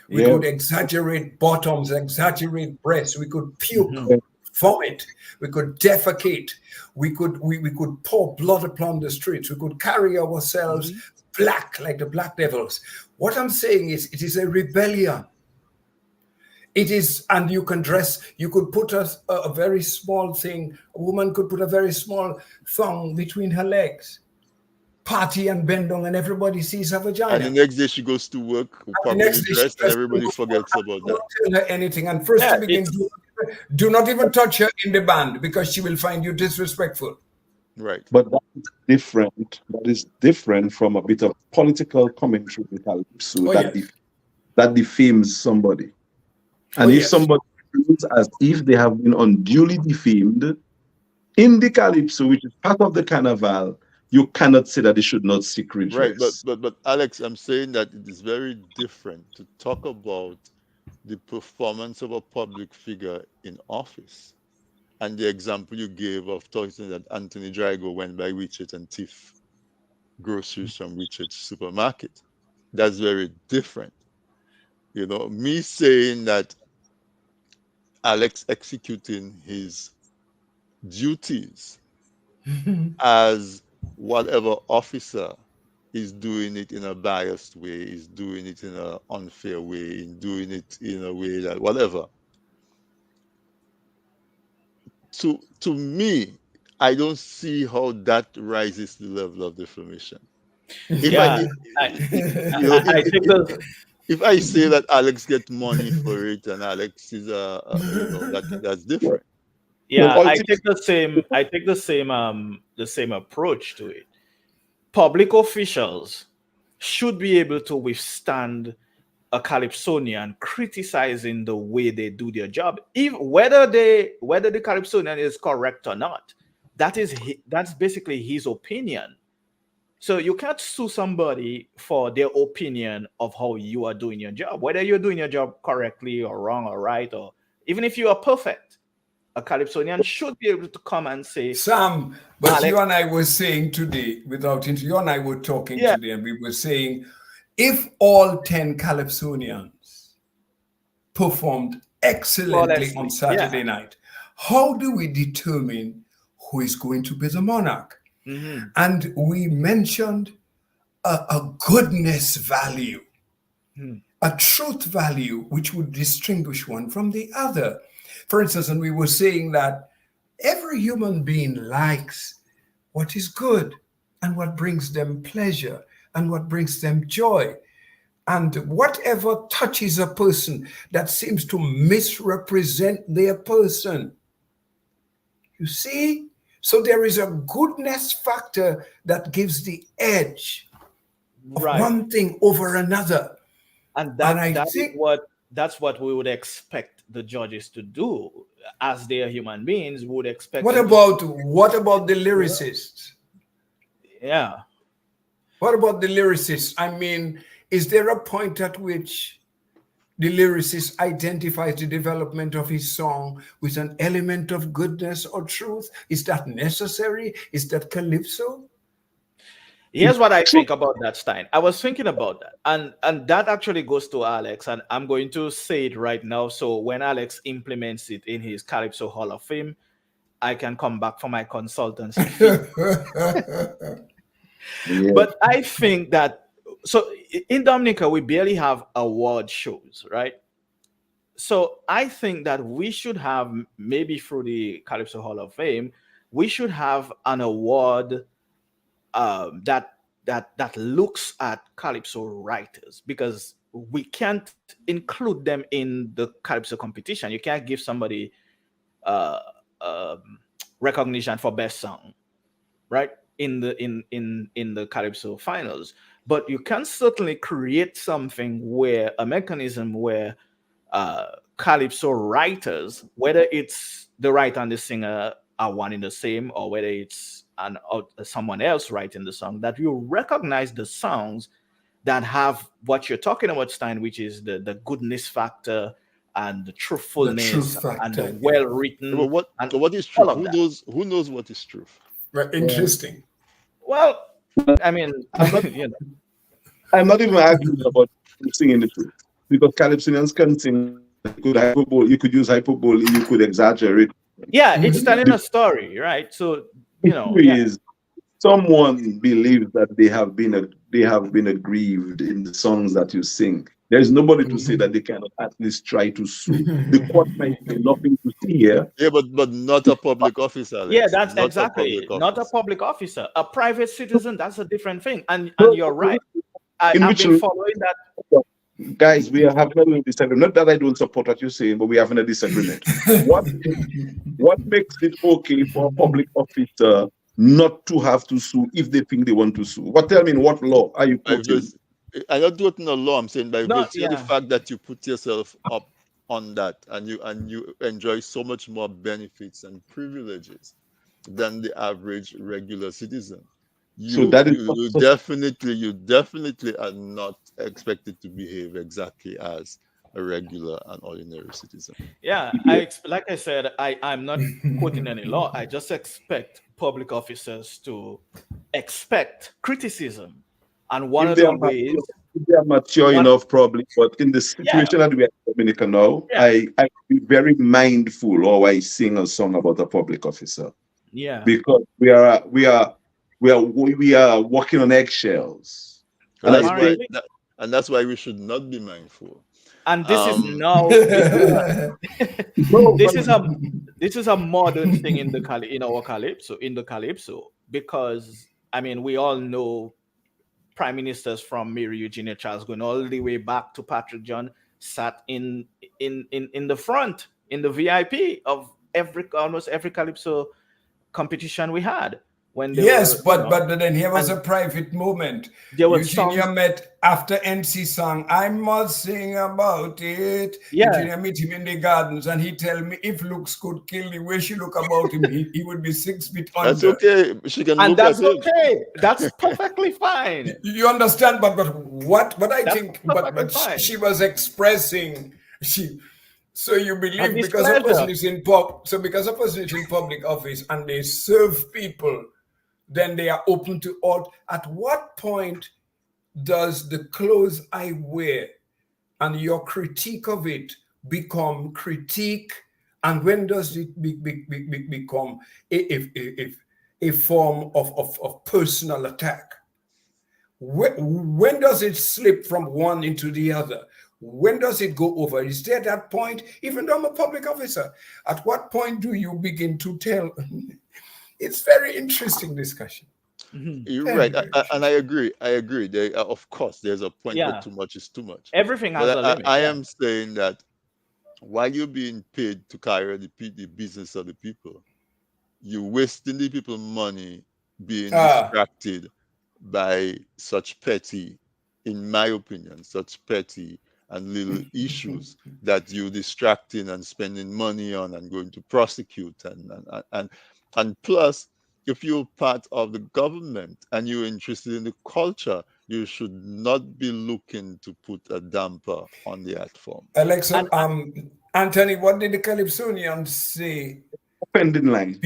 Speaker 3: We could exaggerate bottoms, exaggerate breasts. We could puke, vomit. We could defecate. We could pour blood upon the streets. We could carry ourselves black like the Black Devils. What I'm saying is, it is a rebellion. It is, and you can dress, you could put a very small thing, a woman could put a very small thong between her legs, party and bend down, and everybody sees her vagina.
Speaker 1: And the next day she goes to work, properly dressed, and everybody forgets about that.
Speaker 3: Don't tell her anything. And first to begin, do not even touch her in the band, because she will find you disrespectful.
Speaker 1: Right.
Speaker 2: But that is different. That is different from a bit of political commentary with Calypso that defames somebody. And if somebody feels as if they have been unduly defamed in the Calypso, which is part of the Carnival, you cannot say that they should not seek redress.
Speaker 1: Right, but Alex, I'm saying that it is very different to talk about the performance of a public figure in office. And the example you gave of talking that Anthony Drago went by Richard and thief groceries from Richard's supermarket. That's very different. You know, me saying that Alex executing his duties as whatever officer is doing it in a biased way, is doing it in an unfair way, is doing it in a way that whatever. To me, I don't see how that rises the level of defamation. If I,
Speaker 4: Yeah, I,
Speaker 1: you know,
Speaker 4: I think the
Speaker 1: if I say that Alex get money for it and Alex is that's different.
Speaker 4: yeah, I take
Speaker 2: ultimately,
Speaker 4: the same approach to it. Public officials should be able to withstand a Calypsonian criticizing the way they do their job, if whether the Calypsonian is correct or not. That's basically his opinion. So you can't sue somebody for their opinion of how you are doing your job, whether you're doing your job correctly or wrong or right, or even if you are perfect. A Calypsonian should be able to come and say,
Speaker 3: Sam, but you
Speaker 4: Alex,
Speaker 3: and I were saying today, you and I were talking
Speaker 4: yeah,
Speaker 3: today, and we were saying, if all 10 Calypsonians performed excellently on
Speaker 4: flawlessly, yeah.
Speaker 3: Saturday night, how do we determine who is going to be the monarch?
Speaker 4: Hmm.
Speaker 3: And we mentioned a goodness value, a truth value, which would distinguish one from the other. For instance, and we were saying that every human being likes what is good and what brings them pleasure and what brings them joy. And whatever touches a person that seems to misrepresent their person, you see? So there is a goodness factor that gives the edge of
Speaker 4: Right.
Speaker 3: one thing over another.
Speaker 4: And
Speaker 3: And I
Speaker 4: that is
Speaker 3: think,
Speaker 4: that's what we would expect the judges to do. As they are human beings, we would expect
Speaker 3: what
Speaker 4: them to
Speaker 3: about what about the lyricists?
Speaker 4: yeah.
Speaker 3: What about the lyricists? I mean, is there a point at which the lyricist identifies the development of his song with an element of goodness or truth? Is that necessary? Is that calypso?
Speaker 4: Here's what I think about that, Stein. I was thinking about that, and that actually goes to Alex, and I'm going to say it right now. So when Alex implements it in his Calypso Hall of Fame, I can come back for my consultancy fee.
Speaker 2: yeah.
Speaker 4: But I think that so in Dominica we barely have award shows, right? So I think that we should have, maybe through the Calypso Hall of Fame, we should have an award that looks at calypso writers, because we can't include them in the calypso competition. You can't give somebody uh, recognition for best song, right? In the calypso finals, but you can certainly create something where a mechanism where calypso writers, whether it's the writer and the singer are one in the same, or whether it's someone else writing the song, that you recognize the songs that have what you're talking about, Stein, which is the goodness factor and the
Speaker 3: The
Speaker 4: truthfulness
Speaker 3: truth
Speaker 4: and the
Speaker 3: factor, yeah.
Speaker 4: well
Speaker 1: But
Speaker 4: written and
Speaker 1: what is
Speaker 4: all
Speaker 1: truth?
Speaker 4: of that.
Speaker 1: Who knows what is truth?
Speaker 3: Right, interesting.
Speaker 4: Well, I mean,
Speaker 2: I'm not,
Speaker 4: you know,
Speaker 2: I'm not even arguing about singing the truth because Calypsonians can sing. You could use hyperbole, you could exaggerate.
Speaker 4: yeah, it's telling
Speaker 2: The
Speaker 4: a story, right? So,
Speaker 2: issue
Speaker 4: yeah.
Speaker 2: is someone believes that they have been aggrieved in the songs that you sing. There is nobody to say that they cannot at least try to sue. The court might say nothing to see here.
Speaker 1: Yeah, but not a public office,
Speaker 4: Yeah,
Speaker 1: Alex.
Speaker 4: that's
Speaker 1: Not a
Speaker 4: exactly
Speaker 1: public
Speaker 4: not a
Speaker 1: office.
Speaker 4: public officer, a private citizen. That's a different thing. And
Speaker 2: So,
Speaker 4: you're right.
Speaker 2: in
Speaker 4: I've
Speaker 2: which
Speaker 4: been following that.
Speaker 2: guys, we are having a little disagreement. Not that I don't support what you're saying, but we're having a disagreement. What makes it okay for a public officer not to have to sue if they think they want to sue? Tell me, in what law are you
Speaker 1: By
Speaker 2: quoting?
Speaker 1: I'm not doing no law. I'm saying by
Speaker 4: No,
Speaker 1: virtue of the
Speaker 4: yeah,
Speaker 1: fact that you put yourself up on that and you enjoy so much more benefits and privileges than the average regular citizen.
Speaker 2: So that is
Speaker 1: You definitely are not expected to behave exactly as a regular and ordinary citizen.
Speaker 4: yeah. Like I said, I'm not quoting any law. I just expect public officers to expect criticism, and one
Speaker 2: if
Speaker 4: of
Speaker 2: they
Speaker 4: the
Speaker 2: are
Speaker 4: ways,
Speaker 2: mature, if they are mature
Speaker 4: one,
Speaker 2: enough, probably. But in the
Speaker 4: yeah,
Speaker 2: situation that we are in Dominica now,
Speaker 4: yeah,
Speaker 2: I be very mindful or I sing a song about a public officer
Speaker 4: yeah.
Speaker 2: because we are walking on eggshells,
Speaker 1: And
Speaker 2: and I
Speaker 1: that's why
Speaker 2: think
Speaker 4: Apparently,
Speaker 1: that, and that's why we should not be mindful.
Speaker 4: And this is
Speaker 1: Um,
Speaker 4: now
Speaker 2: No,
Speaker 4: this
Speaker 2: but
Speaker 4: is a this is a modern thing in in our calypso, because I mean we all know prime ministers from Mary Eugenia Charles going all the way back to Patrick John sat in the front in the VIP of almost every calypso competition we had when they
Speaker 3: Yes,
Speaker 4: were,
Speaker 3: but then here was
Speaker 4: and
Speaker 3: a private moment.
Speaker 4: there were
Speaker 3: Eugenia
Speaker 4: songs.
Speaker 3: met after NC song, I must sing about it.
Speaker 4: Yeah,
Speaker 3: Eugenia meet him in the gardens and he tell me if looks could kill the way she look about him, he would be 6 feet
Speaker 1: that's
Speaker 3: under.
Speaker 1: okay. She can
Speaker 4: and
Speaker 1: look at
Speaker 4: that's
Speaker 1: him.
Speaker 4: okay. That's perfectly fine.
Speaker 3: You understand? But what I
Speaker 4: That's
Speaker 3: think,
Speaker 4: perfectly
Speaker 3: but
Speaker 4: fine.
Speaker 3: she was expressing she. So you
Speaker 4: A
Speaker 3: believe because a person
Speaker 4: displeasure.
Speaker 3: is in because a person is in public office and they serve people, then they are open to all. At what point does the clothes I wear and your critique of it become critique, and when does it become a form of personal attack? When does it slip from one into the other? When does it go over? Is there that point? Even though I'm a public officer, at what point do you begin to tell? It's very interesting discussion.
Speaker 1: You're
Speaker 3: Very,
Speaker 1: right,
Speaker 3: very
Speaker 1: and I agree. I agree. There, of course, there's a point where
Speaker 4: Yeah,
Speaker 1: too much is too much.
Speaker 4: everything has
Speaker 1: But
Speaker 4: a limit.
Speaker 1: I
Speaker 4: Yeah.
Speaker 1: am saying that while you're being paid to carry the business of the people, you're wasting the people money being
Speaker 3: Ah,
Speaker 1: distracted by such petty, in my opinion, such petty and little issues that you're distracting and spending money on and going to prosecute and plus, if you're part of the government and you're interested in the culture, you should not be looking to put a damper on the art form.
Speaker 3: Alexa,
Speaker 4: And
Speaker 3: Anthony, what did the Calypsonians say
Speaker 2: offending line.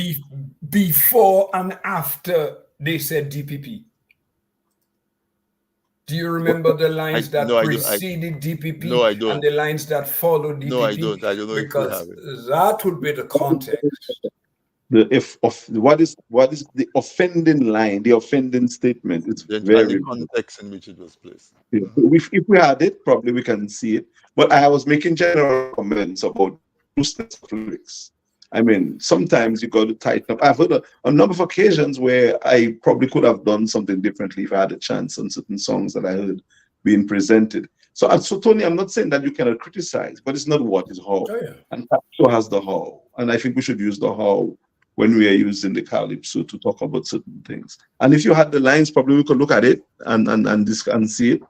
Speaker 3: before and after they said DPP? Do you remember the lines that
Speaker 1: No, I don't.
Speaker 3: preceded DPP
Speaker 1: No, I
Speaker 3: and
Speaker 1: don't.
Speaker 3: the lines that followed
Speaker 1: No, I
Speaker 3: DPP?
Speaker 1: don't. I don't know if we have
Speaker 3: Because
Speaker 1: it.
Speaker 3: that would be the context.
Speaker 2: The if of what is the offending line, the offending statement? It's
Speaker 1: And the
Speaker 2: very.
Speaker 1: context in which it was placed.
Speaker 2: Yeah. If we had it, probably we can see it. But I was making general comments about looseness of lyrics. I mean, sometimes you got to tighten up. I've heard a number of occasions where I probably could have done something differently if I had a chance on certain songs that I heard being presented. So Tony, I'm not saying that you cannot criticize, but it's not what is how.
Speaker 3: Oh, yeah.
Speaker 2: And Calypso has the how. And I think we should use the how when we are using the Calypso to talk about certain things. And if you had the lines, probably we could look at it and see it.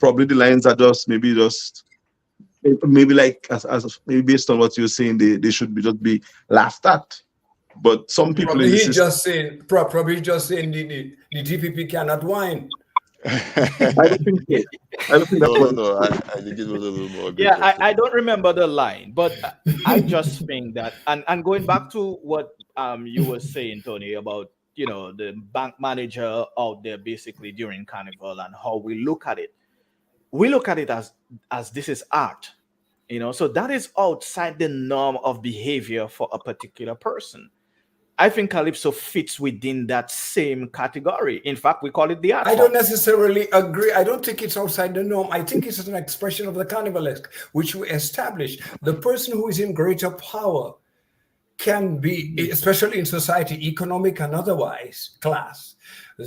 Speaker 2: Probably the lines are maybe like as maybe based on what you're saying, they should just be laughed at. But some people
Speaker 3: Probably
Speaker 2: in the
Speaker 3: he's
Speaker 2: system,
Speaker 3: just saying the DPP cannot whine.
Speaker 2: I don't think so. I don't think that's what.
Speaker 1: No. I think it was a little more
Speaker 4: yeah,
Speaker 1: aggressive.
Speaker 4: I don't remember the line, but I just think that, and going back to what you were saying, Tony, about the bank manager out there basically during Carnival and how we look at it. We look at it as this is art, so that is outside the norm of behavior for a particular person. I think Calypso fits within that same category. In fact, we call it the art
Speaker 3: I
Speaker 4: form.
Speaker 3: don't necessarily agree. I don't think it's outside the norm. I think it's an expression of the carnivalesque, which we establish. The person who is in greater power can be, especially in society, economic and otherwise, class.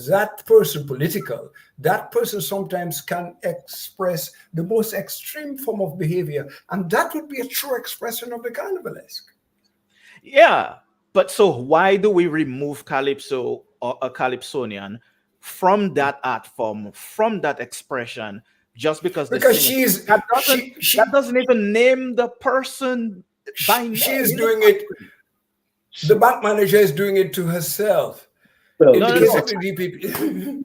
Speaker 3: That person, political, that person sometimes can express the most extreme form of behavior. And that would be a true expression of the carnivalesque.
Speaker 4: Yeah. But so why do we remove Calypso or a Calypsonian from that art form, from that expression, just because the
Speaker 3: Because
Speaker 4: singer that doesn't even name the person by name?
Speaker 3: She is doing it. The bank manager is doing it to herself. In
Speaker 4: No,
Speaker 3: the
Speaker 4: no,
Speaker 3: case
Speaker 4: no.
Speaker 3: of the DPP.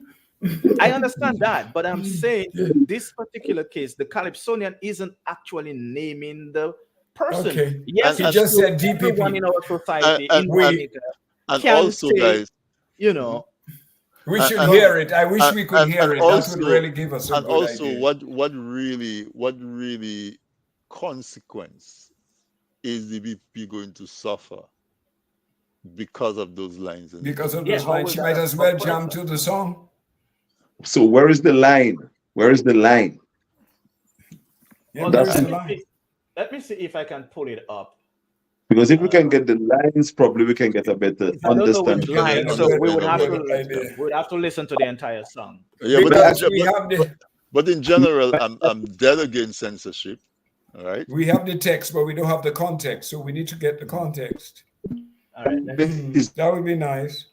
Speaker 4: I understand that, but I'm saying this particular case, the Calypsonian isn't actually naming the person.
Speaker 3: Okay.
Speaker 4: Yes,
Speaker 3: He just said
Speaker 4: everyone
Speaker 3: DPP.
Speaker 4: in our society
Speaker 1: And-
Speaker 4: in Dominica
Speaker 1: and
Speaker 4: can
Speaker 1: also,
Speaker 4: say,
Speaker 1: guys,
Speaker 3: We should
Speaker 1: and-
Speaker 3: hear it. I wish we could hear
Speaker 1: and
Speaker 3: it.
Speaker 1: also-
Speaker 3: That would really give us a
Speaker 1: and
Speaker 3: good
Speaker 1: also
Speaker 3: idea.
Speaker 1: what really consequence is the BP going to suffer because of those lines?
Speaker 3: Because of
Speaker 4: Yeah,
Speaker 3: those
Speaker 4: how
Speaker 3: lines,
Speaker 4: was
Speaker 3: she
Speaker 4: that
Speaker 3: might
Speaker 4: a
Speaker 3: as well
Speaker 4: surprise?
Speaker 3: jam to the song.
Speaker 2: So where is the line? Where is the line?
Speaker 3: Yeah,
Speaker 4: Okay,
Speaker 3: where is
Speaker 2: That's
Speaker 3: the
Speaker 2: it.
Speaker 3: line?
Speaker 4: let me see if I can pull it up.
Speaker 2: Because if we
Speaker 4: Uh,
Speaker 2: can get the lines, probably we can get a better
Speaker 4: I don't know
Speaker 3: We
Speaker 4: which
Speaker 2: understanding.
Speaker 3: can get
Speaker 4: line,
Speaker 3: a
Speaker 4: so we
Speaker 3: better,
Speaker 4: would
Speaker 1: Understand
Speaker 4: have
Speaker 1: about
Speaker 3: better
Speaker 1: that.
Speaker 4: to
Speaker 1: Yeah.
Speaker 3: idea.
Speaker 4: listen to the entire song.
Speaker 1: Yeah, but
Speaker 2: But
Speaker 3: Because we have the
Speaker 1: but in general, I'm dead against censorship. All right.
Speaker 3: we have the text, but we don't have the context. So we need to get the context.
Speaker 4: All right, let me.
Speaker 3: That would be nice.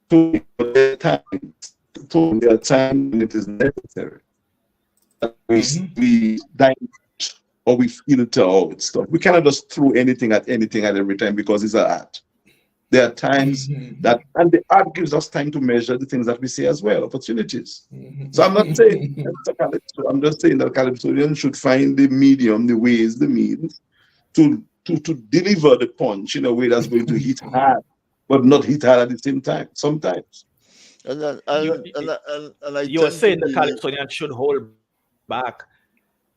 Speaker 2: there are times, there are times when it is necessary. We dilute or we filter out stuff. We cannot just throw anything at every time because it's an art. There are times that, and the art gives us time to measure the things that we say as well, opportunities. So I'm not saying that's a calypso. I'm just saying that calypsonians should find the medium, the ways, the means to deliver the punch in a way that's going to hit hard, but not hit hard at the same time. Sometimes.
Speaker 1: And
Speaker 4: You
Speaker 1: I
Speaker 4: you were
Speaker 1: tend to
Speaker 4: saying the
Speaker 1: be.
Speaker 4: Calypsonian should hold back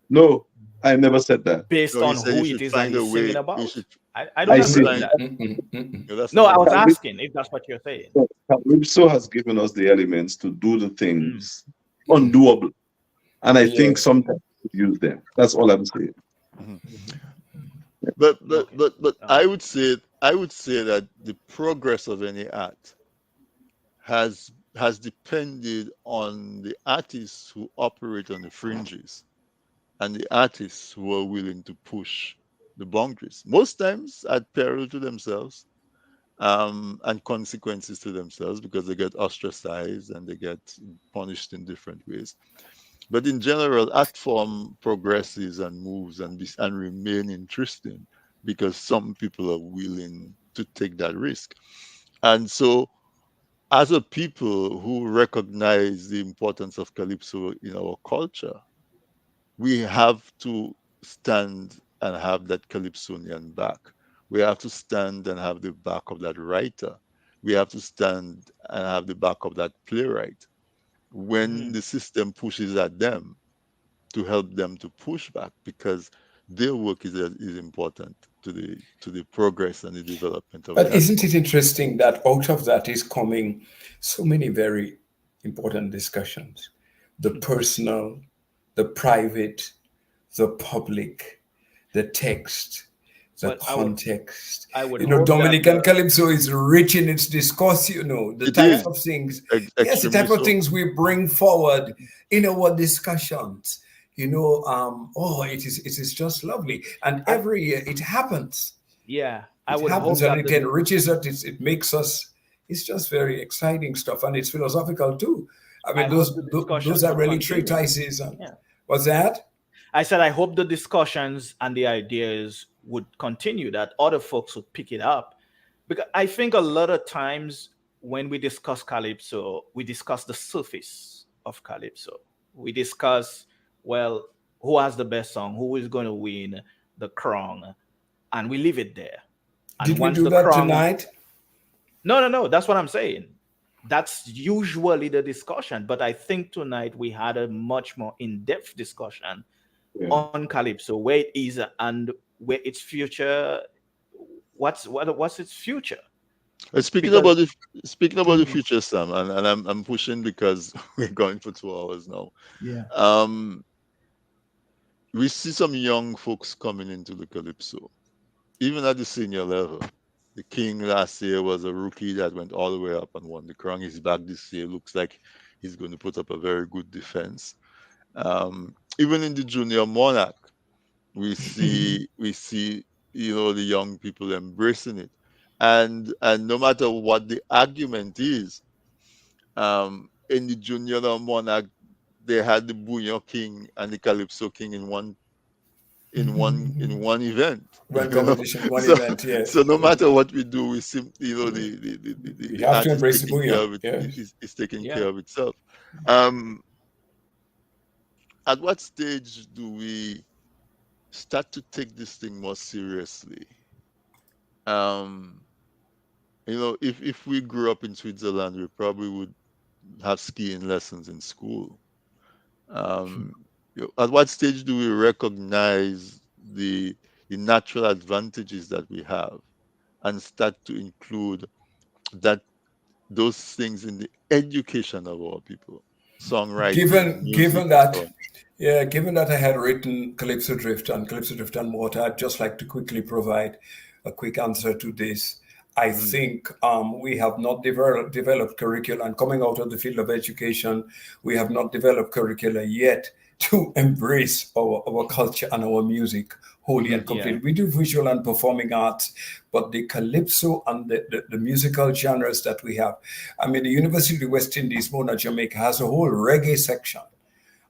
Speaker 2: No, I never said that.
Speaker 4: based
Speaker 1: No,
Speaker 4: on
Speaker 1: he said
Speaker 4: who
Speaker 1: you
Speaker 4: it
Speaker 1: should
Speaker 4: is that
Speaker 1: find a
Speaker 4: he's singing
Speaker 1: way. You
Speaker 4: about.
Speaker 1: should
Speaker 4: I
Speaker 1: you
Speaker 4: don't
Speaker 2: I
Speaker 1: should
Speaker 2: say
Speaker 4: agree with
Speaker 1: find.
Speaker 4: that.
Speaker 1: No, that's
Speaker 4: No,
Speaker 1: not
Speaker 4: I
Speaker 1: what
Speaker 4: was
Speaker 1: I said.
Speaker 4: asking if that's what you're saying.
Speaker 2: Calypso has given us the elements to do the
Speaker 4: Mm.
Speaker 2: things undoable. And I think
Speaker 3: Yes.
Speaker 2: sometimes we use them. That's all I'm saying.
Speaker 1: Mhm.
Speaker 4: Okay.
Speaker 1: But
Speaker 4: All
Speaker 1: I
Speaker 4: right.
Speaker 1: would say that the progress of any art has depended on the artists who operate on the fringes and the artists who are willing to push the boundaries. Most times at peril to themselves, and consequences to themselves because they get ostracized and they get punished in different ways. But in general, art form progresses and moves and remain interesting because some people are willing to take that risk. And so, as a people who recognize the importance of calypso in our culture, we have to stand and have that calypsonian back. We have to stand and have the back of that writer. We have to stand and have the back of that playwright when
Speaker 4: Mm.
Speaker 1: the system pushes at them to help them to push back because their work is important to the progress and the development of the
Speaker 3: But
Speaker 1: art
Speaker 3: isn't
Speaker 1: form.
Speaker 3: it interesting that out of that is coming so many very important discussions? The personal, the private, the public, the text, the
Speaker 4: But
Speaker 3: context.
Speaker 4: I would
Speaker 3: You know,
Speaker 4: hope that
Speaker 3: Dominican Calypso is rich in its discourse, you know, the
Speaker 1: It
Speaker 3: type
Speaker 1: is
Speaker 3: of things, yes, the
Speaker 1: extremely
Speaker 3: type of
Speaker 1: so.
Speaker 3: things we bring forward in our discussions. You know, it is just lovely. And
Speaker 4: I
Speaker 3: every year it happens.
Speaker 4: yeah, I
Speaker 3: It
Speaker 4: would
Speaker 3: happens
Speaker 4: hope
Speaker 3: and
Speaker 4: that
Speaker 3: it enriches us. It makes us. It's just very exciting stuff, and it's philosophical too. I
Speaker 4: I
Speaker 3: mean,
Speaker 4: hope the
Speaker 3: those
Speaker 4: discussions
Speaker 3: are
Speaker 4: would
Speaker 3: really
Speaker 4: continue.
Speaker 3: treatises. And
Speaker 4: Yeah.
Speaker 3: what's that?
Speaker 4: I said I hope the discussions and the ideas would continue, that other folks would pick it up. Because I think a lot of times when we discuss Calypso, we discuss the surface of Calypso. We discuss, well, who has the best song, who is going to win the crown, and we leave it there. And
Speaker 3: Did we
Speaker 4: once
Speaker 3: do
Speaker 4: the
Speaker 3: that
Speaker 4: crown,
Speaker 3: tonight?
Speaker 4: no, that's what I'm saying. That's usually the discussion. But I think tonight we had a much more in depth discussion
Speaker 2: Yeah.
Speaker 4: on Calypso, where it is and where its future, what's its future?
Speaker 1: Uh,
Speaker 4: Because
Speaker 1: speaking about the
Speaker 4: Mhm.
Speaker 1: future, Sam, and I'm pushing because we're going for 2 hours now.
Speaker 4: Yeah.
Speaker 1: Um, we see some young folks coming into the calypso, even at the senior level. The King last year was a rookie that went all the way up and won the crown. He's back this year. Looks like he's going to put up a very good defense. Even in the junior monarch, we see the young people embracing it, and no matter what the argument is, in the junior monarch they had the Bouillon King and the Calypso King in one event.
Speaker 3: One competition, one
Speaker 1: so
Speaker 3: event, yes.
Speaker 1: so no matter what we do, we simply the
Speaker 3: We
Speaker 1: the
Speaker 3: have
Speaker 1: art
Speaker 3: to
Speaker 1: is
Speaker 3: embrace the
Speaker 1: taking care
Speaker 3: bouillon,
Speaker 1: of it,
Speaker 3: yes.
Speaker 1: is taking
Speaker 4: Yeah.
Speaker 1: care of itself. um at what stage do we start to take this thing more seriously? um if we grew up in Switzerland, we probably would have skiing lessons in school. um at what stage do we recognize the natural advantages that we have and start to include that those things in the education of our people, songwriting,
Speaker 3: Given
Speaker 1: music,
Speaker 3: given
Speaker 1: and so
Speaker 3: that
Speaker 1: on?
Speaker 3: Yeah, given that I had written Calypso Drift and Calypso Drift and Water, I'd just like to quickly provide a quick answer to this. I think we have not developed curricula, and coming out of the field of education, we have not developed curricula yet to embrace our culture and our music wholly and completely. Yeah. We do visual and performing arts, but the calypso and the musical genres that we have, I mean, the University of the West Indies, Mona, Jamaica, has a whole reggae section.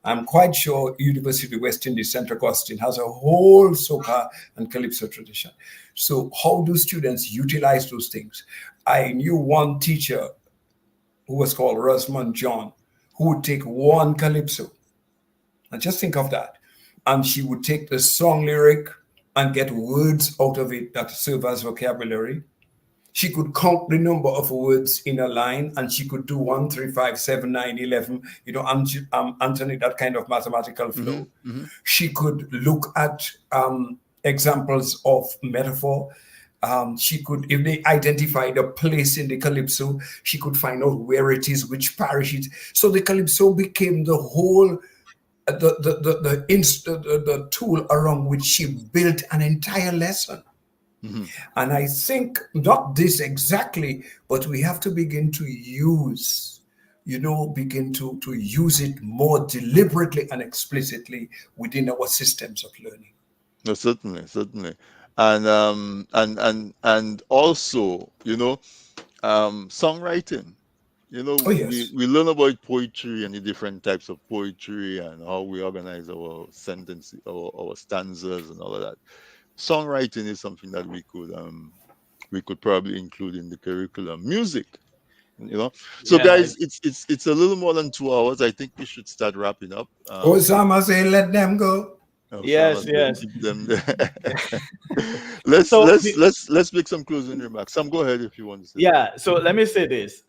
Speaker 3: I'm quite sure University of the West Indies, St. Augustine, has a whole soca and calypso tradition. So how do students utilize those things? I knew one teacher who was called Rosamond John, who would take one calypso. And just think of that. And she would take the song lyric and get words out of it that serve as vocabulary. She could count the number of words in a line, and she could do 1, 3, 5, 7, 9, 11, you know, Anthony, that kind of mathematical flow. She could look at examples of metaphor. She could, if they identified a place in the calypso, she could find out where it is, which parish it is. So the calypso became the whole, the tool around which she built an entire lesson. And I think not this exactly, but we have to begin to use, begin to use it more deliberately and explicitly within our systems of learning.
Speaker 1: No, certainly. And also, songwriting.
Speaker 3: Oh, yes.
Speaker 1: we learn about poetry and the different types of poetry and how we organize our sentences, our stanzas and all of that. Songwriting is something that we could probably include in the curriculum. Music, So guys, it's a little more than 2 hours. I think we should start wrapping up.
Speaker 3: Osama say, let them go.
Speaker 4: Yes.
Speaker 1: Keep them there. Let's make some closing remarks. Sam, go ahead if you want to say.
Speaker 4: Yeah. So let me say this.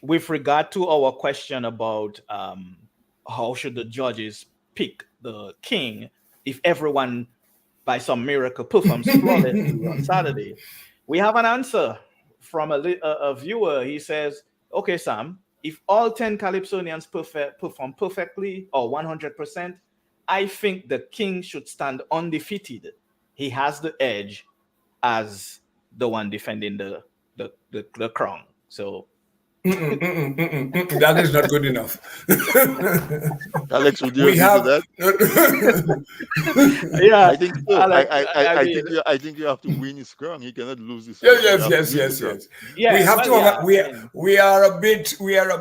Speaker 4: With regard to our question about how should the judges pick the king if everyone by some miracle performs flawlessly on Saturday, we have an answer from a viewer. He says, okay, Sam, if all 10 Calypsonians perform perfectly or 100%, I think the king should stand undefeated. He has the edge as the one defending the crown. So
Speaker 3: that is not good enough.
Speaker 1: Alex, would you agree to that?
Speaker 4: Yeah,
Speaker 1: I think so. Alex, I think you have to win his crown. He cannot lose his crown.
Speaker 3: Yes. Yeah, we have to. We are a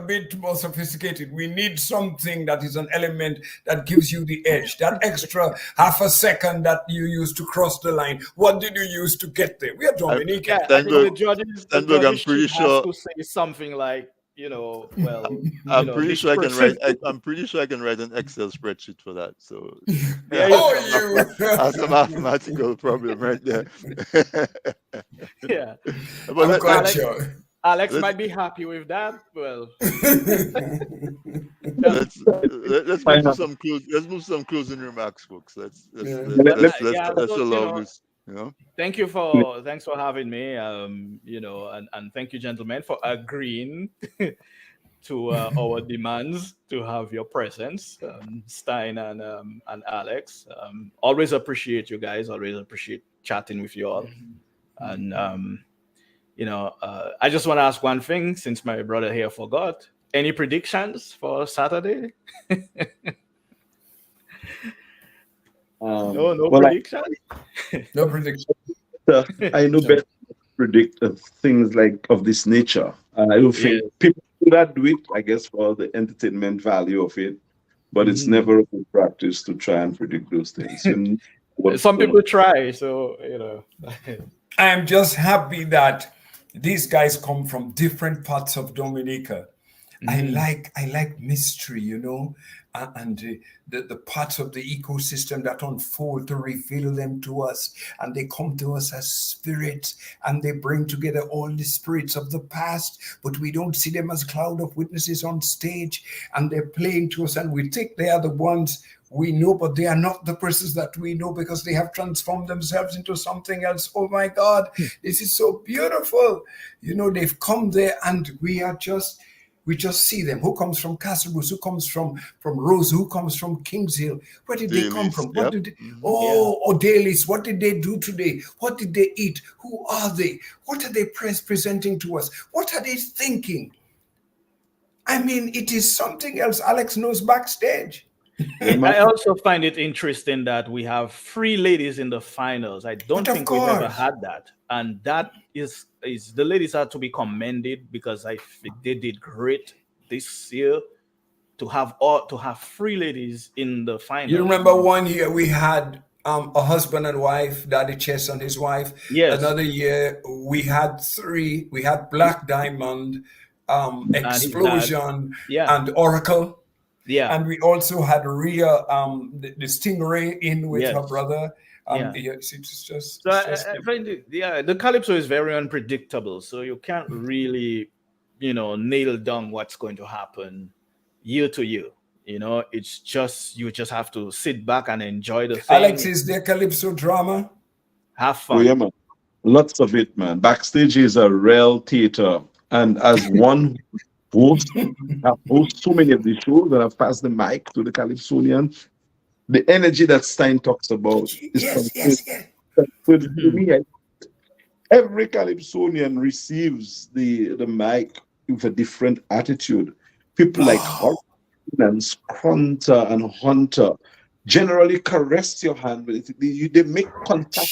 Speaker 3: bit more sophisticated. We need something that is an element that gives you the edge. That extra half a second that you use to cross the line. What did you use to get there? We are Dominica.
Speaker 4: I think the judges
Speaker 1: I'm pretty sure
Speaker 4: have to say something like,
Speaker 1: I'm pretty sure I can write an Excel spreadsheet for that. So that's a mathematical problem right there.
Speaker 4: Yeah,
Speaker 3: but I'm quite sure.
Speaker 4: Alex might be happy with that. Well,
Speaker 1: let's move some closing remarks, folks. Let's allow this.
Speaker 4: Thanks for having me. And thank you, gentlemen, for agreeing to our demands to have your presence, Stein and Alex. Always appreciate you guys. Always appreciate chatting with you all. And I just want to ask one thing, since my brother here forgot. Any predictions for Saturday? No prediction.
Speaker 3: No prediction.
Speaker 2: I know better to predict things like of this nature. I don't think people do that do it, I guess, for the entertainment value of it, but it's never a good practice to try and predict those things.
Speaker 4: Some people try, so
Speaker 3: I am just happy that these guys come from different parts of Dominica. I like mystery, and the parts of the ecosystem that unfold to reveal them to us, and they come to us as spirits, and they bring together all the spirits of the past, but we don't see them as a cloud of witnesses on stage, and they're playing to us, and we think they are the ones we know, but they are not the persons that we know because they have transformed themselves into something else. Oh my God, this is so beautiful. They've come there, and we are just We just see them. Who comes from Castle Bruce? Who comes from Rose? Who comes from Kings Hill? Where did they come
Speaker 1: Dailies.
Speaker 3: from? What
Speaker 1: Yep.
Speaker 3: did they, oh, dailies? What did they do today? What did they eat? Who are they? What are they presenting to us? What are they thinking? I mean, it is something else. Alex knows backstage.
Speaker 2: Yeah, man.
Speaker 4: I also find it interesting that we have three ladies in the finals. I don't
Speaker 3: But of
Speaker 4: think we've ever
Speaker 3: course.
Speaker 4: had that, and that is the ladies are to be commended because they did great this year to have three ladies in the finals.
Speaker 3: You remember one year we had a husband and wife, Daddy Chess and his wife.
Speaker 4: Yes.
Speaker 3: Another year we had three. We had Black Diamond, Explosion, and Oracle.
Speaker 4: Yeah.
Speaker 3: And we also had Rhea, the Stingray in with her brother. Yes, it's just.
Speaker 4: So I find the calypso is very unpredictable. So you can't really, nail down what's going to happen year to year. It's just you just have to sit back and enjoy the thing.
Speaker 3: Alex, is there calypso drama?
Speaker 4: Have fun.
Speaker 2: Oh, yeah, man. Lots of it, man. Backstage is a real theater. And as one host, I've hosted so many of the shows that I've passed the mic to the Calypsonian. The energy that Stein talks about is
Speaker 3: yes.
Speaker 2: with me. Every Calypsonian receives the mic with a different attitude. People like Hart and Scrunter and Hunter generally caress your hand with it. They make contact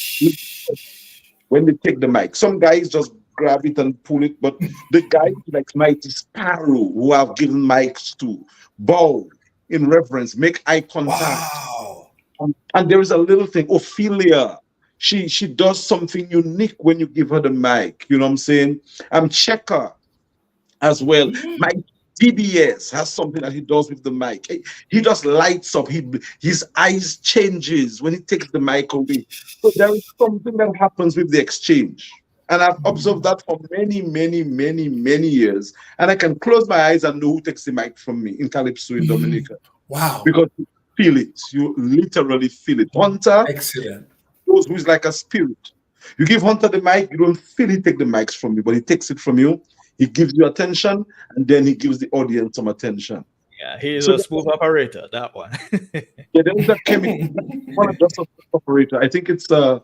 Speaker 2: when they take the mic. Some guys just grab it and pull it, but the guys like Mighty Sparrow, who I've given mics to, bow in reverence, make eye contact.
Speaker 3: Wow.
Speaker 2: And there is a little thing, Ophelia. She does something unique when you give her the mic. You know what I'm saying? Checker as well. Mike DBS has something that he does with the mic. He just lights up. His eyes changes when he takes the mic away. So there is something that happens with the exchange. And I've observed that for many, many, many, many years. And I can close my eyes and know who takes the mic from me in Calypso in Dominica.
Speaker 3: Wow.
Speaker 2: Because you feel it. You literally feel it. Hunter,
Speaker 3: excellent.
Speaker 2: Who is like a spirit. You give Hunter the mic, you don't feel he take the mics from you, but he takes it from you. He gives you attention, and then he gives the audience some attention.
Speaker 4: Yeah, he's a smooth operator, that one.
Speaker 2: Yeah, there is a chemical. Not just a operator. I think it's a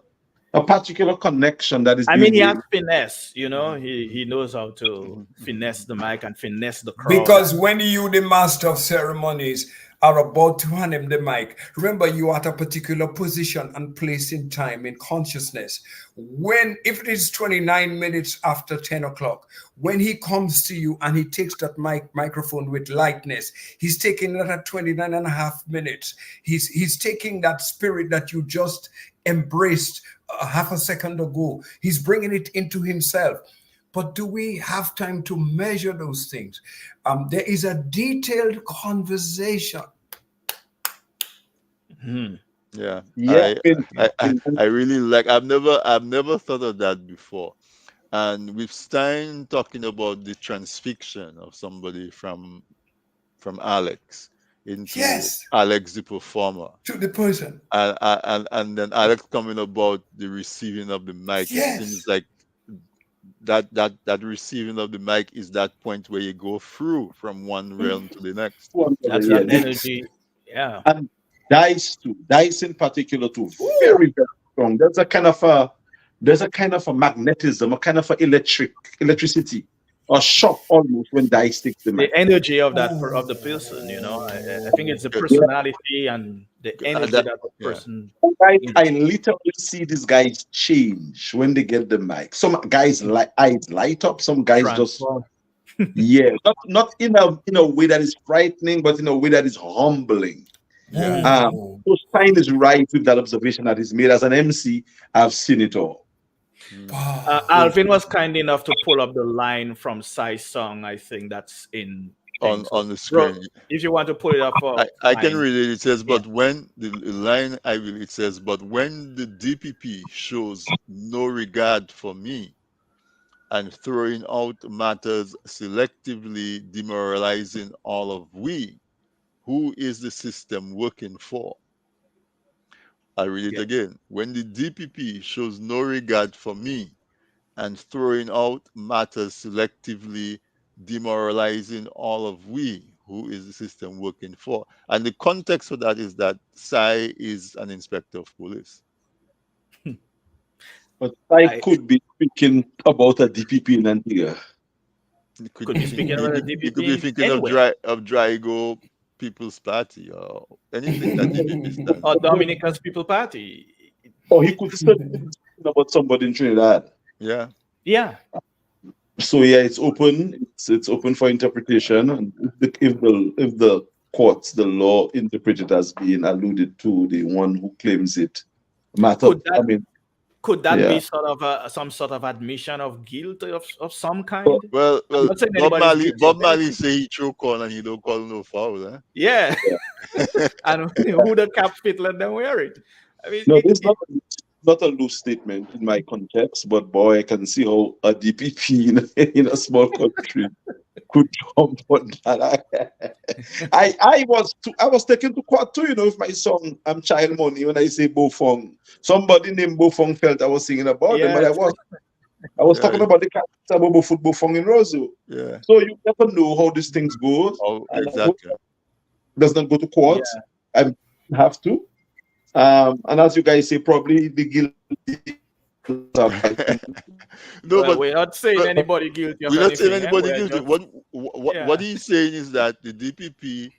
Speaker 2: particular connection that is.
Speaker 4: I mean, he has finesse. He knows how to finesse the mic and finesse the crowd.
Speaker 3: Because when you, the master of ceremonies, are about to hand him the mic, remember you are at a particular position and place in time, in consciousness. If it is 29 minutes after 10 o'clock, when he comes to you and he takes that microphone with lightness, he's taking that at 29 and a half minutes. He's taking that spirit that you just embraced a half a second ago. He's bringing it into himself. But do we have time to measure those things? There is a detailed conversation.
Speaker 1: Yeah,
Speaker 2: yeah.
Speaker 1: I really like. I've never thought of that before. And with Stein talking about the transfixion of somebody from Alex into Alex the performer
Speaker 3: to the person,
Speaker 1: and then Alex coming about the receiving of the mic. It seems like that receiving of the mic is that point where you go through from one realm to the next.
Speaker 4: That's that energy. Yeah.
Speaker 2: And dice in particular too, very, very strong. There's a kind of a magnetism, a kind of electricity, or shock almost when dice takes the mic.
Speaker 4: The energy of that of the person, I think it's the personality and the energy that the person.
Speaker 2: I literally see these guys change when they get the mic. Some guys eyes light up. Some guys
Speaker 4: transform.
Speaker 2: not in a way that is frightening, but in a way that is humbling. So Stein is right with that observation that is made. As an MC, I've seen it all.
Speaker 4: Alvin was kind enough to pull up the line from Sai's song. I think that's
Speaker 1: on the screen.
Speaker 4: Bro, if you want to pull it up,
Speaker 1: I can read it. It says, "But when the line I will," it says, "But when the DPP shows no regard for me, and throwing out matters selectively, demoralizing all of we, who is the system working for?" I read it again. "When the DPP shows no regard for me and throwing out matters selectively, demoralizing all of we who is the system working for. And the context for that is that Sai is an inspector of police.
Speaker 2: But I could be speaking about a DPP in Antigua.
Speaker 1: He
Speaker 4: Could be speaking about a
Speaker 1: he could be
Speaker 4: DPP
Speaker 1: thinking
Speaker 4: anywhere.
Speaker 1: of Drygo People's Party or anything that DPP stands
Speaker 4: Or
Speaker 1: for.
Speaker 4: Dominica's People Party.
Speaker 2: Or he could certainly be speaking about somebody in Trinidad.
Speaker 1: Yeah.
Speaker 4: Yeah.
Speaker 2: So yeah, it's open. It's open for interpretation, and if the courts, the law interpret it as being alluded to the one who claims it matter.
Speaker 4: Could that
Speaker 2: Yeah.
Speaker 4: be sort of some sort of admission of guilt of some kind?
Speaker 1: Well,
Speaker 4: I'm not saying
Speaker 1: Bob
Speaker 4: anybody's
Speaker 1: Marley,
Speaker 4: guilty
Speaker 1: Bob
Speaker 4: of
Speaker 1: Marley
Speaker 4: anything.
Speaker 1: say he choke on and he don't call no foul, eh?
Speaker 4: Yeah. And who the cap fit, let them wear it. I mean,
Speaker 2: No, it's not a loose statement in my context, but boy, I can see how a DPP in a small country could jump on that. I was taken to court too, with my song "I'm Child Money" when I say Bofong. Somebody named Bofong felt I was singing about them, but I was talking about the Bofong in Roseau.
Speaker 1: Yeah.
Speaker 2: So you never know how these things go.
Speaker 1: Oh, exactly.
Speaker 2: Does not go to court. I have to. And as you guys say, probably the guilty.
Speaker 1: No, but
Speaker 4: we're not saying anybody guilty of
Speaker 1: we're not saying
Speaker 4: anything,
Speaker 1: anybody
Speaker 4: We're
Speaker 1: guilty.
Speaker 4: just-
Speaker 1: What he's saying is that the DPP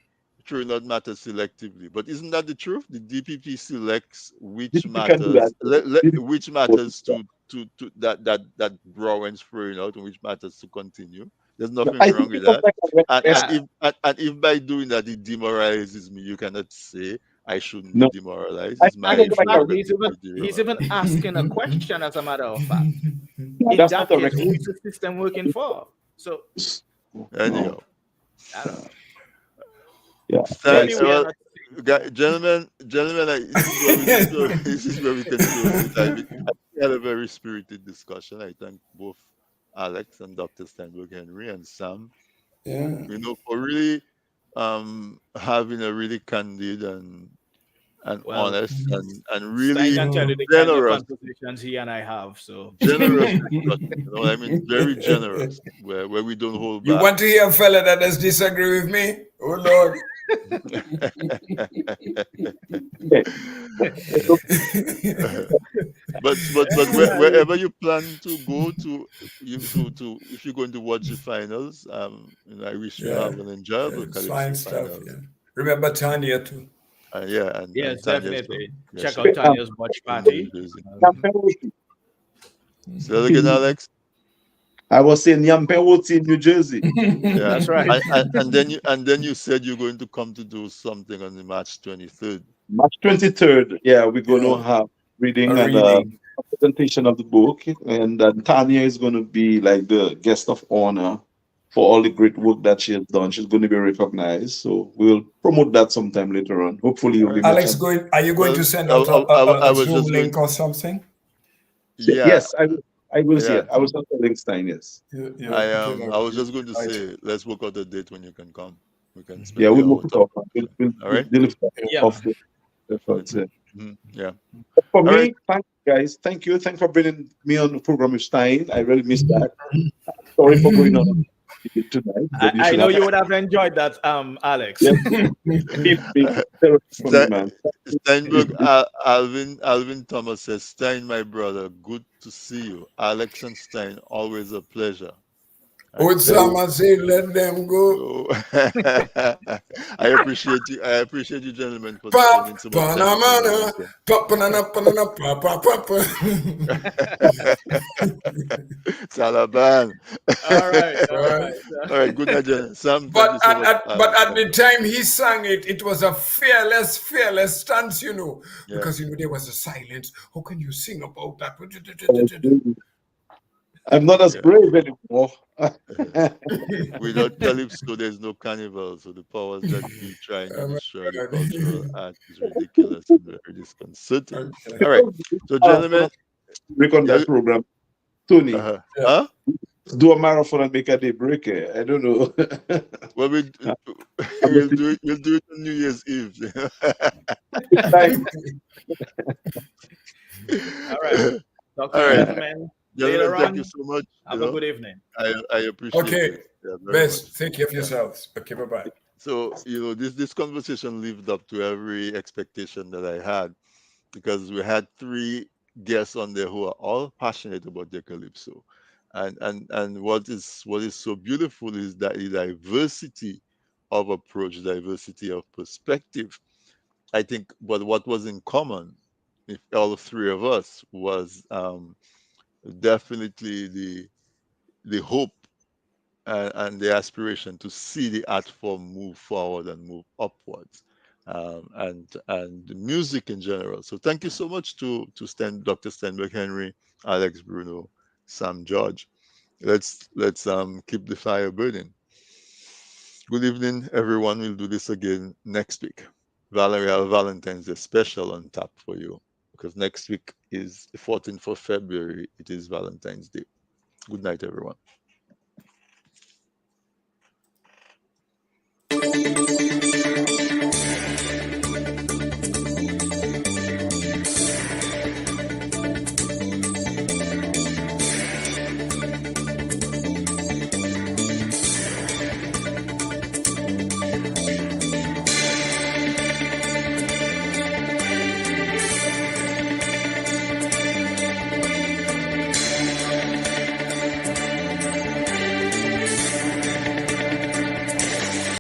Speaker 1: should not matter selectively. But isn't that the truth? The DPP selects which
Speaker 2: DPP can do
Speaker 1: matters,
Speaker 2: that.
Speaker 1: which matters to that warrants throwing out, and which matters to continue. There's nothing
Speaker 2: I
Speaker 1: wrong
Speaker 2: think
Speaker 1: with
Speaker 2: it's
Speaker 1: that.
Speaker 2: like
Speaker 1: And if by doing that it demoralizes me, you cannot say I shouldn't
Speaker 2: No.
Speaker 1: be demoralized.
Speaker 2: I
Speaker 1: It's my
Speaker 4: And in fact,
Speaker 1: prerogative
Speaker 4: he's even asking a question, as a matter of fact. In
Speaker 2: That's
Speaker 4: that
Speaker 2: not a
Speaker 4: case, who
Speaker 2: record.
Speaker 4: is the system working for? So,
Speaker 1: anyhow.
Speaker 4: I don't know.
Speaker 2: Yeah.
Speaker 4: Maybe we are not-
Speaker 1: Gentlemen, this is where we can close it. We had a very spirited discussion. I thank both Alex and Dr. Steinberg Henry and Sam.
Speaker 3: Yeah.
Speaker 1: For really having a really candid and honest and really
Speaker 4: Stein can tell you the kinds of
Speaker 1: generous,
Speaker 4: conversations he and I have. So
Speaker 1: generous discussion. Very generous, where we don't hold
Speaker 3: You
Speaker 1: back.
Speaker 3: want to hear a fella that does disagree with me? Oh Lord.
Speaker 1: but wherever you plan to go to if you're going to watch the finals, I wish you have an enjoyable
Speaker 3: Calypso
Speaker 1: fine
Speaker 3: stuff.
Speaker 1: finals.
Speaker 3: Yeah. Remember Tanya too.
Speaker 1: And
Speaker 4: yes,
Speaker 1: Tanya's
Speaker 4: definitely.
Speaker 1: from-
Speaker 4: Check
Speaker 1: she-
Speaker 4: out Tanya's watch party.
Speaker 1: Say that again, Alex.
Speaker 2: I was saying Yampewoti in New Jersey.
Speaker 1: Yeah,
Speaker 4: That's right.
Speaker 1: And then you said you're going to come to do something on the March 23rd.
Speaker 2: March 23rd, yeah, we're going to have reading and a presentation of the book. And Tanya is going to be like the guest of honor for all the great work that she has done. She's going to be recognized. So we'll promote that sometime later on. Hopefully you'll be
Speaker 3: Alex, are you going to send out a Zoom link or something?
Speaker 1: Yeah.
Speaker 2: Yes, I will see it. I was not telling Stein, yes.
Speaker 1: I was just going to say, let's work out a date when you can come. We can spend
Speaker 2: Yeah, we'll
Speaker 1: the
Speaker 2: work it out.
Speaker 1: All right. Yeah.
Speaker 2: For me, thank you guys. Thank you. Thanks for bringing me on the program with Stein. I really missed that. Sorry for going on tonight.
Speaker 4: I know you would have enjoyed that, Alex.
Speaker 1: Steinberg, Alvin Thomas says, Stein, my brother, good to see you. Alex and Stein, always a pleasure.
Speaker 3: Would someone say, let them go?
Speaker 1: I appreciate you. I appreciate you, gentlemen, for spending so much time. Salaban.
Speaker 4: All right.
Speaker 1: All right. Good night, gentlemen. Sam,
Speaker 3: but at the time he sang it, it was a fearless stance, because there was a silence. How can you sing about that?
Speaker 2: I'm not as brave anymore.
Speaker 1: Without calypso, there's no carnival. So the powers that be trying to destroy the cultural art is ridiculous and very disconcerting. All right. So, gentlemen,
Speaker 2: break on that program. Tony, do a marathon and make a day break. I don't know.
Speaker 1: Well, we'll do it on New Year's Eve.
Speaker 4: All right. Talk to you, gentlemen.
Speaker 1: Gentlemen,
Speaker 4: Later
Speaker 1: thank you
Speaker 4: on,
Speaker 1: so much.
Speaker 4: have a good evening.
Speaker 1: I appreciate
Speaker 3: Okay,
Speaker 1: it, yeah, very much.
Speaker 3: best. Take care of yourselves. Okay, bye bye.
Speaker 1: So this conversation lived up to every expectation that I had, because we had three guests on there who are all passionate about their calypso, and what is so beautiful is that the diversity of approach, diversity of perspective. I think, but what was in common, if all three of us, was definitely the hope and the aspiration to see the art form move forward and move upwards, and the music in general. So thank you so much to Dr. Stenberg Henry, Alex Bruno, Sam George. Let's keep the fire burning. Good evening, everyone. We'll do this again next week. Valerie Valentine's Day special on tap for you, because next week is the 14th of February. It is Valentine's Day. Good night, everyone.